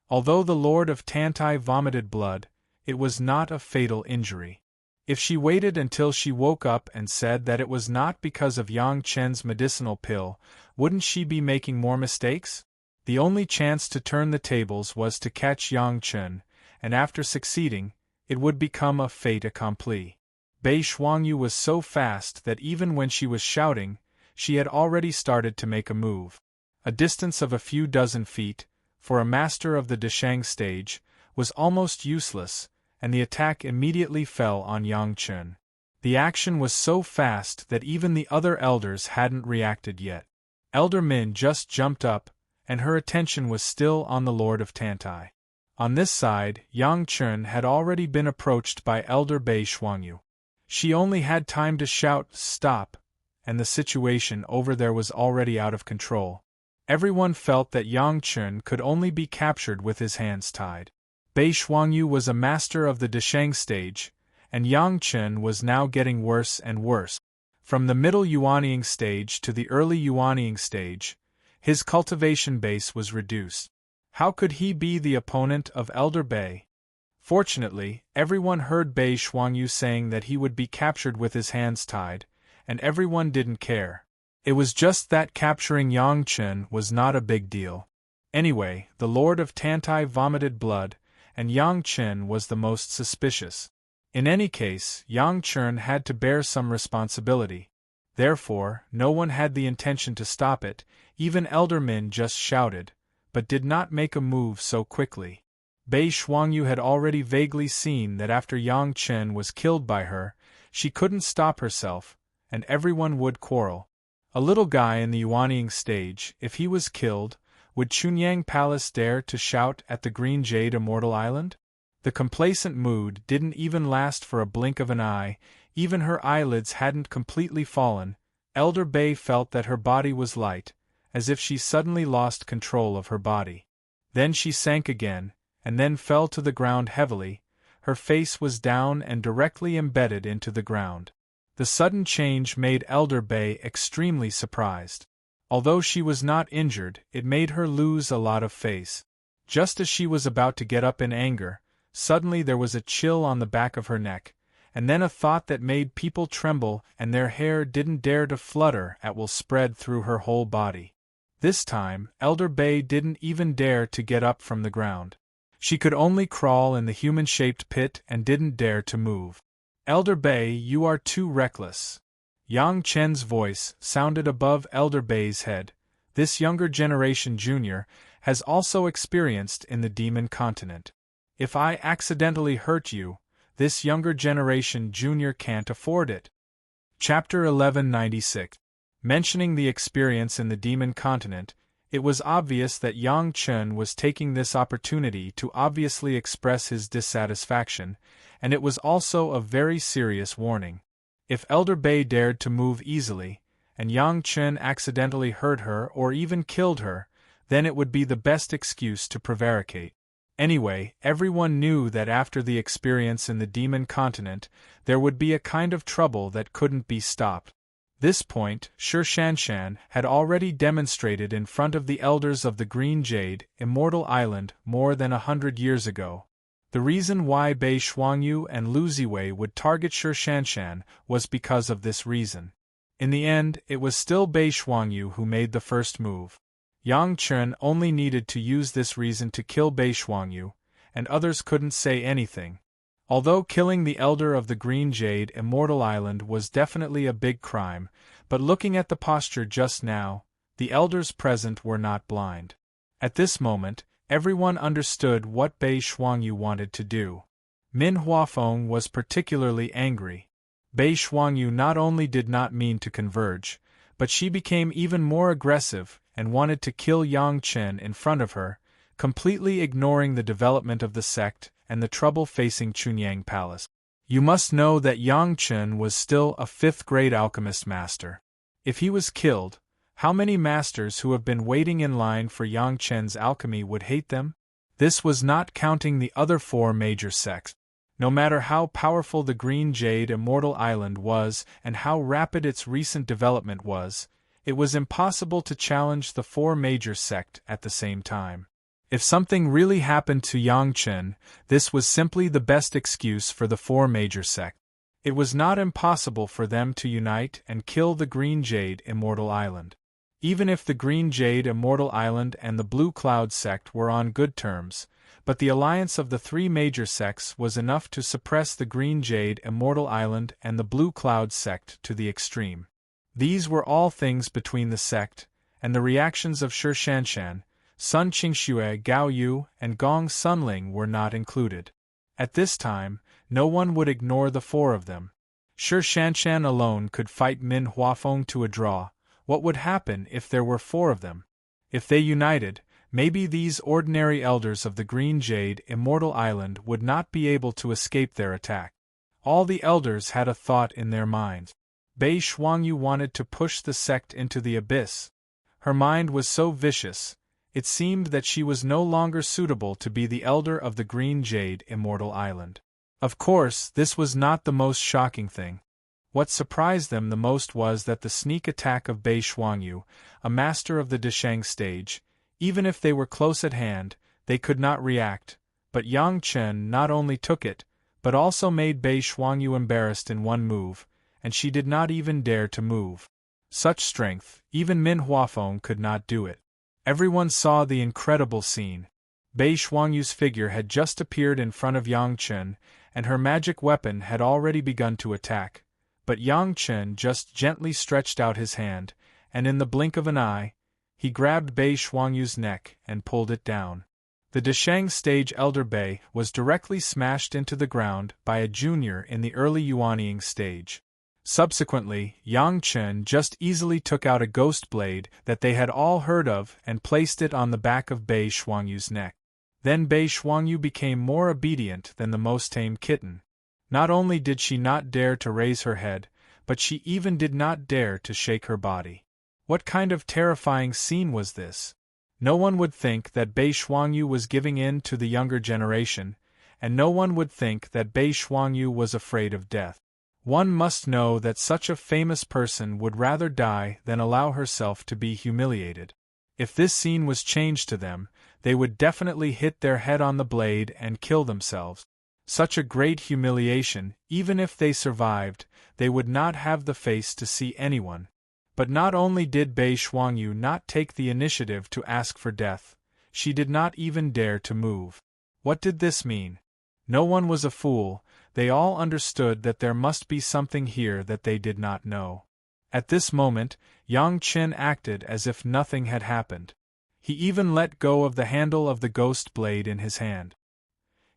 Although the Lord of Tantai vomited blood, it was not a fatal injury. If she waited until she woke up and said that it was not because of Yang Chen's medicinal pill, wouldn't she be making more mistakes? The only chance to turn the tables was to catch Yang Chen, and after succeeding, it would become a fait accompli. Bei Shuangyu was so fast that even when she was shouting, she had already started to make a move. A distance of a few dozen feet, for a master of the Deshang stage, was almost useless, and the attack immediately fell on Yang Chen. The action was so fast that even the other elders hadn't reacted yet. Elder Min just jumped up, and her attention was still on the Lord of Tantai. On this side, Yang Chen had already been approached by Elder Bei Shuangyu. She only had time to shout, "Stop!" and the situation over there was already out of control. Everyone felt that Yang Chen could only be captured with his hands tied. Bei Shuangyu was a master of the Deshang stage, and Yang Chen was now getting worse and worse. From the middle Yuanying stage to the early Yuanying stage, his cultivation base was reduced. How could he be the opponent of Elder Bei? Fortunately, everyone heard Bei Shuangyu saying that he would be captured with his hands tied, and everyone didn't care. It was just that capturing Yang Chen was not a big deal. Anyway, the Lord of Tantai vomited blood, and Yang Chen was the most suspicious. In any case, Yang Chen had to bear some responsibility. Therefore, no one had the intention to stop it, even Elder Min just shouted, but did not make a move so quickly. Bei Shuangyu had already vaguely seen that after Yang Chen was killed by her, she couldn't stop herself, and everyone would quarrel. A little guy in the Yuanying stage, if he was killed, would Chunyang Palace dare to shout at the Green Jade Immortal Island? The complacent mood didn't even last for a blink of an eye, even her eyelids hadn't completely fallen. Elder Bei felt that her body was light, as if she suddenly lost control of her body. Then she sank again, and then fell to the ground heavily. Her face was down and directly embedded into the ground. The sudden change made Elder Bei extremely surprised. Although she was not injured, it made her lose a lot of face. Just as she was about to get up in anger, suddenly there was a chill on the back of her neck, and then a thought that made people tremble and their hair didn't dare to flutter at will spread through her whole body. This time, Elder Bei didn't even dare to get up from the ground. She could only crawl in the human-shaped pit and didn't dare to move. "Elder Bei, you are too reckless." Yang Chen's voice sounded above Elder Bei's head. This younger generation junior has also experienced in the demon continent. If I accidentally hurt you, this younger generation junior can't afford it. Chapter 1196. Mentioning the experience in the demon continent, it was obvious that Yang Chen was taking this opportunity to obviously express his dissatisfaction, and it was also a very serious warning. If Elder Bei dared to move easily, and Yang Chen accidentally hurt her or even killed her, then it would be the best excuse to prevaricate. Anyway, everyone knew that after the experience in the demon continent, there would be a kind of trouble that couldn't be stopped. This point, Shi Shanshan had already demonstrated in front of the elders of the Green Jade, Immortal Island, more than 100 years ago. The reason why Bei Shuangyu and Lu Ziwei would target Shi Shanshan was because of this reason. In the end, it was still Bei Shuangyu who made the first move. Yang Chen only needed to use this reason to kill Bei Shuangyu, and others couldn't say anything. Although killing the elder of the Green Jade Immortal Island was definitely a big crime, but looking at the posture just now, the elders present were not blind. At this moment, everyone understood what Bei Shuangyu wanted to do. Min Huafeng was particularly angry. Bei Shuangyu not only did not mean to converge, but she became even more aggressive and wanted to kill Yang Chen in front of her, completely ignoring the development of the sect and the trouble facing Chunyang Palace. You must know that Yang Chen was still a 5th-grade alchemist master. If he was killed, how many masters who have been waiting in line for Yang Chen's alchemy would hate them? This was not counting the other 4 major sects. No matter how powerful the Green Jade Immortal Island was and how rapid its recent development was, It was impossible to challenge the four major sect at the same time. If something really happened to Yang Chen, this was simply the best excuse for the four major sect. It was not impossible for them to unite and kill the Green Jade Immortal Island. Even if the Green Jade Immortal Island and the Blue Cloud sect were on good terms, but the alliance of the three major sects was enough to suppress the Green Jade Immortal Island and the Blue Cloud sect to the extreme. These were all things between the sect, and the reactions of Shi Shanshan, Sun Qingxue, Gao Yu, and Gong Sunling were not included. At this time, no one would ignore the four of them. Shi Shanshan alone could fight Min Huafeng to a draw. What would happen if there were four of them? If they united, maybe these ordinary elders of the Green Jade Immortal Island would not be able to escape their attack. All the elders had a thought in their minds. Bei Shuangyu wanted to push the sect into the abyss. Her mind was so vicious, it seemed that she was no longer suitable to be the elder of the Green Jade Immortal Island. Of course, this was not the most shocking thing. What surprised them the most was that the sneak attack of Bei Shuangyu, a master of the Desheng stage, even if they were close at hand, they could not react, but Yang Chen not only took it, but also made Bei Shuangyu embarrassed in one move, and she did not even dare to move. Such strength, even Min Huafeng could not do it. Everyone saw the incredible scene. Bei Shuangyu's figure had just appeared in front of Yang Chen, and her magic weapon had already begun to attack, but Yang Chen just gently stretched out his hand, and in the blink of an eye, he grabbed Bei Shuangyu's neck and pulled it down. The Desheng stage elder Bei was directly smashed into the ground by a junior in the early Yuanying stage. Subsequently, Yang Chen just easily took out a ghost blade that they had all heard of and placed it on the back of Bei Shuangyu's neck. Then Bei Shuangyu became more obedient than the most tame kitten. Not only did she not dare to raise her head, but she even did not dare to shake her body. What kind of terrifying scene was this? No one would think that Bei Shuangyu was giving in to the younger generation, and no one would think that Bei Shuangyu was afraid of death. One must know that such a famous person would rather die than allow herself to be humiliated. If this scene was changed to them, they would definitely hit their head on the blade and kill themselves. Such a great humiliation, even if they survived, they would not have the face to see anyone. But not only did Bei Shuangyu not take the initiative to ask for death, she did not even dare to move. What did this mean? No one was a fool. They all understood that there must be something here that they did not know. At this moment, Yang Chen acted as if nothing had happened. He even let go of the handle of the ghost blade in his hand.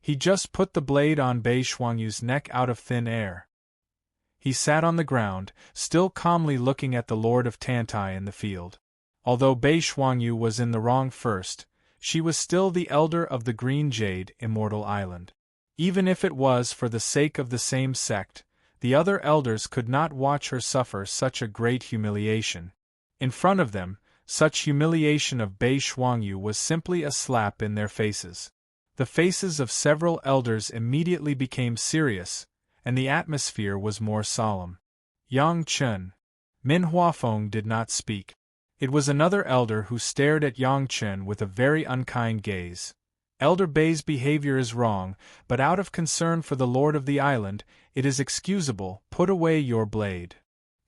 He just put the blade on Bei Shuangyu's neck out of thin air. He sat on the ground, still calmly looking at the Lord of Tantai in the field. Although Bei Shuangyu was in the wrong first, she was still the elder of the Green Jade Immortal Island. Even if it was for the sake of the same sect, the other elders could not watch her suffer such a great humiliation. In front of them, such humiliation of Bei Shuangyu was simply a slap in their faces. The faces of several elders immediately became serious, and the atmosphere was more solemn. Yang Chen. Min Huafeng did not speak. It was another elder who stared at Yang Chen with a very unkind gaze. Elder Bei's behavior is wrong, but out of concern for the lord of the island, it is excusable. Put away your blade.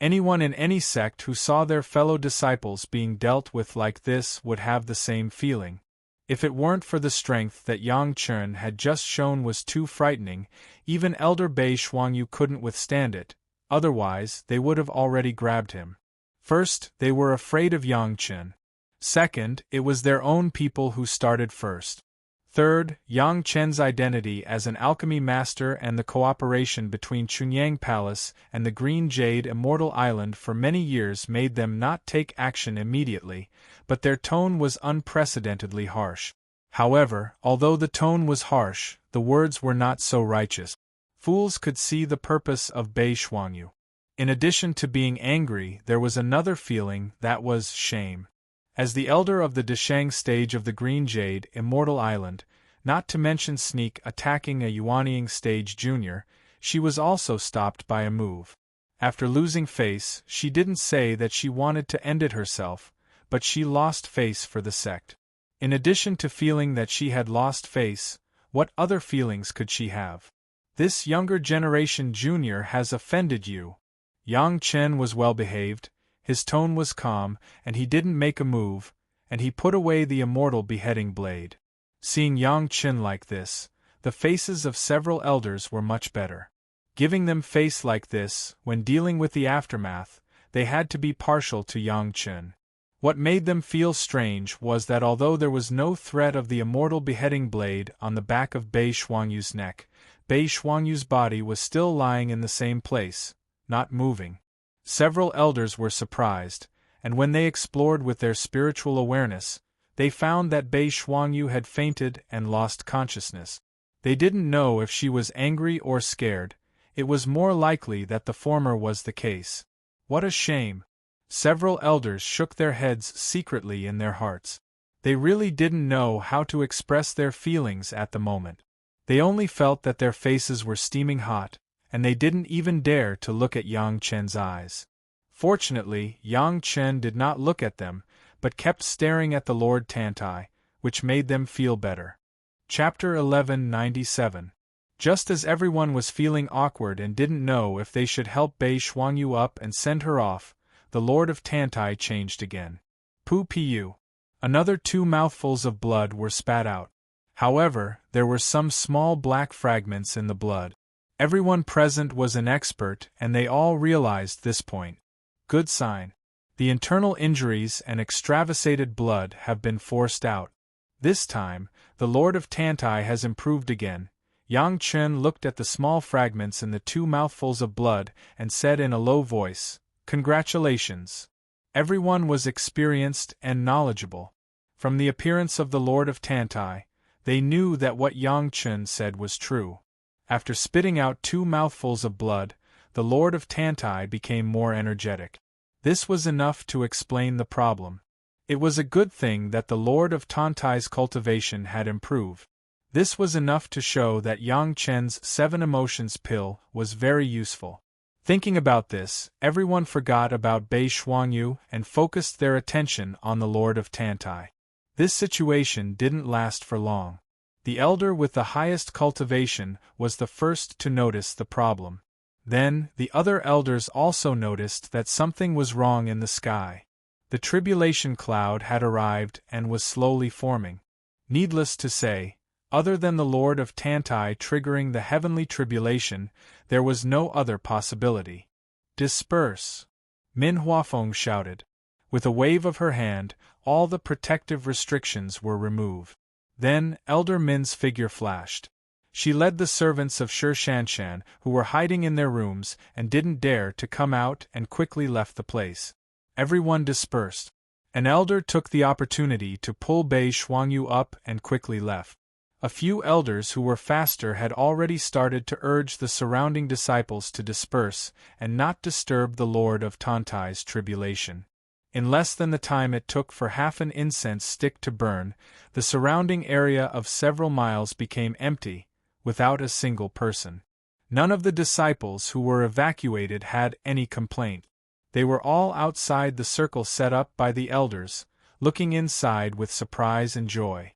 Anyone in any sect who saw their fellow disciples being dealt with like this would have the same feeling. If it weren't for the strength that Yang Chen had just shown was too frightening, even Elder Bei Shuangyu couldn't withstand it, otherwise they would have already grabbed him. First, they were afraid of Yang Chen. Second, it was their own people who started first. Third, Yang Chen's identity as an alchemy master and the cooperation between Chunyang Palace and the Green Jade Immortal Island for many years made them not take action immediately, but their tone was unprecedentedly harsh. However, although the tone was harsh, the words were not so righteous. Fools could see the purpose of Bei Shuangyu. In addition to being angry, there was another feeling, that was shame. As the elder of the Desheng stage of the Green Jade Immortal Island, not to mention sneak attacking a Yuanying stage junior, she was also stopped by a move. After losing face, she didn't say that she wanted to end it herself, but she lost face for the sect. In addition to feeling that she had lost face, what other feelings could she have? This younger generation junior has offended you. Yang Chen was well behaved, his tone was calm, and he didn't make a move, and he put away the immortal beheading blade. Seeing Yang Chen like this, the faces of several elders were much better. Giving them face like this, when dealing with the aftermath, they had to be partial to Yang Chen. What made them feel strange was that although there was no threat of the immortal beheading blade on the back of Bei Shuangyu's neck, Bei Shuangyu's body was still lying in the same place, not moving. Several elders were surprised, and when they explored with their spiritual awareness, they found that Bei Shuangyu had fainted and lost consciousness. They didn't know if she was angry or scared. It was more likely that the former was the case. What a shame! Several elders shook their heads secretly in their hearts. They really didn't know how to express their feelings at the moment. They only felt that their faces were steaming hot, and they didn't even dare to look at Yang Chen's eyes. Fortunately, Yang Chen did not look at them, but kept staring at the Lord Tantai, which made them feel better. Chapter 1197. Just as everyone was feeling awkward and didn't know if they should help Bei Shuangyu up and send her off, the Lord of Tantai changed again. Pu. Another 2 mouthfuls of blood were spat out. However, there were some small black fragments in the blood. Everyone present was an expert and they all realized this point. Good sign. The internal injuries and extravasated blood have been forced out. This time, the Lord of Tantai has improved again. Yang Chen looked at the small fragments in the 2 mouthfuls of blood and said in a low voice, "Congratulations." Everyone was experienced and knowledgeable. From the appearance of the Lord of Tantai, they knew that what Yang Chen said was true. After spitting out 2 mouthfuls of blood, the Lord of Tantai became more energetic. This was enough to explain the problem. It was a good thing that the Lord of Tantai's cultivation had improved. This was enough to show that Yang Chen's 7 emotions pill was very useful. Thinking about this, everyone forgot about Bei Shuangyu and focused their attention on the Lord of Tantai. This situation didn't last for long. The elder with the highest cultivation was the first to notice the problem. Then, the other elders also noticed that something was wrong in the sky. The tribulation cloud had arrived and was slowly forming. Needless to say, other than the Lord of Tantai triggering the heavenly tribulation, there was no other possibility. Disperse! Min Huafeng shouted. With a wave of her hand, all the protective restrictions were removed. Then, Elder Min's figure flashed. She led the servants of Shi Shanshan, who were hiding in their rooms and didn't dare to come out, and quickly left the place. Everyone dispersed. An elder took the opportunity to pull Bei Shuangyu up and quickly left. A few elders who were faster had already started to urge the surrounding disciples to disperse and not disturb the Lord of Tantai's tribulation. In less than the time it took for half an incense stick to burn, the surrounding area of several miles became empty, without a single person. None of the disciples who were evacuated had any complaint. They were all outside the circle set up by the elders, looking inside with surprise and joy.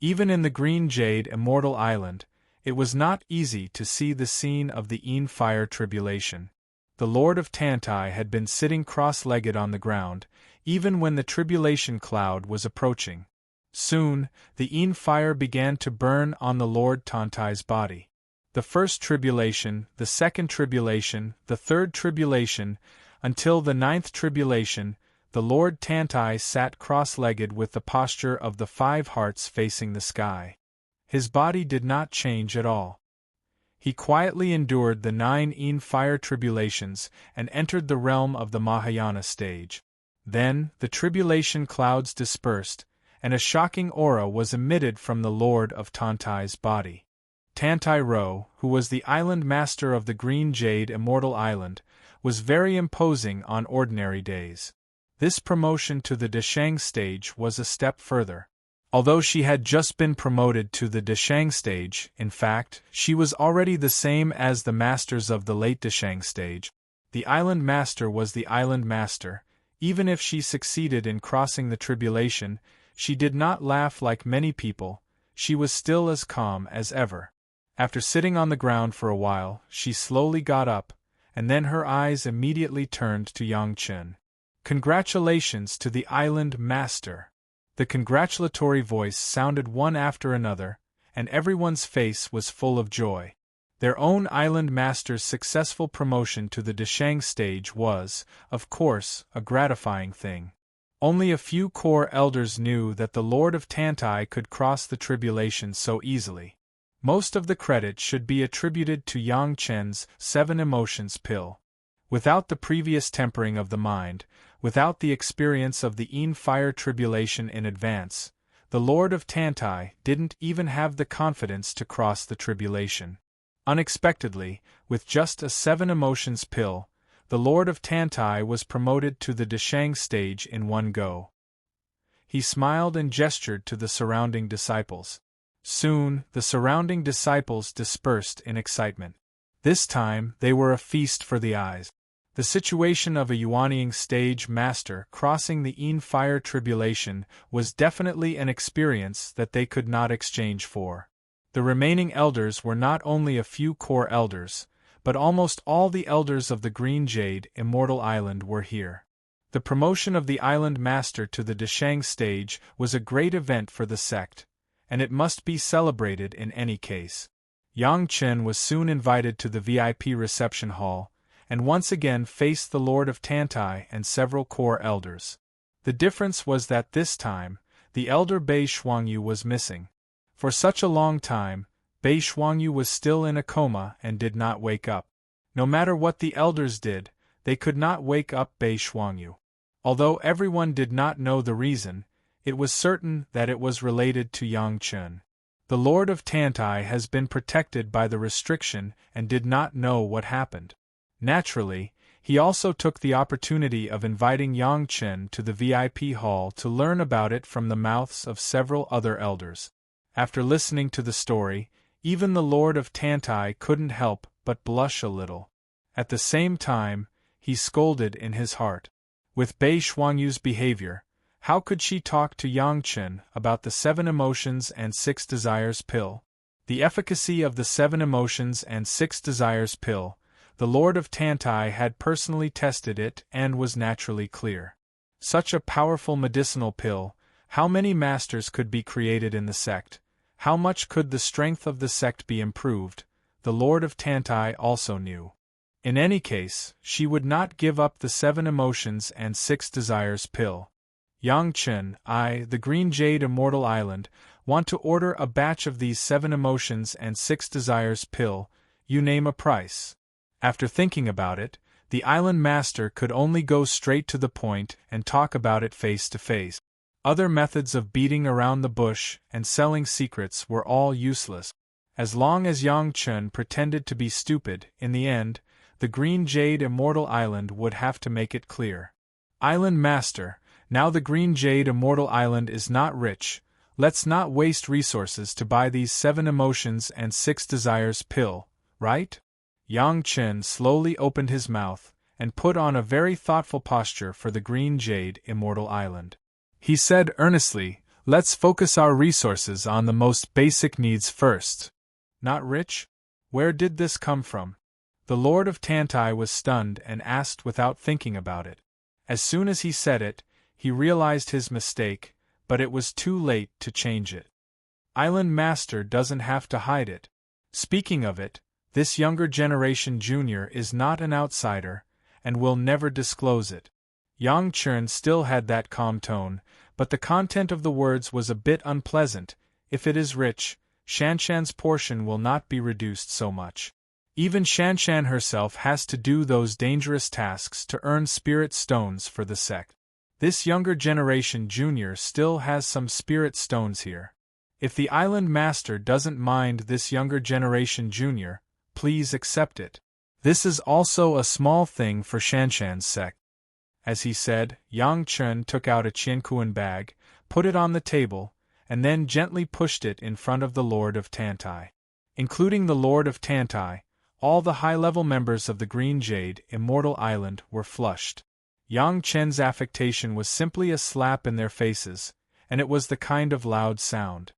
Even in the green jade Immortal Island, it was not easy to see the scene of the fire tribulation. The Lord of Tantai had been sitting cross-legged on the ground, even when the tribulation cloud was approaching. Soon, the fire began to burn on the Lord Tantai's body. The first tribulation, the second tribulation, the third tribulation, until the 9th tribulation, the Lord Tantai sat cross-legged with the posture of the 5 hearts facing the sky. His body did not change at all. He quietly endured the 9 fire tribulations and entered the realm of the Mahayana stage. Then, the tribulation clouds dispersed, and a shocking aura was emitted from the Lord of Tantai's body. Tantai Ro, who was the island master of the Green Jade Immortal Island, was very imposing on ordinary days. This promotion to the Deshang stage was a step further. Although she had just been promoted to the Deshang stage, in fact, she was already the same as the masters of the late Deshang stage. The island master was the island master. Even if she succeeded in crossing the tribulation, she did not laugh like many people. She was still as calm as ever. After sitting on the ground for a while, she slowly got up, and then her eyes immediately turned to Yang Chen. "Congratulations to the island master!" The congratulatory voice sounded one after another, and everyone's face was full of joy. Their own island master's successful promotion to the Deshang stage was, of course, a gratifying thing. Only a few core elders knew that the Lord of Tantai could cross the tribulation so easily. Most of the credit should be attributed to Yang Chen's 7 emotions pill. Without the previous tempering of the mind, without the experience of the fire tribulation in advance, the Lord of Tantai didn't even have the confidence to cross the tribulation. Unexpectedly, with just a 7 emotions pill, the Lord of Tantai was promoted to the Deshang stage in one go. He smiled and gestured to the surrounding disciples. Soon, the surrounding disciples dispersed in excitement. This time, they were a feast for the eyes. The situation of a Yuanying stage master crossing the fire tribulation was definitely an experience that they could not exchange for. The remaining elders were not only a few core elders, but almost all the elders of the Green Jade Immortal Island were here. The promotion of the island master to the Deshang stage was a great event for the sect, and it must be celebrated in any case. Yang Chen was soon invited to the VIP reception hall, and once again faced the Lord of Tantai and several core elders. The difference was that this time, the elder Bei Shuangyu was missing. For such a long time, Bei Shuangyu was still in a coma and did not wake up. No matter what the elders did, they could not wake up Bei Shuangyu. Although everyone did not know the reason, it was certain that it was related to Yang Chen. The Lord of Tantai has been protected by the restriction and did not know what happened. Naturally, he also took the opportunity of inviting Yang Chen to the VIP hall to learn about it from the mouths of several other elders. After listening to the story, even the Lord of Tantai couldn't help but blush a little. At the same time, he scolded in his heart. With Bei Shuangyu's behavior, how could she talk to Yang Chen about the 7 emotions and 6 desires pill? The efficacy of the 7 emotions and 6 desires pill, the Lord of Tantai had personally tested it and was naturally clear. Such a powerful medicinal pill, how many masters could be created in the sect? How much could the strength of the sect be improved? The Lord of Tantai also knew. In any case, she would not give up the 7 emotions and 6 desires pill. Yang Chen, the Green Jade Immortal Island, want to order a batch of these 7 emotions and 6 desires pill. You name a price. After thinking about it, the island master could only go straight to the point and talk about it face to face. Other methods of beating around the bush and selling secrets were all useless. As long as Yang Chen pretended to be stupid, in the end, the Green Jade Immortal Island would have to make it clear. Island Master, now the Green Jade Immortal Island is not rich, let's not waste resources to buy these 7 emotions and 6 desires pill, right? Yang Chen slowly opened his mouth and put on a very thoughtful posture for the Green Jade Immortal Island. He said earnestly, let's focus our resources on the most basic needs first. Not rich? Where did this come from? The Lord of Tantai was stunned and asked without thinking about it. As soon as he said it, he realized his mistake, but it was too late to change it. Island Master doesn't have to hide it. Speaking of it, this younger generation junior is not an outsider, and will never disclose it. Yang Chen still had that calm tone, but the content of the words was a bit unpleasant. If it is rich, Shanshan's portion will not be reduced so much. Even Shanshan herself has to do those dangerous tasks to earn spirit stones for the sect. This younger generation junior still has some spirit stones here. If the island master doesn't mind this younger generation junior, please accept it. This is also a small thing for Shanshan's sect. As he said, Yang Chen took out a Qiankuan bag, put it on the table, and then gently pushed it in front of the Lord of Tantai. Including the Lord of Tantai, all the high-level members of the Green Jade, Immortal Island, were flushed. Yang Chen's affectation was simply a slap in their faces, and it was the kind of loud sound.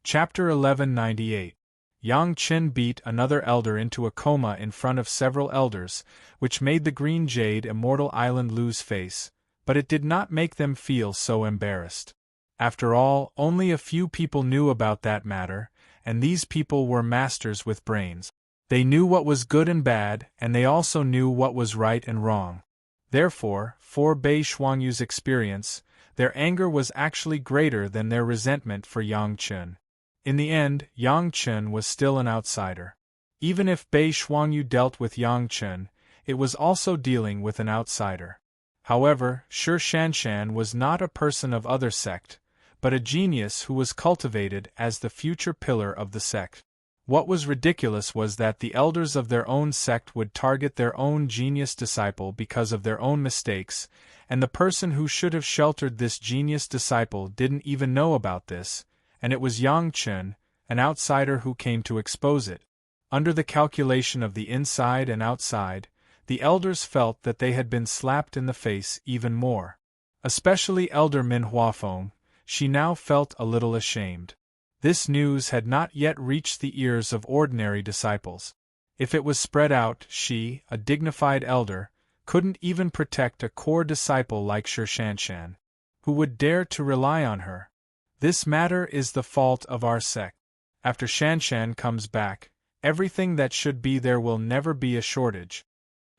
Chapter 1198. Yang Chen beat another elder into a coma in front of several elders, which made the Green Jade Immortal Island lose face, but it did not make them feel so embarrassed. After all, only a few people knew about that matter, and these people were masters with brains. They knew what was good and bad, and they also knew what was right and wrong. Therefore, for Bei Shuangyu's experience, their anger was actually greater than their resentment for Yang Chen. In the end, Yang Chen was still an outsider. Even if Bei Shuangyu dealt with Yang Chen, it was also dealing with an outsider. However, Shi Shanshan was not a person of other sect, but a genius who was cultivated as the future pillar of the sect. What was ridiculous was that the elders of their own sect would target their own genius disciple because of their own mistakes, and the person who should have sheltered this genius disciple didn't even know about this, and it was Yang Chen, an outsider, who came to expose it. Under the calculation of the inside and outside, the elders felt that they had been slapped in the face even more. Especially Elder Min Huafeng, she now felt a little ashamed. This news had not yet reached the ears of ordinary disciples. If it was spread out, she, a dignified elder, couldn't even protect a core disciple like Shi Shanshan. Who would dare to rely on her? This matter is the fault of our sect. After Shanshan comes back, everything that should be there will never be a shortage.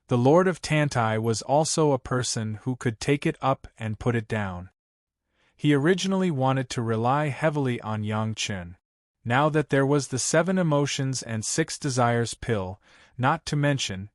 The Lord of Tantai was also a person who could take it up and put it down. He originally wanted to rely heavily on Yang Chen. Now that there was the 7 emotions and 6 desires pill, not to mention,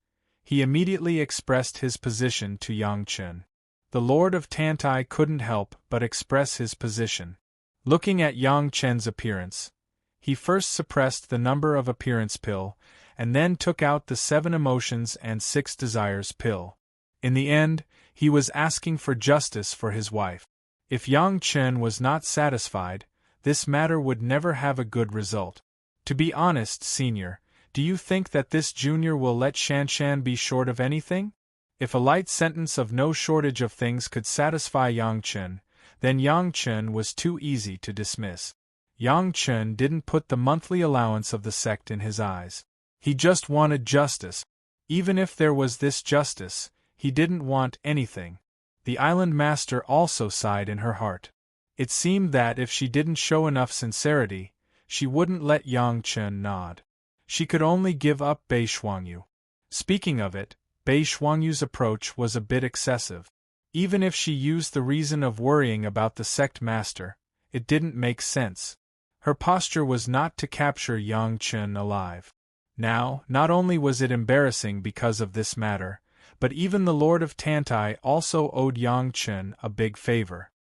he immediately expressed his position to Yang Chen. The Lord of Tantai couldn't help but express his position. Looking at Yang Chen's appearance, he first suppressed the number of appearance pill, and then took out the 7 emotions and 6 desires pill. In the end, he was asking for justice for his wife. If Yang Chen was not satisfied, this matter would never have a good result. To be honest, Senior, do you think that this junior will let Shanshan be short of anything? If a light sentence of no shortage of things could satisfy Yang Chen, then Yang Chen was too easy to dismiss. Yang Chen didn't put the monthly allowance of the sect in his eyes. He just wanted justice. Even if there was this justice, he didn't want anything. The island master also sighed in her heart. It seemed that if she didn't show enough sincerity, she wouldn't let Yang Chen nod. She could only give up Bei Shuangyu. Speaking of it, Bei Shuangyu's approach was a bit excessive. Even if she used the reason of worrying about the sect master, it didn't make sense. Her posture was not to capture Yang Chen alive. Now, not only was it embarrassing because of this matter, but even the Lord of Tantai also owed Yang Chen a big favor.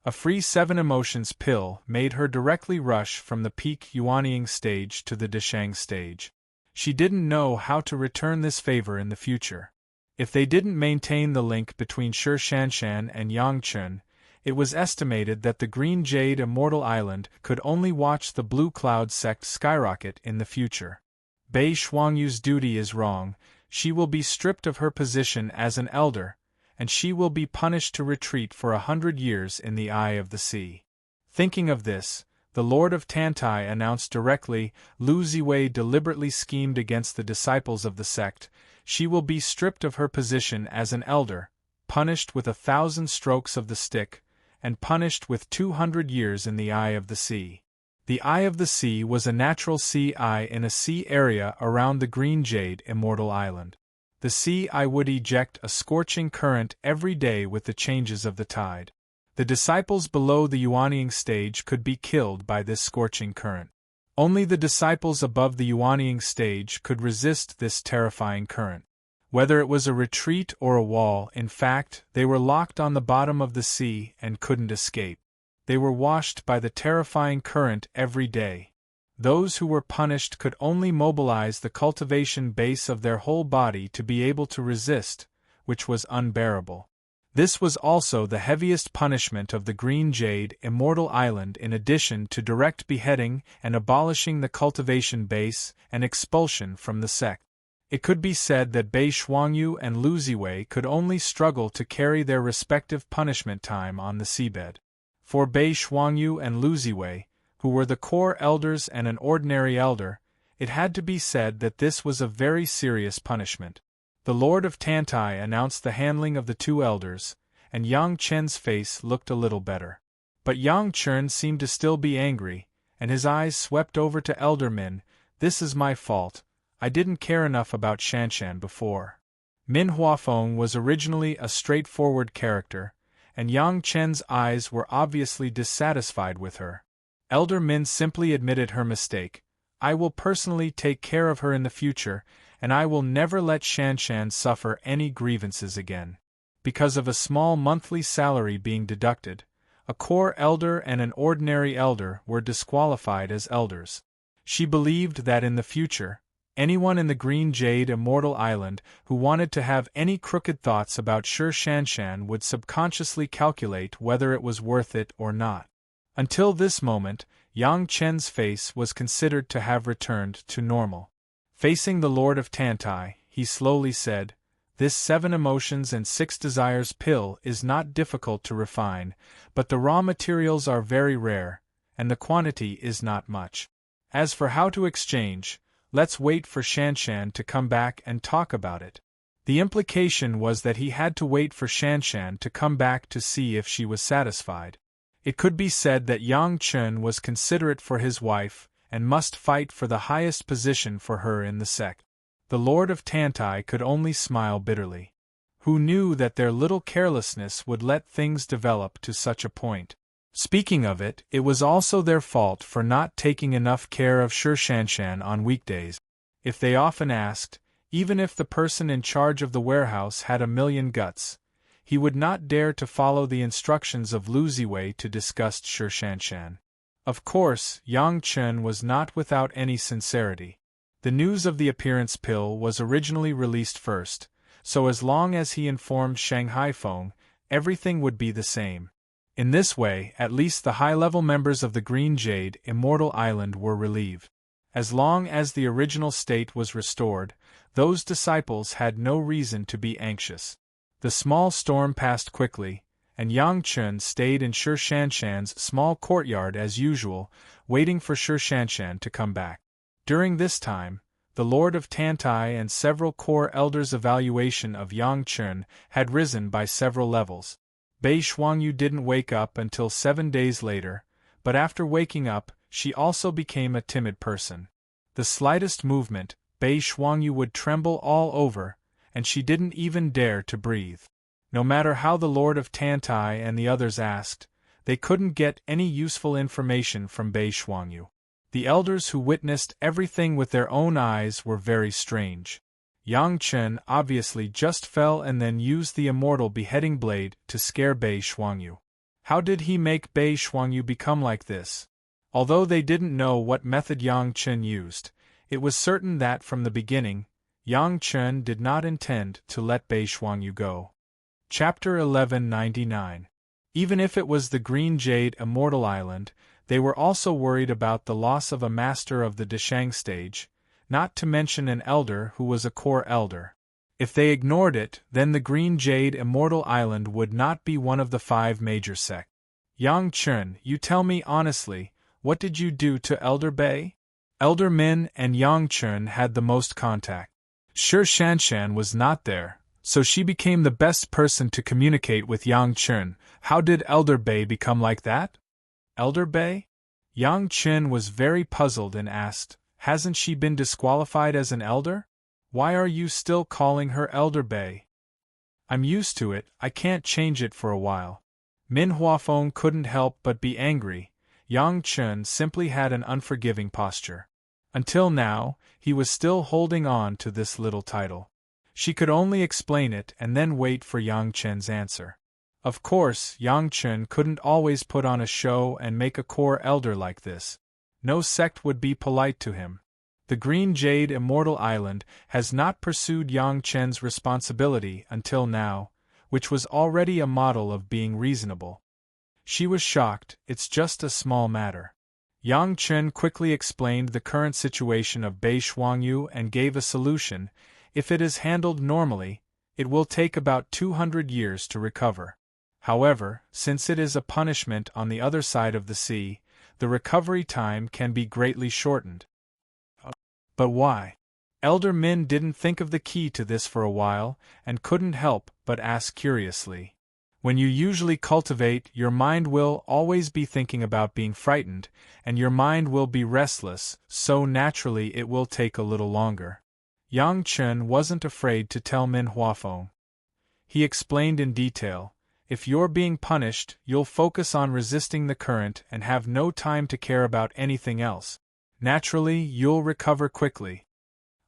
A free 7 emotions pill made her directly rush from the peak Yuanying stage to the Deshang stage. She didn't know how to return this favor in the future. If they didn't maintain the link between Shi Shanshan and Yang Chen, it was estimated that the Green Jade Immortal Island could only watch the Blue Cloud sect skyrocket in the future. Bei Shuangyu's duty is wrong. She will be stripped of her position as an elder, and she will be punished to retreat for 100 years in the eye of the sea. Thinking of this, the Lord of Tantai announced directly, Lu Ziwei deliberately schemed against the disciples of the sect. She will be stripped of her position as an elder, punished with 1,000 strokes of the stick, and punished with 200 years in the eye of the sea. The Eye of the Sea was a natural sea eye in a sea area around the Green Jade Immortal Island. The sea eye would eject a scorching current every day with the changes of the tide. The disciples below the Yuanying stage could be killed by this scorching current. Only the disciples above the Yuanying stage could resist this terrifying current. Whether it was a retreat or a wall, in fact, they were locked on the bottom of the sea and couldn't escape. They were washed by the terrifying current every day. Those who were punished could only mobilize the cultivation base of their whole body to be able to resist, which was unbearable. This was also the heaviest punishment of the Green Jade Immortal Island, in addition to direct beheading and abolishing the cultivation base and expulsion from the sect. It could be said that Bei Shuangyu and Lu Ziwei could only struggle to carry their respective punishment time on the seabed. For Bei Shuangyu and Lu Ziwei, who were the core elders and an ordinary elder, it had to be said that this was a very serious punishment. The Lord of Tantai announced the handling of the two elders, and Yang Chen's face looked a little better. But Yang Chen seemed to still be angry, and his eyes swept over to Elder Min. "This is my fault. I didn't care enough about Shanshan before." Min Huafeng was originally a straightforward character, and Yang Chen's eyes were obviously dissatisfied with her. Elder Min simply admitted her mistake. "I will personally take care of her in the future, and I will never let Shanshan suffer any grievances again." Because of a small monthly salary being deducted, a core elder and an ordinary elder were disqualified as elders. She believed that in the future, anyone in the Green Jade Immortal Island who wanted to have any crooked thoughts about Shi Shanshan would subconsciously calculate whether it was worth it or not. Until this moment, Yang Chen's face was considered to have returned to normal. Facing the Lord of Tantai, he slowly said, "This 7 emotions and 6 desires pill is not difficult to refine, but the raw materials are very rare, and the quantity is not much. As for how to exchange, let's wait for Shanshan to come back and talk about it." The implication was that he had to wait for Shanshan to come back to see if she was satisfied. It could be said that Yang Chen was considerate for his wife, and must fight for the highest position for her in the sect. The Lord of Tantai could only smile bitterly. Who knew that their little carelessness would let things develop to such a point? Speaking of it, it was also their fault for not taking enough care of Shi Shanshan on weekdays. If they often asked, even if the person in charge of the warehouse had 1,000,000 guts, he would not dare to follow the instructions of Lu Ziwei to disgust Shi Shanshan. Of course, Yang Chen was not without any sincerity. The news of the appearance pill was originally released first, so as long as he informed Shanghai Feng, everything would be the same. In this way, at least the high-level members of the Green Jade Immortal Island were relieved. As long as the original state was restored, those disciples had no reason to be anxious. The small storm passed quickly, and Yang Chen stayed in Shi Shanshan's small courtyard as usual, waiting for Shi Shanshan to come back. During this time, the Lord of Tantai and several core elders' evaluation of Yang Chen had risen by several levels. Bei Shuangyu didn't wake up until 7 days later, but after waking up, she also became a timid person. The slightest movement, Bei Shuangyu would tremble all over, and she didn't even dare to breathe. No matter how the Lord of Tantai and the others asked, they couldn't get any useful information from Bei Shuangyu. The elders who witnessed everything with their own eyes were very strange. Yang Chen obviously just fell and then used the immortal beheading blade to scare Bei Shuangyu. How did he make Bei Shuangyu become like this? Although they didn't know what method Yang Chen used, it was certain that from the beginning, Yang Chen did not intend to let Bei Shuangyu go. Chapter 1199. Even if it was the Green Jade Immortal Island, they were also worried about the loss of a master of the Deshang stage, not to mention an elder who was a core elder. If they ignored it, then the Green Jade Immortal Island would not be one of the 5 major sects. Yang Chen, you tell me honestly, what did you do to Elder Bei? Elder Min and Yang Chen had the most contact. Shi Shanshan was not there, so she became the best person to communicate with Yang Chen. How did Elder Bei become like that? Elder Bei? Yang Chen was very puzzled and asked, hasn't she been disqualified as an elder? Why are you still calling her Elder Bei? I'm used to it, I can't change it for a while. Min Huafeng couldn't help but be angry. Yang Chen simply had an unforgiving posture. Until now, he was still holding on to this little title. She could only explain it and then wait for Yang Chen's answer. Of course, Yang Chen couldn't always put on a show and make a core elder like this. No sect would be polite to him. The Green Jade Immortal Island has not pursued Yang Chen's responsibility until now, which was already a model of being reasonable. She was shocked, it's just a small matter. Yang Chen quickly explained the current situation of Bei Shuangyu and gave a solution, If it is handled normally, it will take about 200 years to recover. However, since it is a punishment on the other side of the sea, the recovery time can be greatly shortened. But why? Elder Min didn't think of the key to this for a while, and couldn't help but ask curiously. When you usually cultivate, your mind will always be thinking about being frightened, and your mind will be restless, so naturally it will take a little longer. Yang Chen wasn't afraid to tell Min Huafeng. He explained in detail, if you're being punished, you'll focus on resisting the current and have no time to care about anything else. Naturally, you'll recover quickly.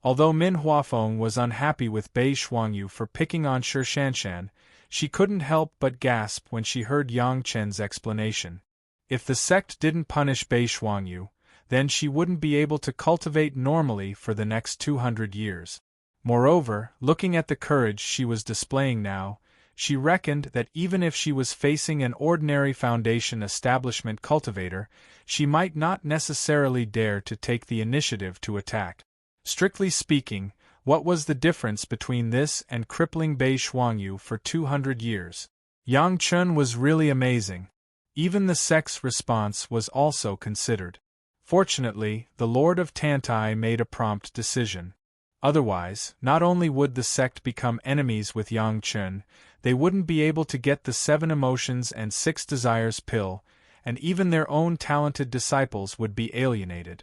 Although Min Huafeng was unhappy with Bei Shuangyu for picking on Shi Shanshan, she couldn't help but gasp when she heard Yang Chen's explanation. If the sect didn't punish Bei Shuangyu, then she wouldn't be able to cultivate normally for the next 200 years. Moreover, looking at the courage she was displaying now, she reckoned that even if she was facing an ordinary foundation establishment cultivator, she might not necessarily dare to take the initiative to attack. Strictly speaking, what was the difference between this and crippling Bei Shuangyu for 200 years? Yang Chen was really amazing. Even the sect's response was also considered. Fortunately, the Lord of Tantai made a prompt decision. Otherwise, not only would the sect become enemies with Yang Chen, they wouldn't be able to get the 7 emotions and 6 desires pill, and even their own talented disciples would be alienated.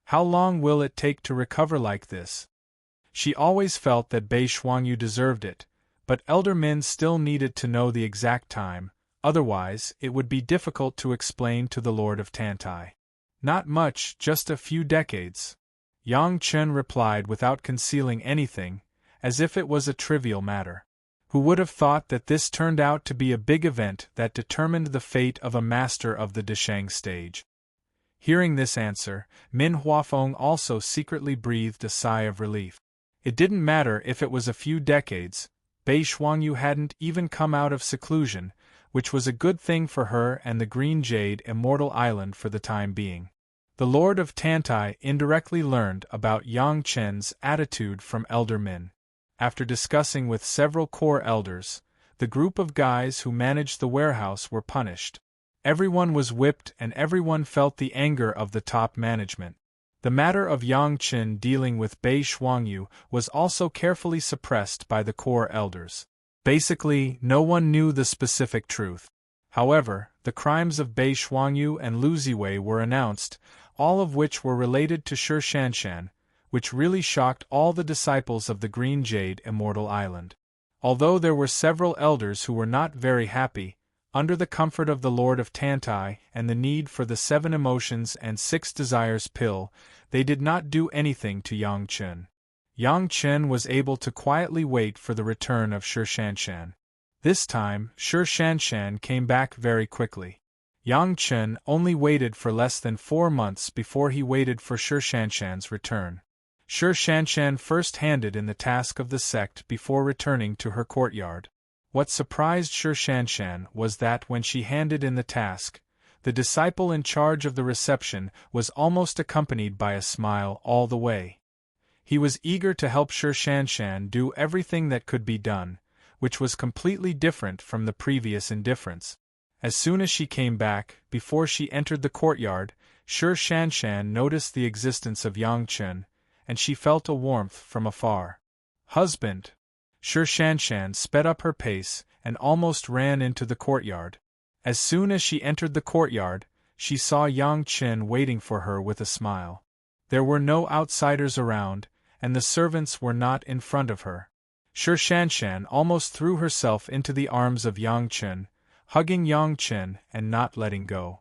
How long will it take to recover like this? She always felt that Bei Shuangyu deserved it, but Elder Min still needed to know the exact time, otherwise it would be difficult to explain to the Lord of Tantai. Not much, just a few decades. Yang Chen replied without concealing anything, as if it was a trivial matter. Who would have thought that this turned out to be a big event that determined the fate of a master of the Deshang stage? Hearing this answer, Min Huafeng also secretly breathed a sigh of relief. It didn't matter if it was a few decades, Bei Shuangyu hadn't even come out of seclusion, which was a good thing for her and the Green Jade Immortal Island for the time being. The Lord of Tantai indirectly learned about Yang Chen's attitude from Elder Min. After discussing with several core elders, the group of guys who managed the warehouse were punished. Everyone was whipped and everyone felt the anger of the top management. The matter of Yang Chen dealing with Bei Shuangyu was also carefully suppressed by the core elders. Basically, no one knew the specific truth. However, the crimes of Bei Shuangyu and Lu Ziwei were announced, all of which were related to Shi Shanshan, which really shocked all the disciples of the Green Jade Immortal Island. Although there were several elders who were not very happy, under the comfort of the Lord of Tantai and the need for the 7 emotions and 6 desires pill, they did not do anything to Yang Chen. Yang Chen was able to quietly wait for the return of Shi Shanshan. This time, Shi Shanshan came back very quickly. Yang Chen only waited for less than 4 months before he waited for Shi Shanshan's return. Shi Shanshan first handed in the task of the sect before returning to her courtyard. What surprised Shi Shanshan was that when she handed in the task, the disciple in charge of the reception was almost accompanied by a smile all the way. He was eager to help Shi Shanshan do everything that could be done, which was completely different from the previous indifference. As soon as she came back, before she entered the courtyard, Shi Shanshan noticed the existence of Yang Chen, and she felt a warmth from afar. "Husband!" Shi Shanshan sped up her pace and almost ran into the courtyard. As soon as she entered the courtyard, she saw Yang Chen waiting for her with a smile. There were no outsiders around, and the servants were not in front of her. Shi Shanshan almost threw herself into the arms of Yang Chen, hugging Yang Chen and not letting go.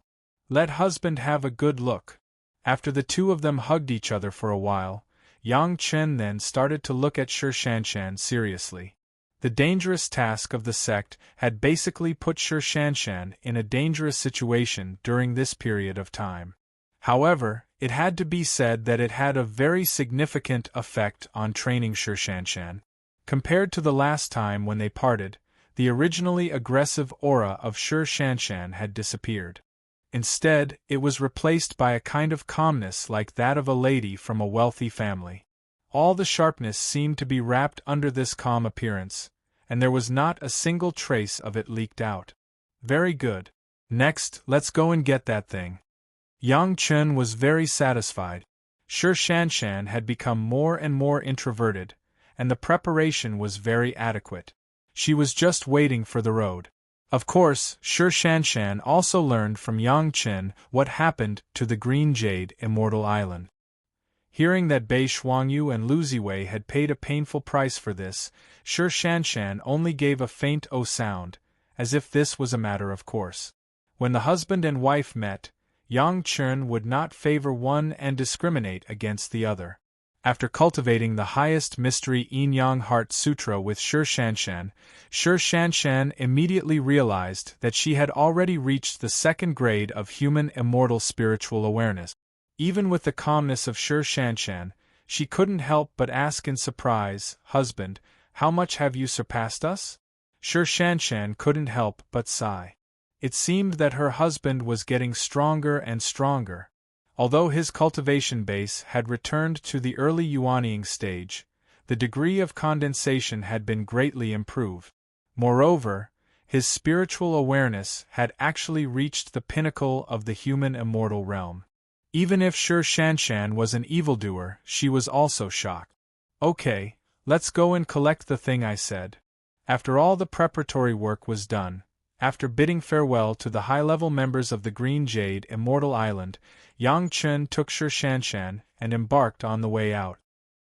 "Let husband have a good look." After the two of them hugged each other for a while, Yang Chen then started to look at Shi Shanshan seriously. The dangerous task of the sect had basically put Shi Shanshan in a dangerous situation during this period of time. However, it had to be said that it had a very significant effect on training Shi Shanshan. Compared to the last time when they parted, the originally aggressive aura of Shi Shanshan had disappeared. Instead, it was replaced by a kind of calmness like that of a lady from a wealthy family. All the sharpness seemed to be wrapped under this calm appearance, and there was not a single trace of it leaked out. Very good. Next, let's go and get that thing. Yang Chen was very satisfied. Shi Shanshan had become more and more introverted, and the preparation was very adequate. She was just waiting for the road. Of course, Shi Shanshan also learned from Yang Chen what happened to the Green Jade Immortal Island. Hearing that Bei Shuangyu and Lu Ziwei had paid a painful price for this, Shi Shanshan only gave a faint "oh" sound, as if this was a matter of course. When the husband and wife met, Yang Chen would not favor one and discriminate against the other. After cultivating the highest mystery Yin-Yang Heart Sutra with Shi Shanshan immediately realized that she had already reached the second grade of human immortal spiritual awareness. Even with the calmness of Shi Shanshan, she couldn't help but ask in surprise, "Husband, how much have you surpassed us?" Shi Shanshan couldn't help but sigh. It seemed that her husband was getting stronger and stronger. Although his cultivation base had returned to the early Yuanying stage, the degree of condensation had been greatly improved. Moreover, his spiritual awareness had actually reached the pinnacle of the human immortal realm. Even if Shi Shanshan was an evildoer, she was also shocked. "Okay, let's go and collect the thing," I said. After all the preparatory work was done, after bidding farewell to the high-level members of the Green Jade Immortal Island, Yang Chen took Shi Shanshan and embarked on the way out.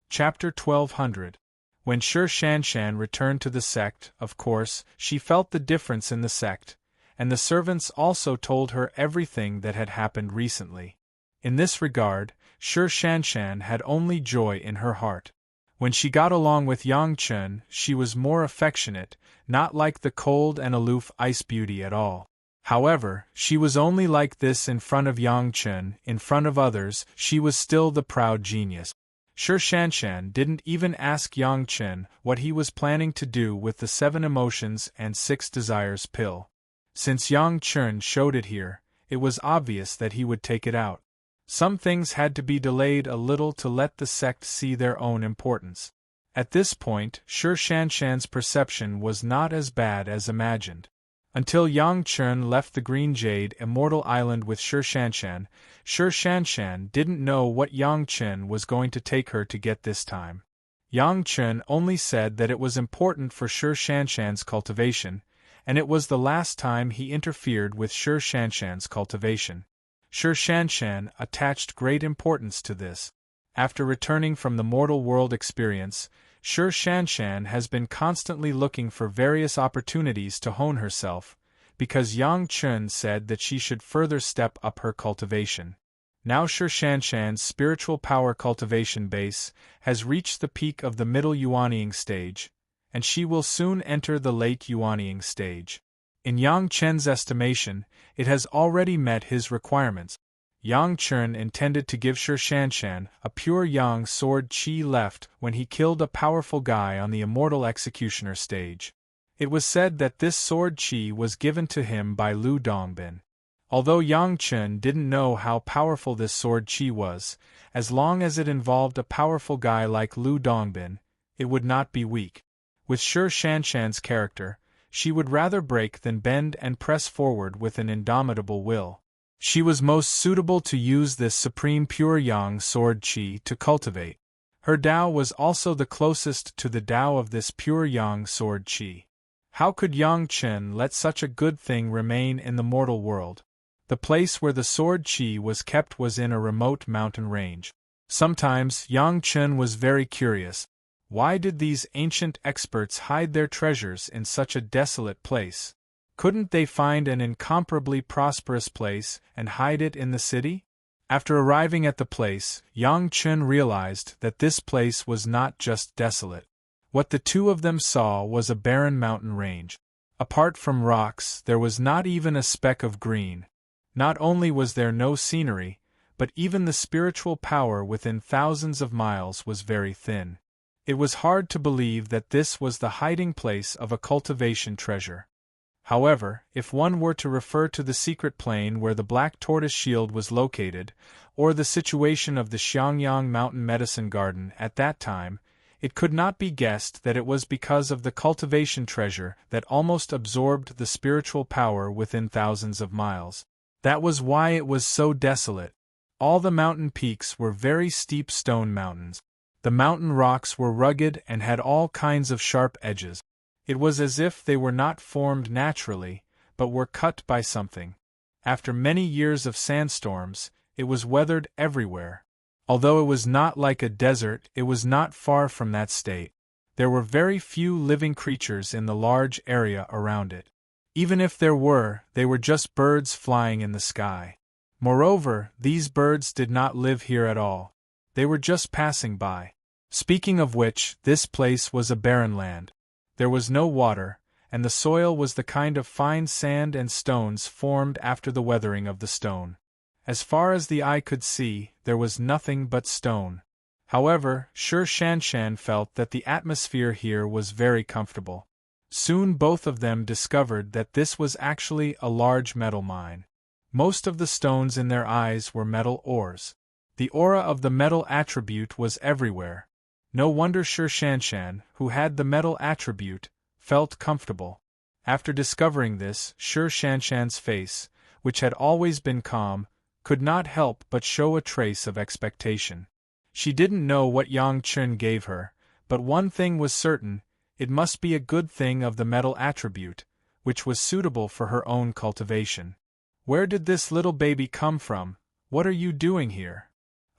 Chapter 1200. When Shi Shanshan returned to the sect, of course, she felt the difference in the sect, and the servants also told her everything that had happened recently. In this regard, Shi Shanshan had only joy in her heart. When she got along with Yang Chen, she was more affectionate, not like the cold and aloof ice beauty at all. However, she was only like this in front of Yang Chen. In front of others, she was still the proud genius. Shi Shanshan didn't even ask Yang Chen what he was planning to do with the 7 emotions and 6 desires pill. Since Yang Chen showed it here, it was obvious that he would take it out. Some things had to be delayed a little to let the sect see their own importance. At this point, Shi Shanshan's perception was not as bad as imagined. Until Yang Chen left the Green Jade Immortal Island with Shi Shanshan didn't know what Yang Chen was going to take her to get this time. Yang Chen only said that it was important for Shi Shanshan's cultivation, and it was the last time he interfered with Shi Shanshan's cultivation. Shi Shanshan attached great importance to this. After returning from the mortal world experience, Shi Shanshan has been constantly looking for various opportunities to hone herself, because Yang Chen said that she should further step up her cultivation. Now Shi Shanshan's spiritual power cultivation base has reached the peak of the middle Yuanying stage, and she will soon enter the late Yuanying stage. In Yang Chen's estimation, it has already met his requirements. Yang Chen intended to give Shi Shanshan a pure Yang sword chi left when he killed a powerful guy on the Immortal Executioner stage. It was said that this sword chi was given to him by Lu Dongbin. Although Yang Chen didn't know how powerful this sword chi was, as long as it involved a powerful guy like Lu Dongbin, it would not be weak. With Shi Shanshan's character, she would rather break than bend and press forward with an indomitable will. She was most suitable to use this supreme pure Yang sword chi to cultivate. Her Tao was also the closest to the Tao of this pure Yang sword chi. How could Yang Chen let such a good thing remain in the mortal world? The place where the sword chi was kept was in a remote mountain range. Sometimes Yang Chen was very curious. Why did these ancient experts hide their treasures in such a desolate place? Couldn't they find an incomparably prosperous place and hide it in the city? After arriving at the place, Yang Chen realized that this place was not just desolate. What the two of them saw was a barren mountain range. Apart from rocks, there was not even a speck of green. Not only was there no scenery, but even the spiritual power within thousands of miles was very thin. It was hard to believe that this was the hiding place of a cultivation treasure. However, if one were to refer to the secret plane where the Black Tortoise Shield was located, or the situation of the Xiangyang Mountain Medicine Garden at that time, it could not be guessed that it was because of the cultivation treasure that almost absorbed the spiritual power within thousands of miles. That was why it was so desolate. All the mountain peaks were very steep stone mountains. The mountain rocks were rugged and had all kinds of sharp edges. It was as if they were not formed naturally, but were cut by something. After many years of sandstorms, it was weathered everywhere. Although it was not like a desert, it was not far from that state. There were very few living creatures in the large area around it. Even if there were, they were just birds flying in the sky. Moreover, these birds did not live here at all. They were just passing by. Speaking of which, this place was a barren land. There was no water, and the soil was the kind of fine sand and stones formed after the weathering of the stone. As far as the eye could see, there was nothing but stone. However, Sher Shanshan felt that the atmosphere here was very comfortable. Soon both of them discovered that this was actually a large metal mine. Most of the stones in their eyes were metal ores. The aura of the metal attribute was everywhere. No wonder Sher Shanshan, who had the metal attribute, felt comfortable. After discovering this, Sher Shanshan's face, which had always been calm, could not help but show a trace of expectation. She didn't know what Yang Chen gave her, but one thing was certain: it must be a good thing of the metal attribute, which was suitable for her own cultivation. "Where did this little baby come from? What are you doing here?"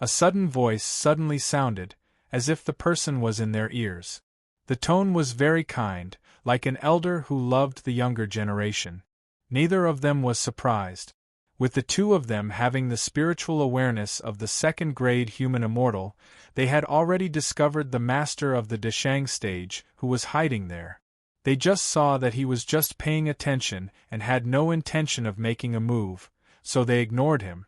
A sudden voice suddenly sounded, as if the person was in their ears. The tone was very kind, like an elder who loved the younger generation. Neither of them was surprised. With the two of them having the spiritual awareness of the second-grade human immortal, they had already discovered the master of the Deshang stage, who was hiding there. They just saw that he was just paying attention and had no intention of making a move, so they ignored him.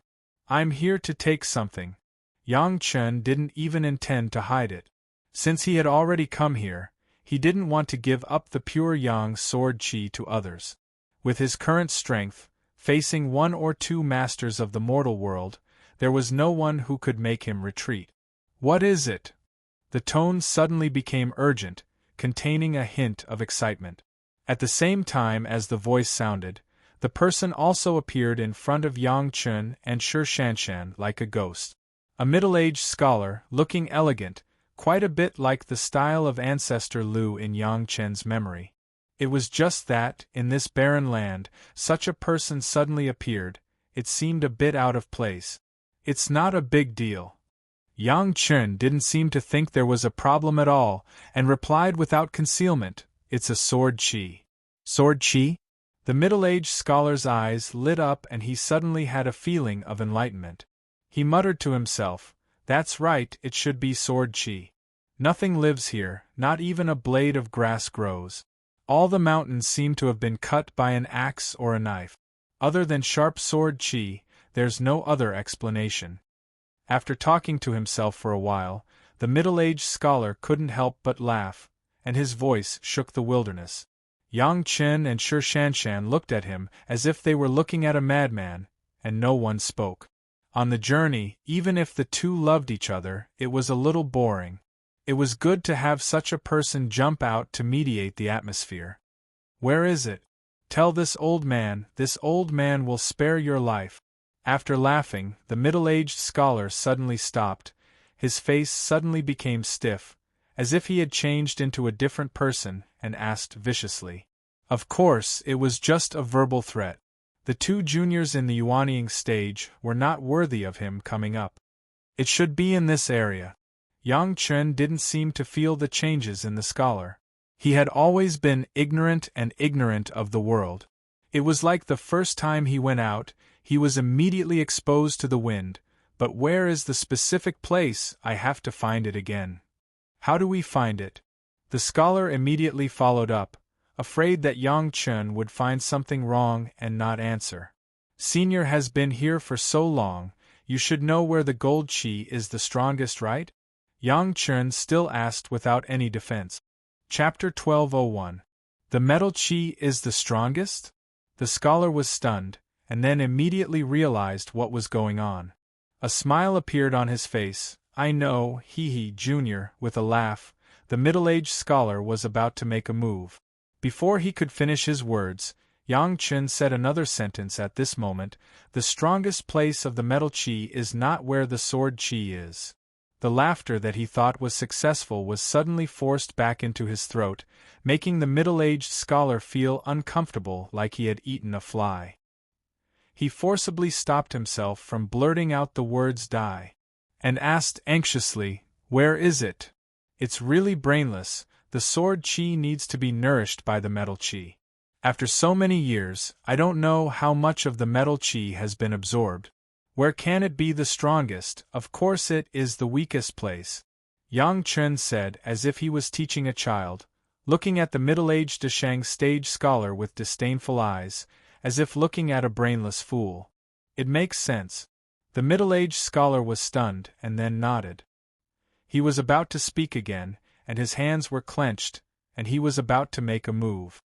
"I'm here to take something." Yang Chen didn't even intend to hide it. Since he had already come here, he didn't want to give up the pure Yang sword chi to others. With his current strength, facing one or two masters of the mortal world, there was no one who could make him retreat. "What is it?" The tone suddenly became urgent, containing a hint of excitement. At the same time as the voice sounded, the person also appeared in front of Yang Chen and Sher Shanshan like a ghost. A middle-aged scholar, looking elegant, quite a bit like the style of ancestor Lu in Yang Chen's memory. It was just that, in this barren land, such a person suddenly appeared. It seemed a bit out of place. "It's not a big deal." Yang Chen didn't seem to think there was a problem at all, and replied without concealment, "It's a sword chi." "Sword chi?" The middle-aged scholar's eyes lit up and he suddenly had a feeling of enlightenment. He muttered to himself, "That's right, it should be sword chi. Nothing lives here, not even a blade of grass grows. All the mountains seem to have been cut by an axe or a knife. Other than sharp sword chi, there's no other explanation." After talking to himself for a while, the middle-aged scholar couldn't help but laugh, and his voice shook the wilderness. Yang Chen and Sher Shanshan looked at him as if they were looking at a madman, and no one spoke. On the journey, even if the two loved each other, it was a little boring. It was good to have such a person jump out to mediate the atmosphere. "Where is it? Tell this old man will spare your life." After laughing, the middle-aged scholar suddenly stopped. His face suddenly became stiff, as if he had changed into a different person, and asked viciously. Of course, it was just a verbal threat. The two juniors in the Yuanying stage were not worthy of him coming up. It should be in this area. Yang Chen didn't seem to feel the changes in the scholar. He had always been ignorant of the world. It was like the first time he went out, he was immediately exposed to the wind. "But where is the specific place? I have to find it again." "How do we find it?" The scholar immediately followed up, afraid that Yang Chen would find something wrong and not answer. "Senior has been here for so long, you should know where the gold chi is the strongest, right?" Yang Chen still asked without any defense. Chapter 1201. The metal chi is the strongest? The scholar was stunned, and then immediately realized what was going on. A smile appeared on his face. I know, hee Junior, with a laugh. The middle-aged scholar was about to make a move. Before he could finish his words, Yang Chen said another sentence at this moment. The strongest place of the metal chi is not where the sword chi is. The laughter that he thought was successful was suddenly forced back into his throat, making the middle-aged scholar feel uncomfortable, like he had eaten a fly. He forcibly stopped himself from blurting out the words die, and asked anxiously, "Where is it?" It's really brainless. The sword chi needs to be nourished by the metal chi. After so many years, I don't know how much of the metal chi has been absorbed. Where can it be the strongest? Of course it is the weakest place, Yang Chen said as if he was teaching a child, looking at the middle-aged Deshang stage scholar with disdainful eyes, as if looking at a brainless fool. It makes sense. The middle-aged scholar was stunned and then nodded. He was about to speak again, and his hands were clenched, and he was about to make a move.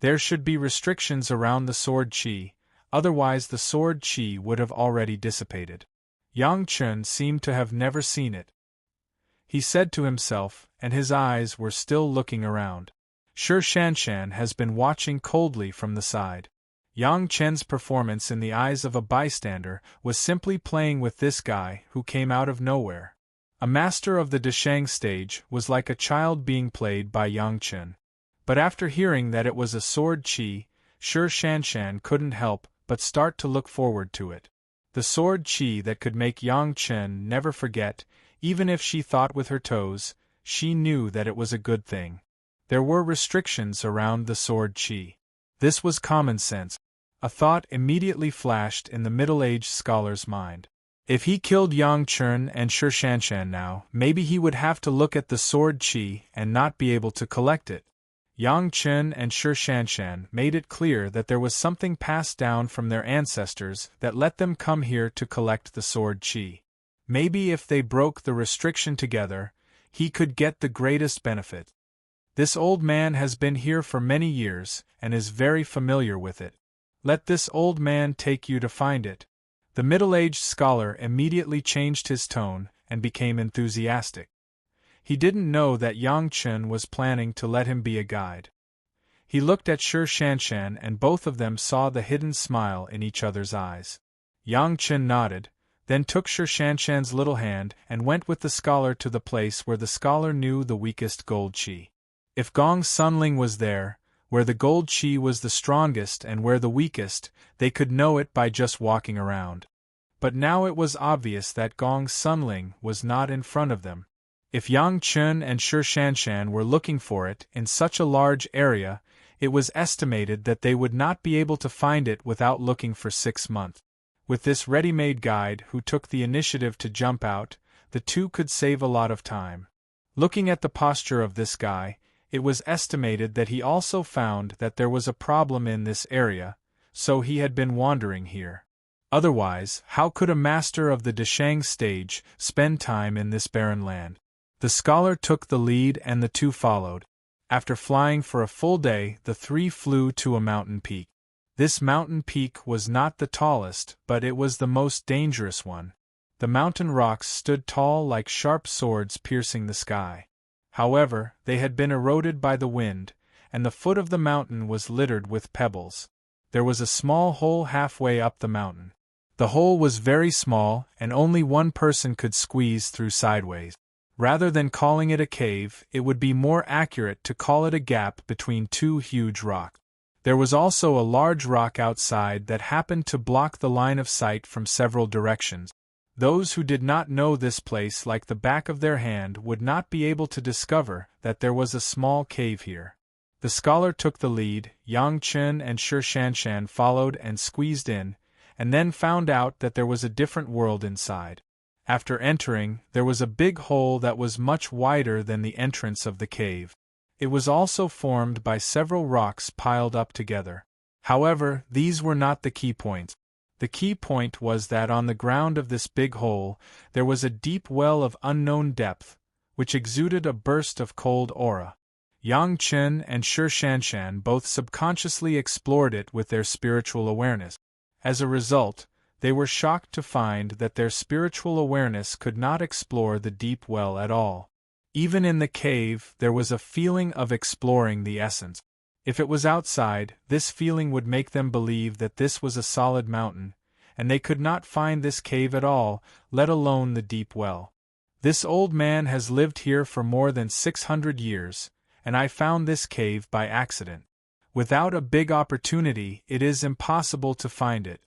There should be restrictions around the sword chi, otherwise the sword chi would have already dissipated. Yang Chen seemed to have never seen it. He said to himself, and his eyes were still looking around. Shi Shanshan has been watching coldly from the side. Yang Chen's performance in the eyes of a bystander was simply playing with this guy who came out of nowhere. A master of the Deshang stage was like a child being played by Yang Chen. But after hearing that it was a sword chi, Shi Shanshan couldn't help but start to look forward to it. The sword chi that could make Yang Chen never forget, even if she thought with her toes, she knew that it was a good thing. There were restrictions around the sword chi. This was common sense. A thought immediately flashed in the middle-aged scholar's mind. If he killed Yang Chen and Shi Shanshan now, maybe he would have to look at the sword chi and not be able to collect it. Yang Chen and Shi Shanshan made it clear that there was something passed down from their ancestors that let them come here to collect the sword chi. Maybe if they broke the restriction together, he could get the greatest benefit. This old man has been here for many years and is very familiar with it. Let this old man take you to find it. The middle-aged scholar immediately changed his tone and became enthusiastic. He didn't know that Yang Chen was planning to let him be a guide. He looked at Shi Shanshan and both of them saw the hidden smile in each other's eyes. Yang Chen nodded, then took Shi Shanshan's little hand and went with the scholar to the place where the scholar knew the weakest gold chi. If Gong Sunling was there, where the gold chi was the strongest and where the weakest, they could know it by just walking around. But now it was obvious that Gong Sunling was not in front of them. If Yang Chen and Shi Shanshan were looking for it in such a large area, it was estimated that they would not be able to find it without looking for 6 months. With this ready-made guide who took the initiative to jump out, the two could save a lot of time. Looking at the posture of this guy, it was estimated that he also found that there was a problem in this area, so he had been wandering here. Otherwise, how could a master of the Deshang stage spend time in this barren land? The scholar took the lead and the two followed. After flying for a full day, the three flew to a mountain peak. This mountain peak was not the tallest, but it was the most dangerous one. The mountain rocks stood tall like sharp swords piercing the sky. However, they had been eroded by the wind, and the foot of the mountain was littered with pebbles. There was a small hole halfway up the mountain. The hole was very small, and only one person could squeeze through sideways. Rather than calling it a cave, it would be more accurate to call it a gap between two huge rocks. There was also a large rock outside that happened to block the line of sight from several directions. Those who did not know this place like the back of their hand would not be able to discover that there was a small cave here. The scholar took the lead, Yang Chen and Shi Shanshan followed and squeezed in, and then found out that there was a different world inside. After entering, there was a big hole that was much wider than the entrance of the cave. It was also formed by several rocks piled up together. However, these were not the key points. The key point was that on the ground of this big hole, there was a deep well of unknown depth, which exuded a burst of cold aura. Yang Chen and Shi Shanshan both subconsciously explored it with their spiritual awareness. As a result, they were shocked to find that their spiritual awareness could not explore the deep well at all. Even in the cave, there was a feeling of exploring the essence. If it was outside, this feeling would make them believe that this was a solid mountain, and they could not find this cave at all, let alone the deep well. This old man has lived here for more than 600 years, and I found this cave by accident. Without a big opportunity, it is impossible to find it,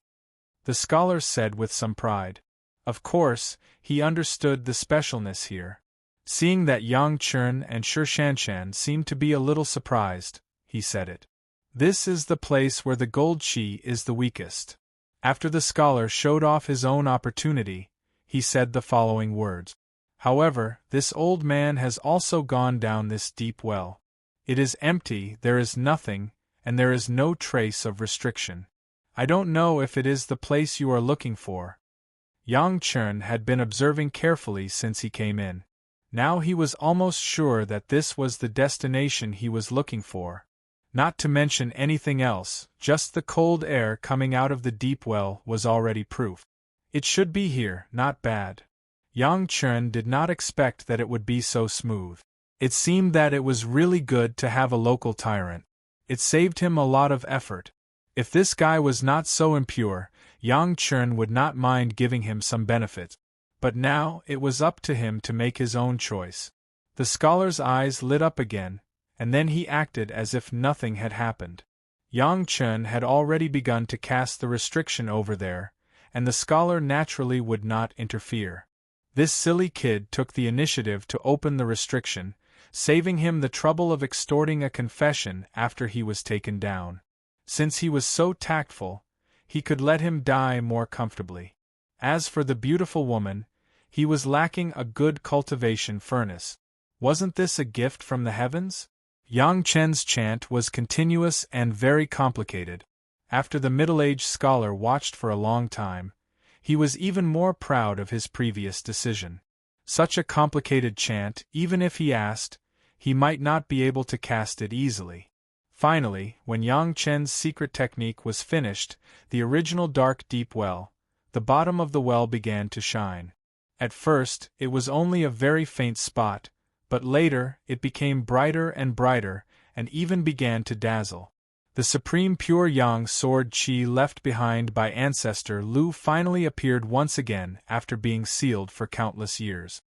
the scholar said with some pride. Of course, he understood the specialness here. Seeing that Yang Chen and Shi Shanshan seemed to be a little surprised, he said it. This is the place where the gold chi is the weakest. After the scholar showed off his own opportunity, he said the following words. However, this old man has also gone down this deep well. It is empty, there is nothing, and there is no trace of restriction. I don't know if it is the place you are looking for. Yang Chen had been observing carefully since he came in. Now he was almost sure that this was the destination he was looking for. Not to mention anything else, just the cold air coming out of the deep well was already proof. It should be here, not bad. Yang Chen did not expect that it would be so smooth. It seemed that it was really good to have a local tyrant. It saved him a lot of effort. If this guy was not so impure, Yang Chen would not mind giving him some benefits. But now, it was up to him to make his own choice. The scholar's eyes lit up again, and then he acted as if nothing had happened. Yang Chen had already begun to cast the restriction over there, and the scholar naturally would not interfere. This silly kid took the initiative to open the restriction, saving him the trouble of extorting a confession after he was taken down. Since he was so tactful, he could let him die more comfortably. As for the beautiful woman, he was lacking a good cultivation furnace. Wasn't this a gift from the heavens? Yang Chen's chant was continuous and very complicated. After the middle-aged scholar watched for a long time, he was even more proud of his previous decision. Such a complicated chant, even if he asked, he might not be able to cast it easily. Finally, when Yang Chen's secret technique was finished, the original dark deep well, the bottom of the well began to shine. At first, it was only a very faint spot, but later, it became brighter and brighter, and even began to dazzle. The supreme pure yang sword chi left behind by ancestor Lu finally appeared once again after being sealed for countless years.